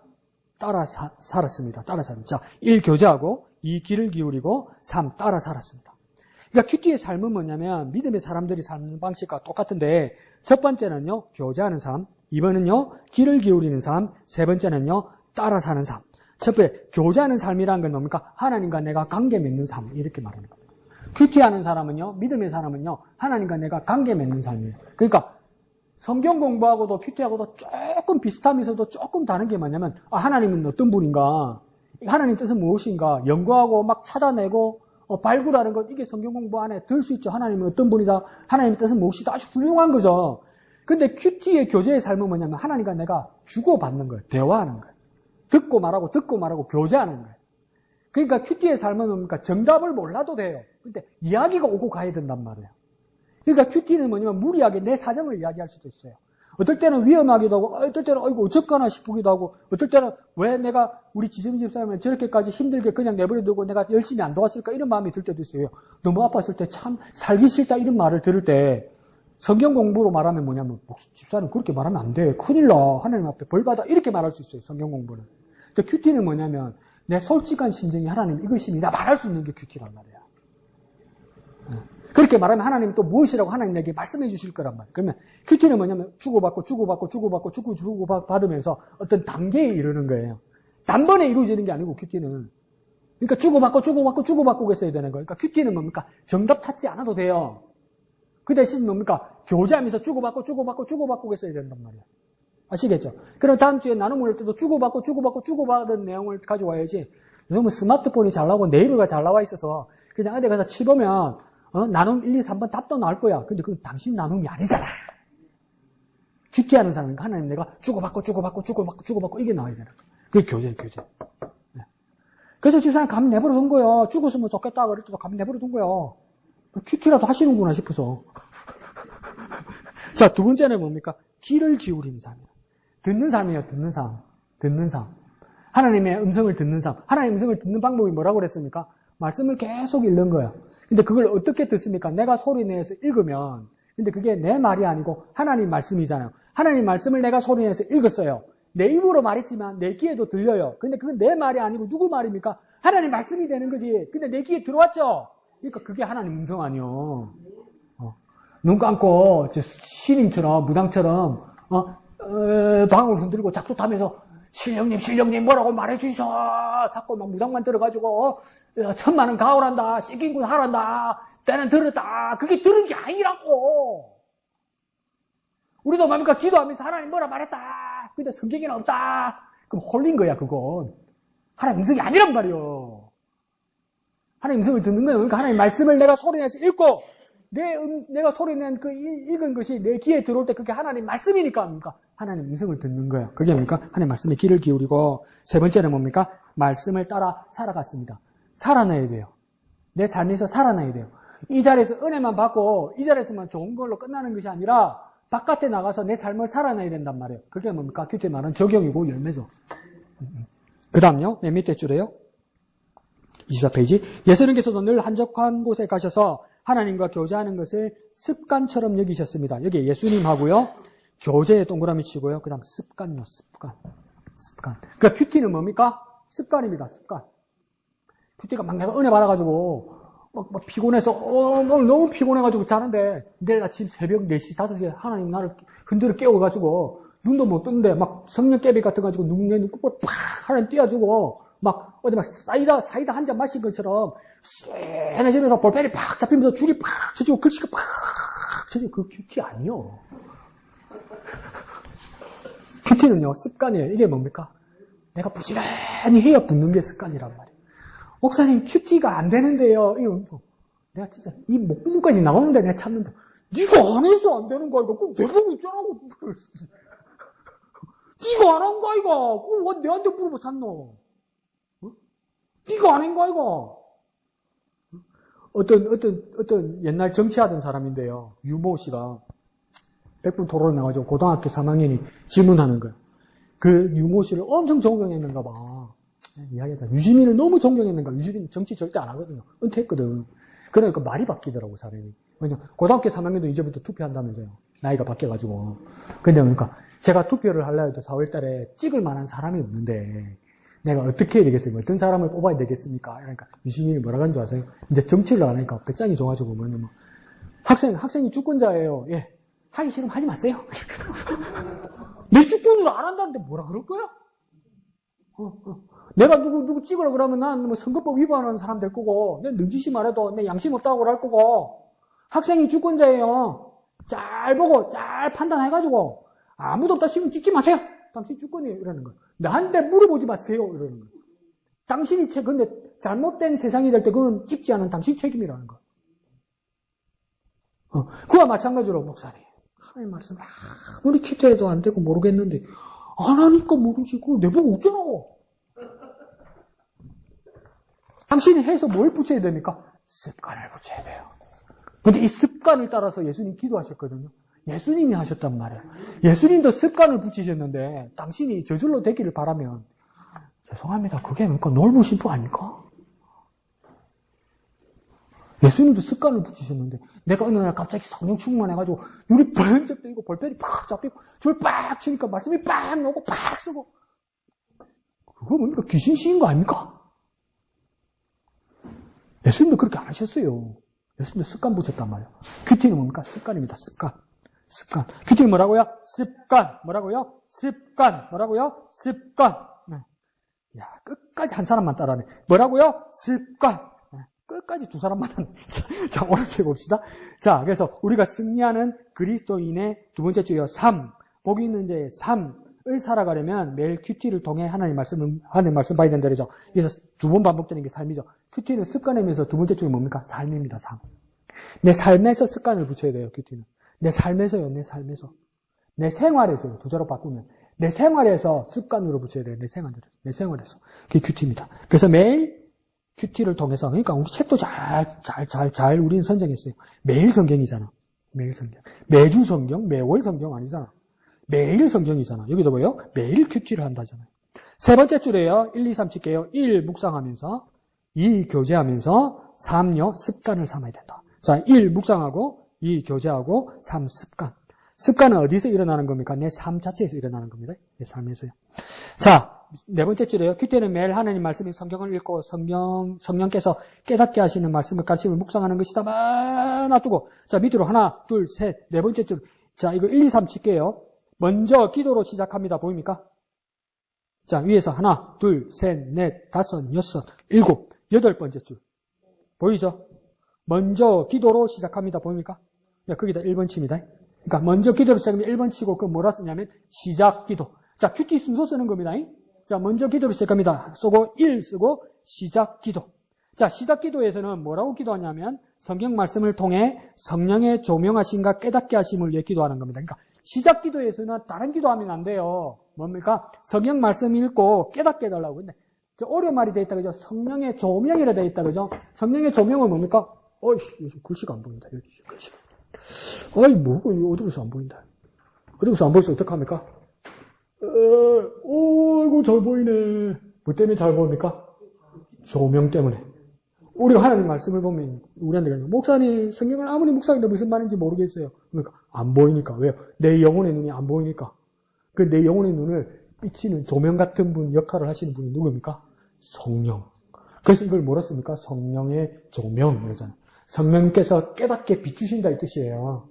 살았습니다. 따라 살았습니다. 자, 1. 교제하고 2. 귀를 기울이고 3. 따라 살았습니다. 그러니까 큐티의 삶은 뭐냐면 믿음의 사람들이 사는 방식과 똑같은데 첫 번째는요. 교제하는 삶. 2번은요. 귀를 기울이는 삶. 세 번째는요. 따라 사는 삶. 첫 번째 교제하는 삶이라는 건 뭡니까? 하나님과 내가 관계 맺는 삶. 이렇게 말하는 겁니다. 큐티하는 사람은요. 믿음의 사람은요. 하나님과 내가 관계 맺는 삶이에요. 그러니까 성경 공부하고도 큐티하고도 조금 비슷하면서도 조금 다른 게 뭐냐면 하나님은 어떤 분인가? 하나님 뜻은 무엇인가? 연구하고 막 찾아내고 발굴하는 것 이게 성경 공부 안에 들 수 있죠. 하나님은 어떤 분이다. 하나님의 뜻은 무엇이다. 아주 훌륭한 거죠. 근데 큐티의 교제의 삶은 뭐냐면 하나님과 내가 주고받는 거예요. 대화하는 거예요. 듣고 말하고 교제하는 거예요. 그러니까 큐티의 삶은 뭡니까? 정답을 몰라도 돼요. 근데 이야기가 오고 가야 된단 말이에요. 그러니까 큐티는 뭐냐면 무리하게 내 사정을 이야기할 수도 있어요. 어떨 때는 위험하기도 하고, 어떨 때는 아이고 어쩌거나 싶기도 하고, 어떨 때는 왜 내가 우리 지정 집사님을 저렇게까지 힘들게 그냥 내버려두고 내가 열심히 안 도왔을까 이런 마음이 들 때도 있어요. 너무 아팠을 때 참 살기 싫다 이런 말을 들을 때 성경 공부로 말하면 뭐냐면 집사님 그렇게 말하면 안 돼. 큰일 나. 하나님 앞에 벌 받아. 이렇게 말할 수 있어요. 성경 공부는. 그러니까 큐티는 뭐냐면 내 솔직한 심정이 하나님 이것입니다. 말할 수 있는 게 큐티란 말이야. 그렇게 말하면 하나님 또 무엇이라고 하나님에게 말씀해 주실 거란 말이에요. 그러면 큐티는 뭐냐면 주고받고 받으면서 어떤 단계에 이르는 거예요. 단번에 이루어지는 게 아니고 큐티는. 그러니까 주고받고 있어야 되는 거예요. 그러니까 큐티는 뭡니까? 정답 찾지 않아도 돼요. 그 대신 뭡니까? 교제하면서 주고받고 있어야 된단 말이에요. 아시겠죠? 그럼 다음 주에 나눔을 할 때도 주고받은 내용을 가져와야지. 요즘은 스마트폰이 잘 나오고 네이버가 잘 나와 있어서 그냥 어디 가서 치보면 나눔 1, 2, 3번 답도 나올 거야. 근데 그건 당신 나눔이 아니잖아. 큐티하는 사람은 하나님 내가 주고받고 이게 나와야 되는 거야. 그게 교제예요, 교제. 네. 그래서 집사람 가면 내버려 둔 거야. 죽었으면 좋겠다 그럴 때도 가면 내버려 둔 거야. 큐티라도 하시는구나 싶어서. 자, 두 번째는 뭡니까? 귀를 기울이는 삶이에요. 듣는 삶이에요, 듣는 삶. 듣는 삶. 하나님의 음성을 듣는 삶. 하나님의 음성을 듣는 방법이 뭐라고 그랬습니까? 말씀을 계속 읽는 거야. 근데 그걸 어떻게 듣습니까? 내가 소리내서 읽으면, 근데 그게 내 말이 아니고 하나님 말씀이잖아요. 하나님 말씀을 내가 소리내서 읽었어요. 내 입으로 말했지만 내 귀에도 들려요. 근데 그건 내 말이 아니고 누구 말입니까? 하나님 말씀이 되는 거지. 근데 내 귀에 들어왔죠? 그러니까 그게 하나님 음성 아니요. 눈 감고 신임처럼 무당처럼 방울 흔들고 작두타면서 신령님 뭐라고 말해주셔. 자꾸 막 무당만 들어가지고 1000만원 가오란다. 시kin군 하란다. 때는 들었다. 그게 들은 게 아니라고. 우리도 뭡니까? 기도하면서 하나님 뭐라 말했다. 근데 성경에는 없다. 그럼 홀린 거야 그건. 하나님 음성이 아니란 말이요. 하나님 음성을 듣는 거예요. 그러니까 하나님 말씀을 내가 소리내서 읽고 내가 소리낸 그 읽은 것이 내 귀에 들어올 때 그게 하나님 말씀이니까 뭡니까? 하나님 음성을 듣는 거예요. 그게 뭡니까? 하나님 말씀에 귀를 기울이고 세 번째는 뭡니까? 말씀을 따라 살아갔습니다. 살아내야 돼요. 내 삶에서 살아내야 돼요. 이 자리에서 은혜만 받고 이 자리에서만 좋은 걸로 끝나는 것이 아니라 바깥에 나가서 내 삶을 살아내야 된단 말이에요. 그게 뭡니까? 큐티 말은 적용이고 열매죠. 그 다음요. 맨 밑에 줄에요. 24페이지. 예수님께서도 늘 한적한 곳에 가셔서 하나님과 교제하는 것을 습관처럼 여기셨습니다. 여기 예수님하고요. 교제에 동그라미 치고요. 그 다음 습관요. 습관. 그러니까 큐티는 뭡니까? 습관입니다. 습관. 큐티가 막 내가 은혜 받아가지고 막 피곤해서 너무 피곤해가지고 자는데 내일 아침 새벽 4시 5시에 하나님 나를 흔들어 깨워가지고 눈도 못 뜨는데 막 성령 깨비 같은 가지고 내 눈꺼풀 팍 하나님 띄워주고 막 어디 막 사이다 한 잔 마신 것처럼 쇠해지면서 볼펜이 팍 잡히면서 줄이 팍 쳐지고 글씨가 팍 쳐지고 그 큐티 아니요. 큐티는요 습관이에요. 이게 뭡니까? 내가 부지런히 해야 붙는 게 습관이란 말이에요. 목사님 큐티가 안 되는데요. 내가 진짜 이 목문까지 나오는데 내가 참는다. 네가 안 해서 안 되는 거야 이거. 그럼 내가 보고 있잖아고. 네가 안 한 거야 이거. 그럼 내한테 물어보 샀노. 네가 안 한 거야 이거. 어떤 옛날 정치하던 사람인데요. 유모 씨가 100분 토론을 나가지고 고등학교 3학년이 질문하는 거예요. 그 유모 씨를 엄청 존경했는가 봐. 이야기하자. 유시민을 너무 존경했는가. 유시민 정치 절대 안 하거든요. 은퇴했거든. 그러니까 말이 바뀌더라고, 사람이. 왜냐면 고등학교 3학년도 이제부터 투표한다면서요. 나이가 바뀌어가지고. 근데 그러니까 제가 투표를 하려 해도 4월 달에 찍을 만한 사람이 없는데 내가 어떻게 해야 되겠어요? 어떤 사람을 뽑아야 되겠습니까? 그러니까 유시민이 뭐라고 하는 줄 아세요? 이제 정치를 안 하니까 배짱이 좋아지고 뭐냐면 학생이 주권자예요. 예. 하기 싫으면 하지 마세요. 내 주권으로 안 한다는데 뭐라 그럴 거야? 내가 누구 찍으라 그러면 난 뭐 선거법 위반하는 사람 될 거고, 내 능지시 말해도 내 양심 없다고 할 거고, 학생이 주권자예요. 잘 보고, 잘 판단해가지고, 아무도 없다 싶으면 찍지 마세요. 당신 주권이에요. 이러는 거예요. 나한테 물어보지 마세요. 이러는 거예요. 당신이 근데 잘못된 세상이 될 때 그건 찍지 않은 당신 책임이라는 거예요. 그와 마찬가지로 목사님. 하나님 말씀 아무리 기도해도 안 되고 모르겠는데, 안 하니까 모르지. 그걸 내보고 어쩌라고. 당신이 해서 뭘 붙여야 됩니까? 습관을 붙여야 돼요. 근데 이 습관을 따라서 예수님 기도하셨거든요. 예수님이 하셨단 말이에요. 예수님도 습관을 붙이셨는데 당신이 저절로 되기를 바라면 죄송합니다. 그게 뭡니까? 놀부 심부 아닙니까? 예수님도 습관을 붙이셨는데 내가 어느 날 갑자기 성령 충만해가지고 눈이 번쩍 뜨이고 볼펜이 팍 잡히고 줄 빡 치니까 말씀이 빡 나오고 팍 쓰고 그거 뭡니까? 귀신 씌인 거 아닙니까? 예수님도 그렇게 안 하셨어요. 예수님도 습관 붙였단 말이에요. 큐티는 뭡니까? 습관입니다. 습관. 큐티는 뭐라고요? 습관. 뭐라고요? 습관. 뭐라고요? 습관. 네. 야, 끝까지 한 사람만 따라하네. 뭐라고요? 습관. 네. 끝까지 두 사람만 하네. 자, 오늘 해봅시다. 자, 그래서 우리가 승리하는 그리스도인의 두 번째 주요 3. 복이 있는 자의 3을 살아가려면 매일 큐티를 통해 하나님 말씀 봐야 된다 그러죠. 그래서 두 번 반복되는 게 삶이죠. 큐티는 습관이면서 두 번째 쪽이 뭡니까? 삶입니다. 삶. 내 삶에서 습관을 붙여야 돼요. 큐티는. 내 삶에서요. 내 삶에서. 내 생활에서요. 두 자로 바꾸면. 내 생활에서 습관으로 붙여야 돼요. 내 생활에서. 그게 큐티입니다. 그래서 매일 큐티를 통해서 그러니까 우리 책도 잘 우리는 선정했어요. 매일 성경이잖아. 매일 성경. 매주 성경, 매월 성경 아니잖아. 매일 성경이잖아. 여기도 뭐예요? 매일 큐티를 한다잖아요. 세 번째 줄에요. 1, 2, 3 칠게요. 1. 묵상하면서 2. 교제하면서 3요. 습관을 삼아야 된다. 자, 1. 묵상하고 2. 교제하고 3. 습관. 습관은 어디서 일어나는 겁니까? 내 삶 자체에서 일어나는 겁니다. 내 삶에서요. 자, 네 번째 줄에요. 큐티는 매일 하나님 말씀인 성경을 읽고 성령께서 깨닫게 하시는 말씀을 가르침을 묵상하는 것이다. 놔두고 자, 밑으로 하나, 둘, 셋, 네 번째 줄. 자, 이거 1, 2, 3 칠게요. 먼저 기도로 시작합니다. 보입니까? 자, 위에서 하나, 둘, 셋, 넷, 다섯, 여섯, 일곱, 여덟 번째 줄. 보이죠? 먼저 기도로 시작합니다. 보입니까? 야, 거기다 1번 칩니다. 그러니까 먼저 기도로 시작하면 1번 치고 그 뭐라 쓰냐면 시작 기도. 자, 큐티 순서 쓰는 겁니다. 자, 먼저 기도로 시작합니다. 쓰고 1 쓰고 시작 기도. 자, 시작 기도에서는 뭐라고 기도하냐면 성경 말씀을 통해 성령의 조명하심과 깨닫게 하심을 위해 기도하는 겁니다. 그러니까 시작 기도에서는 다른 기도하면 안 돼요. 뭡니까? 성경 말씀 읽고 깨닫게 해달라고. 근데 어려운 말이 돼 있다, 그죠? 성령의 조명이라 돼 있다, 그죠? 성령의 조명은 뭡니까? 요즘 글씨가 안 보인다, 여기 글씨가. 이거 어디서 안 보인다. 어디서 안 보여서 어떡합니까? 이거 잘 보이네. 뭐 때문에 잘 보입니까? 조명 때문에. 우리가 하나님 말씀을 보면 우리한테 목사님 성경을 아무리 묵상해도 무슨 말인지 모르겠어요. 그러니까 안 보이니까. 왜요? 내 영혼의 눈이 안 보이니까. 그 내 영혼의 눈을 비치는 조명 같은 분 역할을 하시는 분이 누굽니까? 성령. 그래서 이걸 뭐라 씁니까? 성령의 조명 이러잖아요. 성령께서 깨닫게 비추신다 이 뜻이에요.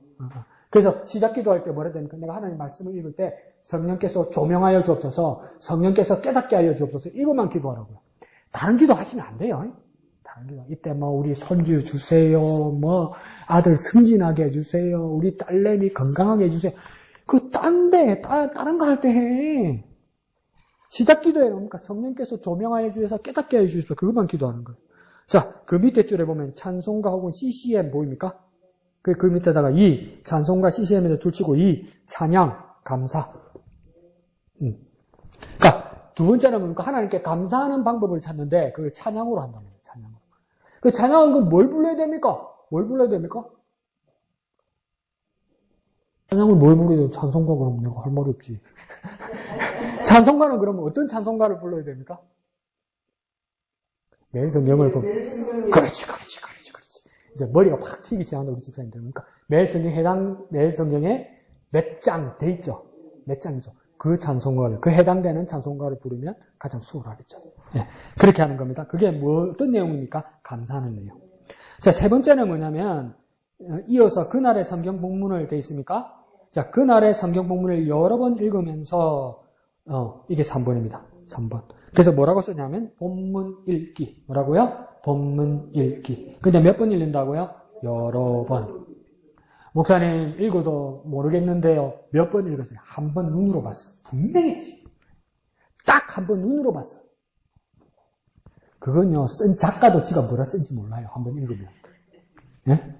그래서 시작 기도할 때 뭐라 됩니까? 내가 하나님 말씀을 읽을 때 성령께서 조명하여 주옵소서, 성령께서 깨닫게 하여 주옵소서 이것만 기도하라고요. 다른 기도 하시면 안 돼요. 이때 우리 손주 주세요, 아들 승진하게 해주세요, 우리 딸내미 건강하게 해주세요. 다른 거 할 때 해. 시작 기도에 뭡니까? 성령께서 조명하여 주셔서 깨닫게 해 주셔서 그것만 기도하는 거예요. 자, 그 밑에 줄에 보면 찬송가 혹은 CCM 보입니까? 그 밑에다가 찬송가 CCM에서 둘치고 찬양, 감사. 그러니까 두 번째는 뭡니까? 하나님께 감사하는 방법을 찾는데 그걸 찬양으로 한다는 거예요. 찬양으로. 그 찬양은 뭘 불러야 됩니까? 찬양을 뭘 부르든 찬송가 그러면 내가 할 말이 없지. 찬송가는 그러면 어떤 찬송가를 불러야 됩니까? 매일 성경을 보면. 그렇지. 이제 머리가 확 튀기 시작한다고 우리 집사님들. 그러니까 매일 성경에 몇 장 돼 있죠. 몇 장이죠. 그 찬송가를, 그 해당되는 찬송가를 부르면 가장 수월하겠죠. 예, 그렇게 하는 겁니다. 그게 어떤 내용입니까? 감사하는 내용. 자, 세 번째는 뭐냐면, 이어서 그날의 성경 본문을 돼 있습니까? 자, 그날의 성경 본문을 여러 번 읽으면서, 이게 3번입니다. 3번. 그래서 뭐라고 쓰냐면, 본문 읽기. 뭐라고요? 본문 읽기. 근데 몇 번 읽는다고요? 여러 번. 목사님, 읽어도 모르겠는데요. 몇 번 읽었어요? 한 번 눈으로 봤어요. 분명히. 딱 한 번 눈으로 봤어요. 그건요, 쓴 작가도 지가 뭐라 쓴지 몰라요. 한 번 읽으면. 예?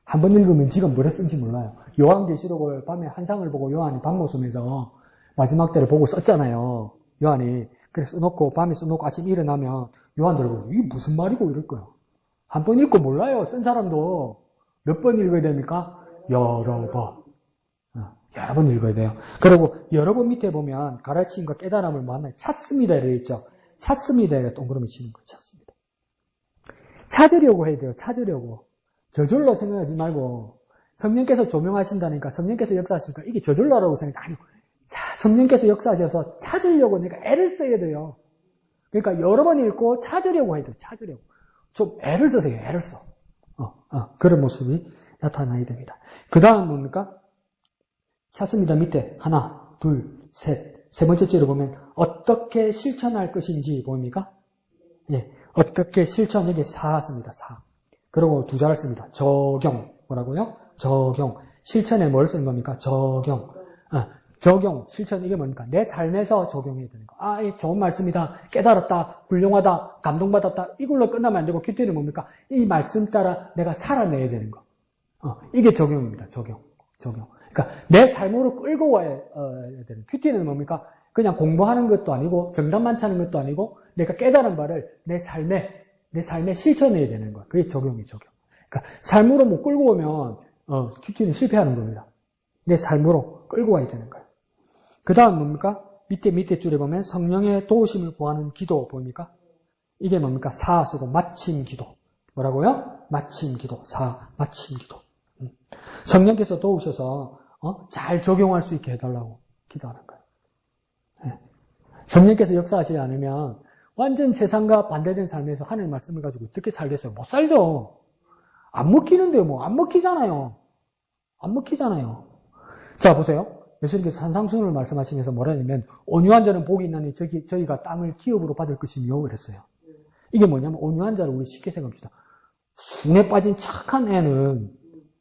한 번 읽으면 지가 뭐라 쓴지 몰라요. 요한계시록을 밤에 한상을 보고 요한이 밤모섬에서 마지막 때를 보고 썼잖아요. 요한이. 그래서 써놓고, 밤에 써놓고 아침 일어나면 요한들은 이게 무슨 말이고 이럴 거예요. 한 번 읽고 몰라요. 쓴 사람도. 몇 번 읽어야 됩니까? 여러 번. 여러 번 읽어야 돼요. 그리고 여러 번 밑에 보면 가르침과 깨달음을 만나요. 찾습니다. 이렇게 있죠. 찾습니다. 이렇게 동그라미 치는 거예요. 찾습니다. 찾으려고 해야 돼요. 찾으려고. 저절로 생각하지 말고 성령께서 조명하신다니까 성령께서 역사하시니까 이게 저절로라고 생각해. 아니요. 자, 성령께서 역사하셔서 찾으려고 내가 애를 써야 돼요. 그러니까 여러 번 읽고 찾으려고 해야 돼요. 찾으려고. 좀 애를 써서 해요. 애를 써. 그런 모습이 나타나야 됩니다. 그 다음 뭡니까? 찾습니다. 밑에 하나, 둘, 셋. 세 번째째로 보면 어떻게 실천할 것인지 보입니까? 예, 어떻게 실천, 여기 사 씁니다. 사. 그리고 두 자를 씁니다. 적용. 뭐라고요? 적용. 실천에 뭘 쓰는 겁니까? 적용. 적용, 실천, 이게 뭡니까? 내 삶에서 적용해야 되는 거. 좋은 말씀이다. 깨달았다. 훌륭하다. 감동받았다. 이걸로 끝나면 안 되고, 큐티는 뭡니까? 이 말씀 따라 내가 살아내야 되는 거. 이게 적용입니다. 적용. 그러니까 내 삶으로 끌고 와야 되는. 큐티는 뭡니까? 그냥 공부하는 것도 아니고, 정답만 차는 것도 아니고, 내가 깨달은 바를 내 삶에 실천해야 되는 거야. 그게 적용이 적용. 그러니까 삶으로 못 끌고 오면, 큐티는 실패하는 겁니다. 내 삶으로 끌고 와야 되는 거예요. 그 다음 뭡니까? 밑에 줄에 보면 성령의 도우심을 구하는 기도 보입니까? 이게 뭡니까? 사 쓰고 마침 기도. 뭐라고요? 마침 기도. 마침 기도. 성령께서 도우셔서 잘 적용할 수 있게 해달라고 기도하는 거예요. 네. 성령께서 역사하시지 않으면 완전 세상과 반대된 삶에서 하나님의 말씀을 가지고 어떻게 살겠어요? 못 살죠. 안 먹히는데요. 뭐 안 먹히잖아요. 자, 보세요. 예수님께서 산상수훈을 말씀하시면서 뭐라 하냐면 온유한 자는 복이 있나니 저희가 땅을 기업으로 받을 것이며 그랬어요. 이게 뭐냐면 온유한 자를 우리 쉽게 생각합시다. 순에 빠진 착한 애는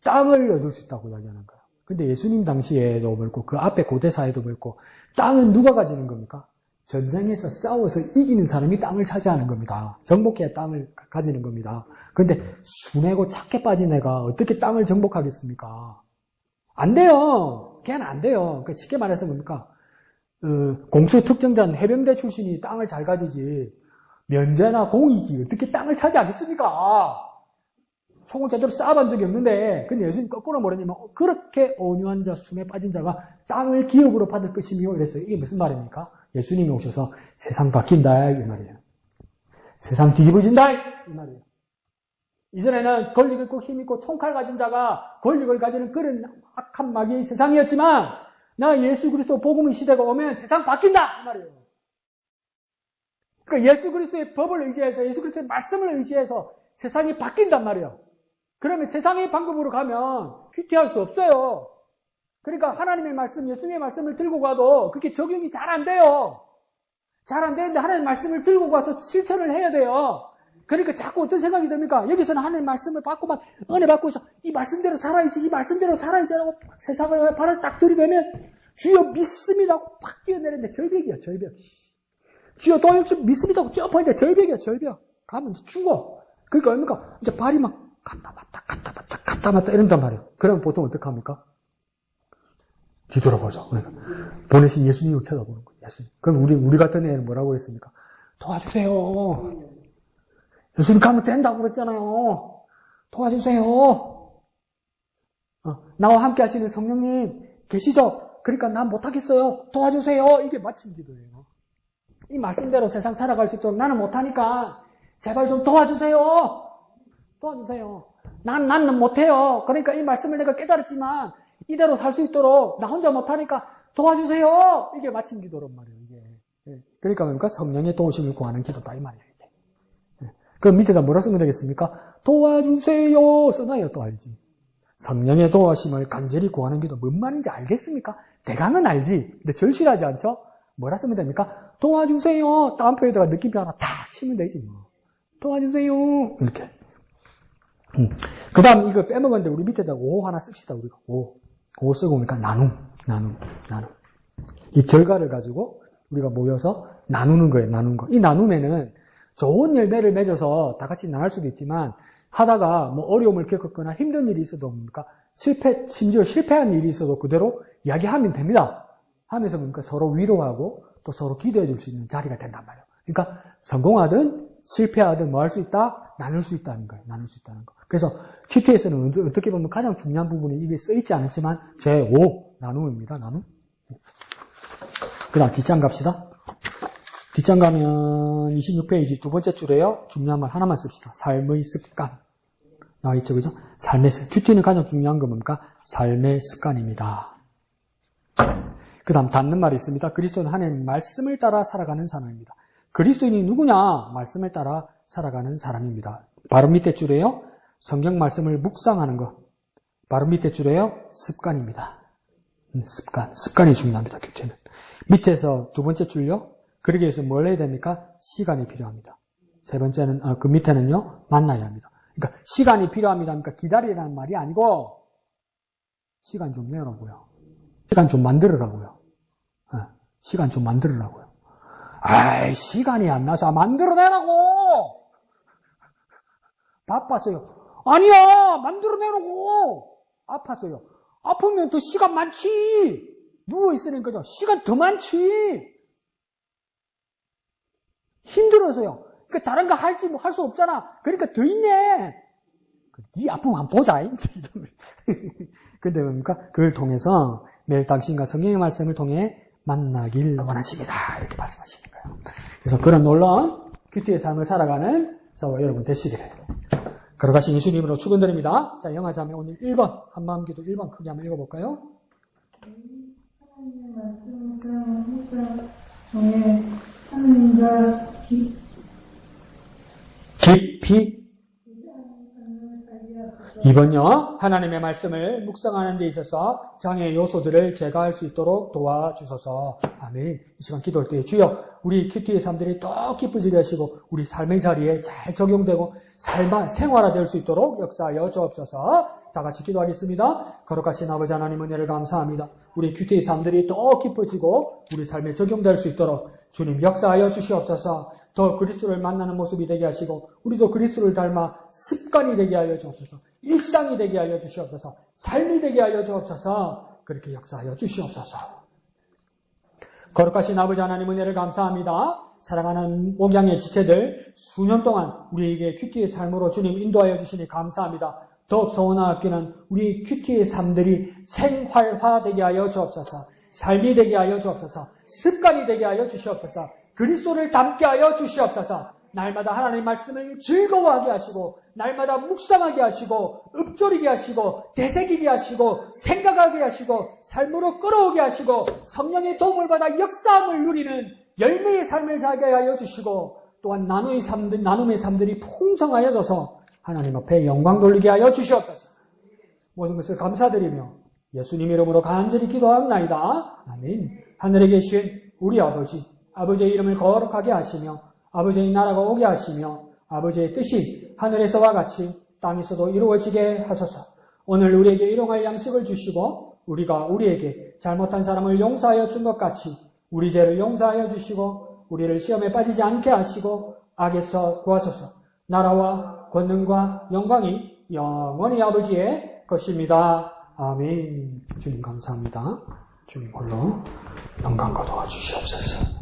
땅을 얻을 수 있다고 이야기하는 거예요. 근데 예수님 당시에도 그렇고 그 앞에 고대사에도 그렇고 땅은 누가 가지는 겁니까? 전쟁에서 싸워서 이기는 사람이 땅을 차지하는 겁니다. 정복해야 땅을 가지는 겁니다. 근데 순애고 착해 빠진 애가 어떻게 땅을 정복하겠습니까? 안 돼요. 걔는 안 돼요. 그러니까 쉽게 말해서 뭡니까? 공수 특정단 해병대 출신이 땅을 잘 가지지 면제나 공익이 어떻게 땅을 차지하겠습니까? 총을 제대로 쏴본 적이 없는데 근데 예수님 거꾸로 뭐라냐면 그렇게 온유한 자, 숨에 빠진 자가 땅을 기업으로 받을 것이며 그랬어요. 이게 무슨 말입니까? 예수님이 오셔서 세상 바뀐다 이 말이에요. 세상 뒤집어진다 이 말이에요. 이전에는 권리가 있고 힘 있고 총칼 가진 자가 권력을 가지는 그런 악한 마귀의 세상이었지만 나 예수 그리스도 복음의 시대가 오면 세상 바뀐다 이 말이에요. 그러니까 예수 그리스도의 법을 의지해서 예수 그리스도의 말씀을 의지해서 세상이 바뀐단 말이에요. 그러면 세상의 방법으로 가면 큐티할 수 없어요. 그러니까 하나님의 말씀, 예수님의 말씀을 들고 가도 그게 적용이 잘 안 돼요. 잘 안 되는데 하나님의 말씀을 들고 가서 실천을 해야 돼요. 그러니까 자꾸 어떤 생각이 듭니까? 여기서는 하나님의 말씀을 받고만 은혜 받고 있어. 이 말씀대로 살아야지, 이 말씀대로 살아야지라고 세상을 발을 딱 들이대면 주여 믿습니다고 팍 뛰어내리는데 절벽이야, 절벽. 주여 또 믿습니다고 점프하는데 절벽이야, 절벽. 가면 이제 죽어. 그러니까 뭡니까? 이제 발이 막 갔다 맞다 이런단 말이에요. 그러면 보통 어떻게 합니까? 뒤돌아보죠. 그러니까 보내신 예수님을 쳐다보는 거예요. 예수님. 그럼 우리 같은 애는 뭐라고 했습니까? 도와주세요. 예수님 가면 된다고 그랬잖아요. 도와주세요. 나와 함께 하시는 성령님 계시죠? 그러니까 난 못하겠어요. 도와주세요. 이게 마침 기도예요. 이 말씀대로 세상 살아갈 수 있도록 나는 못하니까 제발 좀 도와주세요. 도와주세요. 나는 못해요. 그러니까 이 말씀을 내가 깨달았지만 이대로 살 수 있도록 나 혼자 못하니까 도와주세요. 이게 마침 기도란 말이에요. 이게. 그러니까 뭡니까? 성령의 도우심을 구하는 기도다 이 말이에요. 이게. 그럼 밑에다 뭐라 쓰면 되겠습니까? 도와주세요. 써놔요. 또 알지. 성령의 도우심을 간절히 구하는 기도 뭔 말인지 알겠습니까? 대강은 알지. 근데 절실하지 않죠? 뭐라 쓰면 됩니까? 도와주세요. 다음표에다가 느낌표 하나 탁 치면 되지 뭐. 도와주세요. 이렇게. 그 다음 이거 빼먹었는데 우리 밑에다가 오 하나 씁시다. 우리가 오 쓰고 보니까 나눔. 이 결과를 가지고 우리가 모여서 나누는 거예요. 나누는 거. 이 나눔에는 좋은 열매를 맺어서 다 같이 나눌 수도 있지만 하다가 뭐 어려움을 겪었거나 힘든 일이 있어도 뭡니까? 심지어 실패한 일이 있어도 그대로 이야기하면 됩니다. 하면서 뭡니까? 서로 위로하고 또 서로 기도해 줄 수 있는 자리가 된단 말이에요. 그러니까 성공하든 실패하든 뭐 할 수 있다? 나눌 수 있다는 거예요. 나눌 수 있다는 거. 그래서 큐티에서는 어떻게 보면 가장 중요한 부분이 이게 써있지 않았지만 제5 나눔입니다. 나눔. 그 다음 뒷장 갑시다. 뒷장 가면 26페이지 두 번째 줄에요. 중요한 말 하나만 씁시다. 삶의 습관. 나와있죠, 그죠? 삶의 습관. 큐티는 가장 중요한 건 뭡니까? 삶의 습관입니다. 그 다음 닿는 말이 있습니다. 그리스도는 하나님 말씀을 따라 살아가는 사람입니다. 그리스도인이 누구냐? 말씀을 따라 살아가는 사람입니다. 바로 밑에 줄에요. 성경 말씀을 묵상하는 것. 바로 밑에 줄에요. 습관입니다. 습관이 중요합니다. 큐티는. 밑에서 두 번째 줄요. 그러기 위해서 뭘 해야 됩니까? 시간이 필요합니다. 세 번째는, 그 밑에는요, 만나야 합니다. 그러니까, 시간이 필요합니다. 그러니까 기다리라는 말이 아니고, 시간 좀 내라고요. 시간 좀 만들으라고요. 시간 좀 만들으라고요. 아이, 시간이 안 나서 만들어내라고! 바빴어요. 아니야! 만들어내라고! 아팠어요. 아프면 더 시간 많지! 누워있으니까요. 시간 더 많지! 힘들어서요. 그러니까 다른 거 할지 뭐 할 수 없잖아. 그러니까 더 있네. 네 아픔 한번 보자. 근데 뭡니까? 그걸 통해서 매일 당신과 성령의 말씀을 통해 만나길 원하십니다. 이렇게 말씀하시는 거예요. 그래서 그런 놀라운 큐티의 삶을 살아가는 저와 여러분 되시기를. 걸어가신 예수님으로 축원드립니다. 자, 영화자매 오늘 1번 한마음기도 1번 크게 한번 읽어볼까요? 하나님의 말씀을 항상 정해 하나님과 깊이 2번요. 하나님의 말씀을 묵상하는 데 있어서 장애 요소들을 제거할 수 있도록 도와주소서. 아멘. 이 시간 기도할 때 주여 우리 큐티의 삶들이 더 기쁘지게 하시고 우리 삶의 자리에 잘 적용되고 생활화될 수 있도록 역사하여 주옵소서. 다 같이 기도하겠습니다. 거룩하신 아버지 하나님 은혜를 감사합니다. 우리 큐티의 삶들이 더 기뻐지고 우리 삶에 적용될 수 있도록 주님 역사하여 주시옵소서. 더 그리스도를 만나는 모습이 되게 하시고 우리도 그리스도를 닮아 습관이 되게 하여 주옵소서. 일상이 되게 하여 주시옵소서. 삶이 되게 하여 주옵소서. 그렇게 역사하여 주시옵소서. 거룩하신 아버지 하나님 은혜를 감사합니다. 사랑하는 목양의 지체들 수년 동안 우리에게 큐티의 삶으로 주님 인도하여 주시니 감사합니다. 더욱 소원하옵기는 우리 큐티의 삶들이 생활화되게 하여 주옵소서. 삶이 되게 하여 주옵소서. 습관이 되게 하여 주시옵소서. 그리스도를 닮게 하여 주시옵소서. 날마다 하나님의 말씀을 즐거워하게 하시고 날마다 묵상하게 하시고 읊조리게 하시고 되새기게 하시고 생각하게 하시고 삶으로 끌어오게 하시고 성령의 도움을 받아 역사함을 누리는 열매의 삶을 살게 하여 주시고 또한 나눔의 삶들이 풍성하여져서 하나님 앞에 영광 돌리게 하여 주시옵소서. 모든 것을 감사드리며 예수님 이름으로 간절히 기도하옵나이다. 아멘. 하늘에 계신 우리 아버지의 이름을 거룩하게 하시며 아버지의 나라가 오게 하시며 아버지의 뜻이 하늘에서와 같이 땅에서도 이루어지게 하소서. 오늘 우리에게 일용할 양식을 주시고 우리가 우리에게 잘못한 사람을 용서하여 준 것 같이 우리 죄를 용서하여 주시고 우리를 시험에 빠지지 않게 하시고 악에서 구하소서. 나라와 권능과 영광이 영원히 아버지의 것입니다. 아멘. 주님 감사합니다. 주님 홀로 영광과 도와주시옵소서.